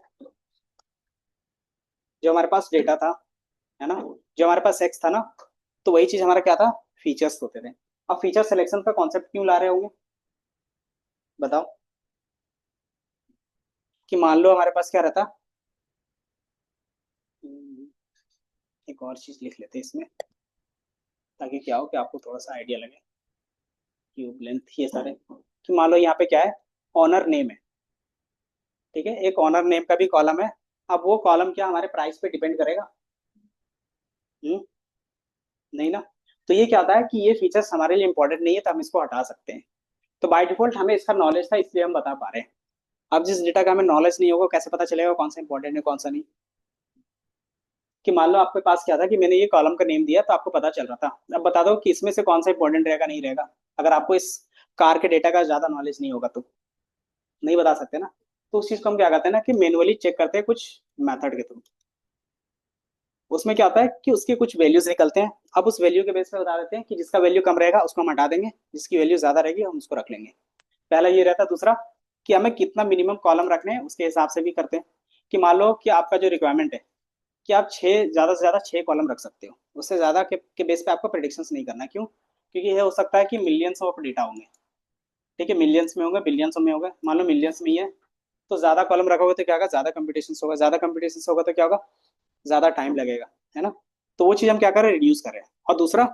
जो हमारे पास डेटा था, है ना, जो हमारे पास एक्स था ना, तो वही चीज हमारा क्या था, फीचर्स होते थे। अब फीचर सिलेक्शन का कॉन्सेप्ट क्यों ला रहे होंगे, बताओ? कि मान लो हमारे पास क्या रहता, एक और चीज लिख लेते हैं इसमें, ताकि क्या हो कि आपको थोड़ा सा आइडिया लगे। क्यूब लेंथ ये सारे, कि मान लो यहाँ पे क्या है, ऑनर नेम है। ठीक है, एक ऑनर नेम का भी कॉलम है। अब वो कॉलम क्या हमारे प्राइस पे डिपेंड करेगा? हम्म, नहीं ना। तो ये क्या होता है कि ये फीचर्स हमारे लिए इंपॉर्टेंट नहीं है, तो हम इसको हटा सकते हैं। तो बाय डिफॉल्ट हमें इसका नॉलेज था, इसलिए हम बता पा रहे हैं। अब जिस डेटा का हमें नॉलेज नहीं होगा, कैसे पता चलेगा कौन सा इंपॉर्टेंट है कौन सा नहीं? कि मान लो आपके पास क्या था कि मैंने ये कॉलम का नेम दिया, तो आपको पता चल रहा था। अब बता दो कि इसमें से कौन सा इंपॉर्टेंट रहेगा नहीं रहेगा, अगर आपको इस कार के डेटा का ज्यादा नॉलेज नहीं होगा तो नहीं बता सकते ना। तो उस चीज को हम क्या करते हैं ना, कि मैनुअली चेक करते हैं कुछ मेथड के थ्रू। उसमें क्या होता है कि उसके कुछ वैल्यूज निकलते हैं। अब उस वैल्यू के बेस पे बता देते हैं कि जिसका वैल्यू कम रहेगा उसको हम हटा देंगे, जिसकी वैल्यू ज्यादा रहेगी हम उसको रख लेंगे। पहला ये रहता है। दूसरा, कि हमें कितना मिनिमम कॉलम रखने हैं उसके हिसाब से भी करते हैं। कि मान लो कि आपका जो रिक्वायरमेंट है कि आप छः, ज़्यादा से ज़्यादा छः कॉलम रख सकते हो, उससे ज़्यादा के बेस पे आपको प्रेडिक्शंस नहीं करना। क्यों? क्योंकि ये हो सकता है कि मिलियंस ऑफ डेटा होंगे। ठीक है, मिलियंस में होंगे, बिलियंस में होगा, मान लो मिलियंस में ही है। तो ज़्यादा कॉलम रखोगे तो क्या होगा, ज़्यादा कंपटीशन होगा, ज़्यादा कंपटीशन होगा तो क्या होगा, ज़्यादा टाइम लगेगा, है ना। तो वो चीज़ हम क्या कर रहे हैं, रिड्यूस कर रहे हैं। और दूसरा,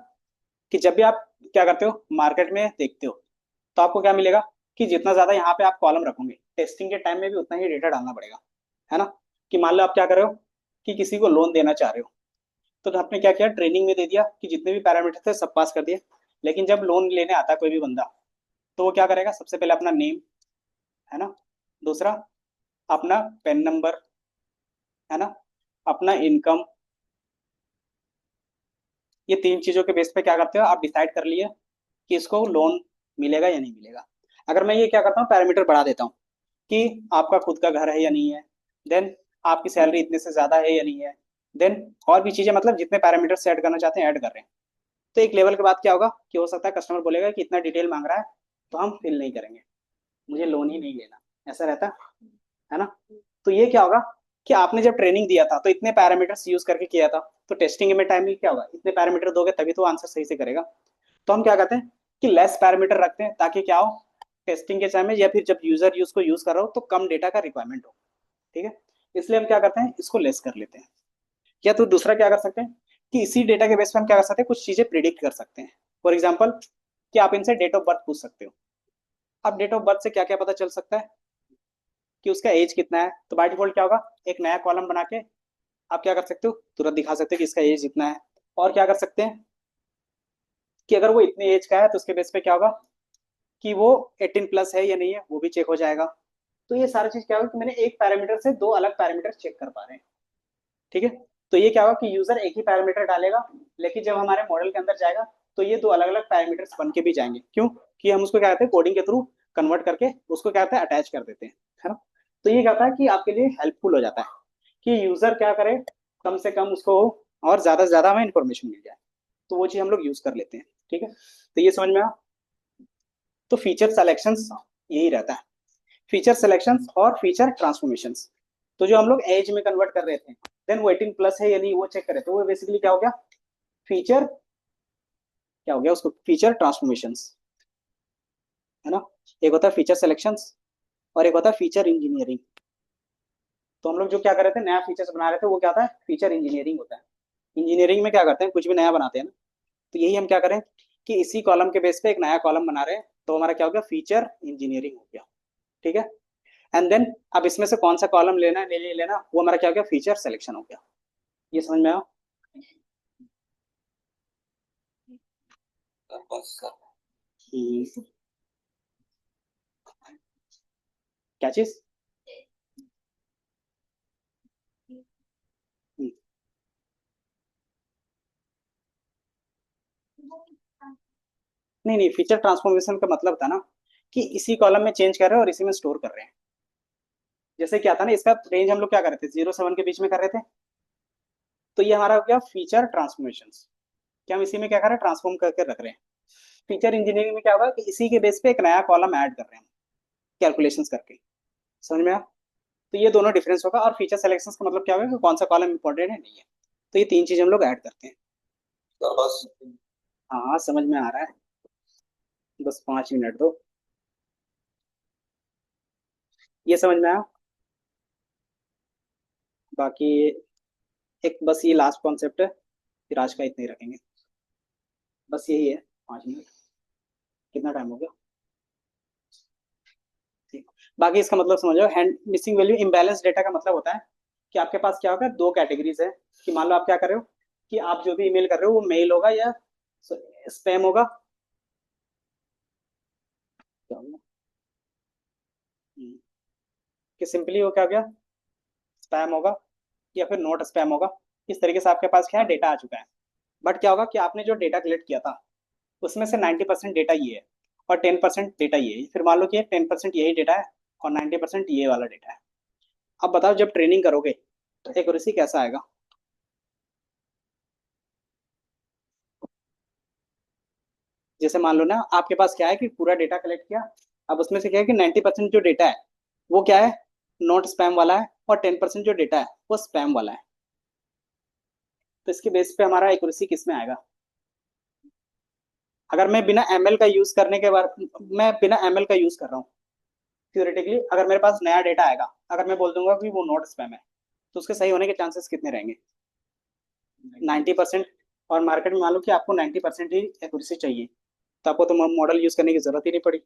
कि जब भी आप क्या करते हो, मार्केट में देखते हो, तो आपको क्या मिलेगा, कि जितना ज़्यादा यहाँ पे आप कॉलम रखोगे, टेस्टिंग के टाइम में भी उतना ही डेटा डालना पड़ेगा, है ना। कि मान लो आप क्या कर रहे हो, कि किसी को लोन देना चाह रहे हो, तो आपने क्या किया, ट्रेनिंग में दे दिया कि जितने भी पैरामीटर थे सब पास कर दिए। लेकिन जब लोन लेने आता है कोई भी बंदा, तो वो क्या करेगा, सबसे पहले अपना नेम, है ना, दूसरा अपना पेन नंबर, है ना, अपना इनकम, ये तीन चीजों के बेस पे क्या करते हो आप, डिसाइड कर लिए कि इसको लोन मिलेगा या नहीं मिलेगा। अगर मैं ये क्या करता हूँ, पैरामीटर बढ़ा देता हूँ कि आपका खुद का घर है या नहीं है, देन आपकी सैलरी इतने से ज्यादा है या नहीं है, देन और भी चीजें, मतलब जितने पैरामीटर ऐड करना चाहते हैं ऐड कर रहे हैं। तो एक लेवल के बाद क्या होगा, कि हो सकता है कस्टमर बोलेगा कि इतना डिटेल मांग रहा है, तो हम फिल नहीं करेंगे, मुझे लोन ही नहीं लेना, ऐसा रहता है ना। तो ये क्या होगा, कि आपने जब ट्रेनिंग दिया था तो इतने पैरामीटर्स यूज करके किया था, तो टेस्टिंग में टाइम में क्या होगा, इतने पैरामीटर दोगे तभी तो आंसर सही से करेगा। तो हम क्या करते हैं, कि लेस पैरामीटर रखते हैं, ताकि क्या हो, टेस्टिंग के टाइम में या फिर जब यूजर यूज को यूज कर रहा हो तो कम डेटा का रिक्वायरमेंट हो। ठीक है, इसलिए हम क्या करते हैं, इसको लेस कर लेते हैं। या तो दूसरा क्या कर सकते हैं, कि इसी डेटा के बेस पे हम क्या कर सकते हैं, कुछ चीजें प्रिडिक्ट कर सकते हैं। फॉर एग्जाम्पल, कि आप इनसे डेट ऑफ बर्थ पूछ सकते हो। अब डेट ऑफ बर्थ से क्या क्या पता चल सकता है, कि उसका एज कितना है। तो बाय डिफॉल्ट क्या होगा, एक नया कॉलम बना के आप क्या कर सकते हो, तुरंत दिखा सकते हो कि इसका एज इतना है। और क्या कर सकते हैं, कि अगर वो इतने एज का है तो उसके बेस पे क्या होगा, कि वो 18+ है या नहीं है, वो भी चेक हो जाएगा। तो ये सारी चीज क्या होगा, कि मैंने एक पैरामीटर से दो अलग पैरामीटर चेक कर पा रहे हैं। ठीक है। तो ये क्या होगा, कि यूजर एक ही पैरामीटर डालेगा, लेकिन जब हमारे मॉडल के अंदर जाएगा तो ये दो अलग अलग पैरामीटर्स बन के भी जाएंगे। क्यों? कि हम उसको क्या कहते हैं, कोडिंग के थ्रू कन्वर्ट करके उसको क्या कहते हैं, अटैच कर देते हैं, है ना। तो ये क्या होता है, कि आपके लिए हेल्पफुल हो जाता है, कि यूजर क्या करे, कम से कम उसको और ज्यादा से ज्यादा हमें इन्फॉर्मेशन मिल जाए। तो वो चीज हम लोग यूज कर लेते हैं। ठीक है, तो ये समझ में आ। तो फीचर सेलेक्शंस यही रहता है, फीचर सिलेक्शंस और फीचर ट्रांसफॉर्मेशंस। तो जो हम लोग एज में कन्वर्ट कर रहे थे, देन वो 18 प्लस है या नहीं वो चेक करें, तो वो बेसिकली क्या हो गया, फीचर, क्या हो गया उसको, फीचर ट्रांसफॉर्मेशंस, है ना। एक होता है फीचर सिलेक्शंस और एक होता है फीचर इंजीनियरिंग। तो हम लोग जो क्या कर रहे थे, नया फीचर्स बना रहे थे, वो क्या होता है, फीचर इंजीनियरिंग होता है। इंजीनियरिंग में क्या करते हैं, कुछ भी नया बनाते हैं ना, तो यही हम क्या करें कि इसी कॉलम के बेस पे एक नया कॉलम बना रहे हैं, तो हमारा क्या हो गया, फीचर इंजीनियरिंग हो गया। ठीक है। एंड देन अब इसमें से कौन सा कॉलम लेना है नहीं लेना, वो हमारा क्या हो गया, फीचर सिलेक्शन हो गया। ये समझ में आया। हम्म, क्या चीज। हम्म, नहीं नहीं, फीचर ट्रांसफॉर्मेशन का मतलब था ना कि इसी कॉलम में चेंज कर रहे हैं और इसी में स्टोर कर रहे हैं। जैसे क्या था ना, इसका रेंज हम लोग क्या कर रहे थे, 0 से 1 के बीच में कर रहे थे, तो ये हमारा हो गया फीचर ट्रांसफॉर्मेशन, कि हम इसी में क्या कर रहे हैं, ट्रांसफॉर्म करके रख रहे हैं। फीचर इंजीनियरिंग में क्या होगा कि इसी के बेस पे एक नया कॉलम ऐड कर रहे हैं कैलकुलेशंस करके। समझ में आया। तो ये दोनों डिफरेंस होगा, और फीचर सिलेक्शन का मतलब क्या होगा कि कौन सा कॉलम इंपॉर्टेंट है नहीं है। तो ये तीन चीज हम लोग ऐड करते हैं। तो बस, हाँ हाँ समझ में आ रहा है, बस 5 मिनट दो। ये समझ में आया। बाकी एक बस ये लास्ट कॉन्सेप्ट है, फिर आज का इतना ही रखेंगे। बस यही है, 5 मिनट। कितना टाइम हो गया, ठीक। बाकी इसका मतलब समझो, hand missing value imbalance data का मतलब होता है कि आपके पास क्या होगा, दो कैटेगरीज है। कि मान लो आप क्या कर रहे हो, कि आप जो भी ईमेल कर रहे हो वो मेल होगा या स्पैम होगा। क्या होगा? हम्म, कि सिंपली वो क्या हो गया, स्पैम होगा या फिर नॉट स्पैम होगा। इस तरीके से आपके पास क्या है, डेटा आ चुका है। बट क्या होगा कि आपने जो डेटा कलेक्ट किया था उसमें से 90% डेटा ये है और 10% डेटा ये है। फिर मान लो कि 10% यही डेटा है और 90% ये वाला डेटा है। अब बताओ जब ट्रेनिंग करोगे तो एक्यूरेसी कैसा आएगा। जैसे मान लो ना, आपके पास क्या है कि पूरा डेटा कलेक्ट किया, अब उसमें से क्या है कि 90% जो डेटा है वो क्या है, नॉट स्पैम वाला है, और 10% जो डेटा है वो स्पैम वाला है। तो इसके बेस पे हमारा एक्यूरेसी किस में आएगा। अगर मैं बिना एमएल का यूज करने के बाद, मैं बिना एमएल का यूज कर रहा हूँ, थ्योरेटिकली अगर मेरे पास नया डेटा आएगा, अगर मैं बोल दूंगा कि वो नॉट स्पैम है, तो उसके सही होने के चांसेस कितने रहेंगे, 90%। और मार्केट में मान लो कि आपको 90% ही एक्यूरेसी चाहिए, तो आपको तो मॉडल यूज करने की जरूरत ही नहीं पड़ी।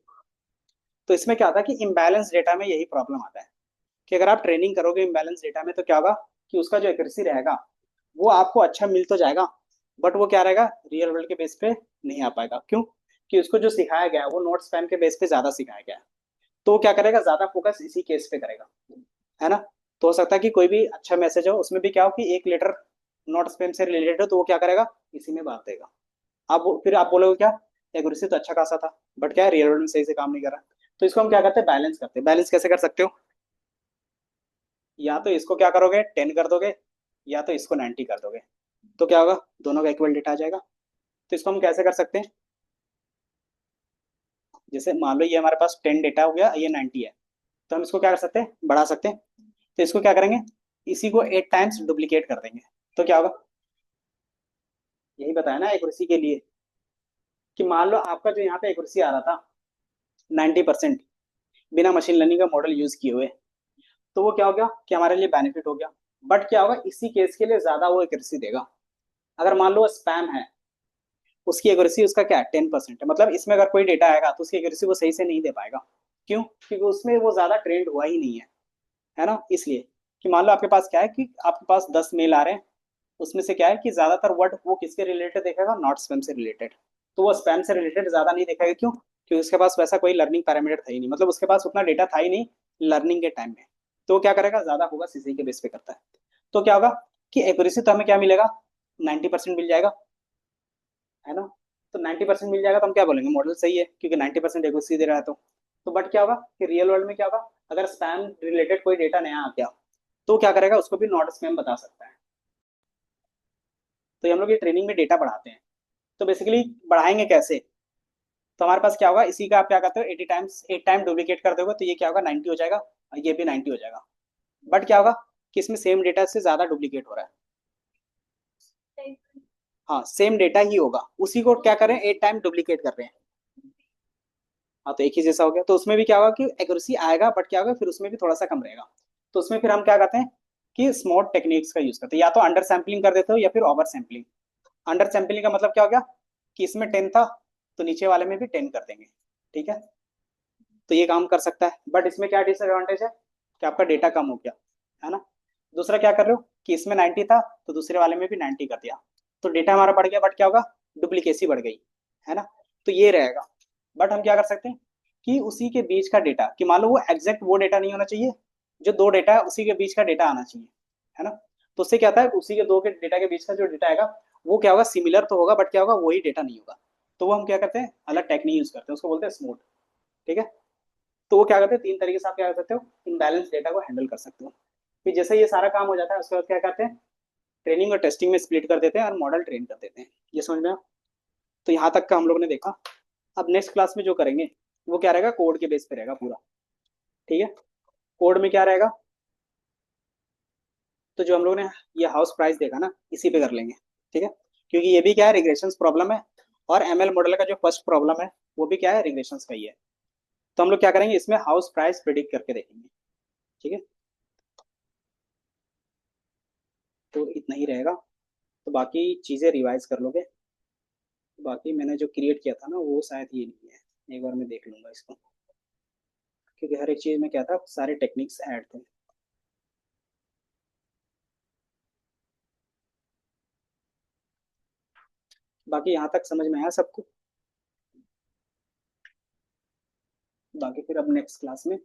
तो इसमें क्या आता है कि इम्बैलेंस डेटा में यही प्रॉब्लम आता है, कि अगर आप ट्रेनिंग करोगे इम्बैलेंस डेटा में, तो क्या होगा कि उसका जो एक्यूरेसी रहेगा वो आपको अच्छा मिल तो जाएगा, बट वो क्या रहेगा, रियल वर्ल्ड के बेस पे नहीं आ पाएगा। क्यों, कि उसको जो सिखाया गया है वो नोट स्पैम के बेस पे ज्यादा सिखाया गया है। तो वो क्या करेगा, ज्यादा फोकस इसी केस पे करेगा, है ना। तो हो सकता है कि कोई भी अच्छा मैसेज हो उसमें भी क्या हो कि एक लेटर नॉट स्पैम से रिलेटेड हो, तो वो क्या करेगा, इसी में बात देगा। आप फिर आप बोलोगे क्या, एक्यूरेसी तो अच्छा खासा था, बट क्या है, रियल वर्ल्ड में सही से काम नहीं कर रहा। तो इसको हम क्या करते हैं, बैलेंस करते हैं। बैलेंस कैसे कर सकते हो, या तो इसको क्या करोगे 10 कर दोगे, या तो इसको 90 कर दोगे, तो क्या होगा, दोनों का इक्वल डेटा आ जाएगा। तो इसको हम कैसे कर सकते हैं, जैसे मान लो ये हमारे पास 10 डेटा हो गया, ये 90 है, तो हम इसको क्या कर सकते हैं, बढ़ा सकते हैं। तो इसको क्या करेंगे, इसी को 8 टाइम्स डुप्लीकेट कर देंगे, तो क्या होगा, यही बताया ना एक्यूरेसी के लिए, कि मान लो आपका जो यहाँ पे एक्यूरेसी आ रहा था 90%, बिना मशीन लर्निंग का मॉडल यूज किए हुए, तो वो क्या हो गया कि हमारे लिए बेनिफिट हो गया। बट क्या होगा, इसी केस के लिए ज्यादा वो एक्यूरेसी देगा। अगर मान लो स्पैम है, उसकी एक्यूरेसी उसका क्या है, 10% है, मतलब इसमें अगर कोई डेटा आएगा तो उसकी एक्यूरेसी वो सही से नहीं दे पाएगा। क्यों, क्योंकि उसमें वो ज्यादा ट्रेंड हुआ ही नहीं है ना। इसलिए कि मान लो आपके पास क्या है कि आपके पास 10 मेल आ रहे हैं, उसमें से क्या है कि ज्यादातर वर्ड वो किसके रिलेटेड देखेगा, नॉट स्पैम से रिलेटेड। तो वो स्पैम से रिलेटेड ज्यादा नहीं देखेगा, क्यों, क्योंकि उसके पास वैसा कोई लर्निंग पैरामीटर था ही नहीं, मतलब उसके पास उतना डेटा था ही नहीं लर्निंग के टाइम में। तो वो क्या करेगा, ज्यादा होगा सीसी के बेस पे करता है। तो क्या होगा कि एक्यूरेसी तो हमें क्या मिलेगा, 90% मिल जाएगा, है ना। तो 90% मिल जाएगा तो हम क्या बोलेंगे, मॉडल सही है, क्योंकि 90% एक्यूरेसी दे रहा है। तो बट क्या होगा कि रियल वर्ल्ड में क्या होगा, अगर स्पैम रिलेटेड कोई डेटा नया आ गया, तो क्या करेगा, उसको भी नॉट स्पैम बता सकता है। तो ये हम लोग ये ट्रेनिंग में डेटा बढ़ाते हैं। तो बेसिकली बढ़ाएंगे कैसे, तो हमारे पास क्या होगा, इसी का आप क्या करते हो, 80 टाइम्स 8 टाइम डुप्लीकेट कर दोगे, तो ये क्या होगा, 90 हो जाएगा, और ये भी 90 हो जाएगा। बट क्या होगा कि इसमें सेम डेटा से ज्यादा डुप्लीकेट हो रहा है। हाँ, सेम डेटा ही होगा, उसी को क्या कर रहे हैं, 8 टाइम डुप्लीकेट कर रहे हैं। हाँ, तो एक ही जैसा हो गया, तो उसमें भी क्या होगा कि एक्यूरेसी आएगा, बट क्या होगा फिर उसमें भी थोड़ा सा कम रहेगा। तो उसमें फिर हम क्या करते हैं कि स्मॉट टेक्निक्स का यूज करते हैं, या तो अंडर सैम्पलिंग कर देते हो या फिर ओवर सैम्पलिंग। अंडर सैम्पलिंग का मतलब क्या हो गया कि इसमें 10 था तो नीचे वाले में भी 10 कर देंगे। ठीक है, तो ये काम कर सकता है, बट इसमें क्या डिसएडवांटेज है कि आपका डेटा कम हो गया, है ना। दूसरा क्या कर रहे हो कि इसमें 90 था तो दूसरे वाले में भी 90 कर दिया, तो डेटा हमारा बढ़ गया, बट क्या होगा, डुप्लीकेसी बढ़ गई, है ना। तो ये रहेगा। बट हम क्या कर सकते हैं कि उसी के बीच का डेटा, कि मान लो वो एग्जैक्ट वो डेटा नहीं होना चाहिए, जो दो डेटा है उसी के बीच का डेटा आना चाहिए, है ना। तो उससे क्या होता है, उसी के दो के डेटा के बीच का जो डेटा आएगा वो क्या होगा, सिमिलर तो होगा, बट क्या होगा, वही डेटा नहीं होगा। तो वो हम क्या करते हैं, अलग टेक्निक यूज करते हैं, उसको बोलते हैं स्मूथ। ठीक है, तो वो क्या करते हैं, तीन तरीके से आप क्या कर सकते हो, इनबैलेंस डेटा को हैंडल कर सकते हो। फिर जैसे ये सारा काम हो जाता है उसके बाद क्या करते हैं, ट्रेनिंग और टेस्टिंग में स्प्लिट कर देते हैं और मॉडल ट्रेन कर देते हैं। ये समझ में आया? तो यहाँ तक का हम लोगों ने देखा। अब नेक्स्ट क्लास में जो करेंगे वो क्या रहेगा, कोड के बेस पे रहेगा पूरा। ठीक है, कोड में क्या रहेगा, तो जो हम लोगों ने ये हाउस प्राइस देखा ना, इसी पे कर लेंगे। ठीक है, क्योंकि ये भी क्या है, रिग्रेशंस प्रॉब्लम है, और एमएल मॉडल का जो फर्स्ट प्रॉब्लम है वो भी क्या है, रिग्रेशंस का ही है। तो हम लोग क्या करेंगे, इसमें हाउस प्राइस प्रिडिक्ट करके देखेंगे। ठीक है, तो इतना ही रहेगा। तो बाकी चीज़ें रिवाइज कर लोगे। बाकी मैंने जो क्रिएट किया था ना वो शायद ये नहीं है, एक बार मैं देख लूंगा इसको, क्योंकि हर एक चीज़ में क्या था, सारे टेक्निक्स ऐड थे। बाकी यहाँ तक समझ में आया सबको। बाकी फिर अब नेक्स्ट क्लास में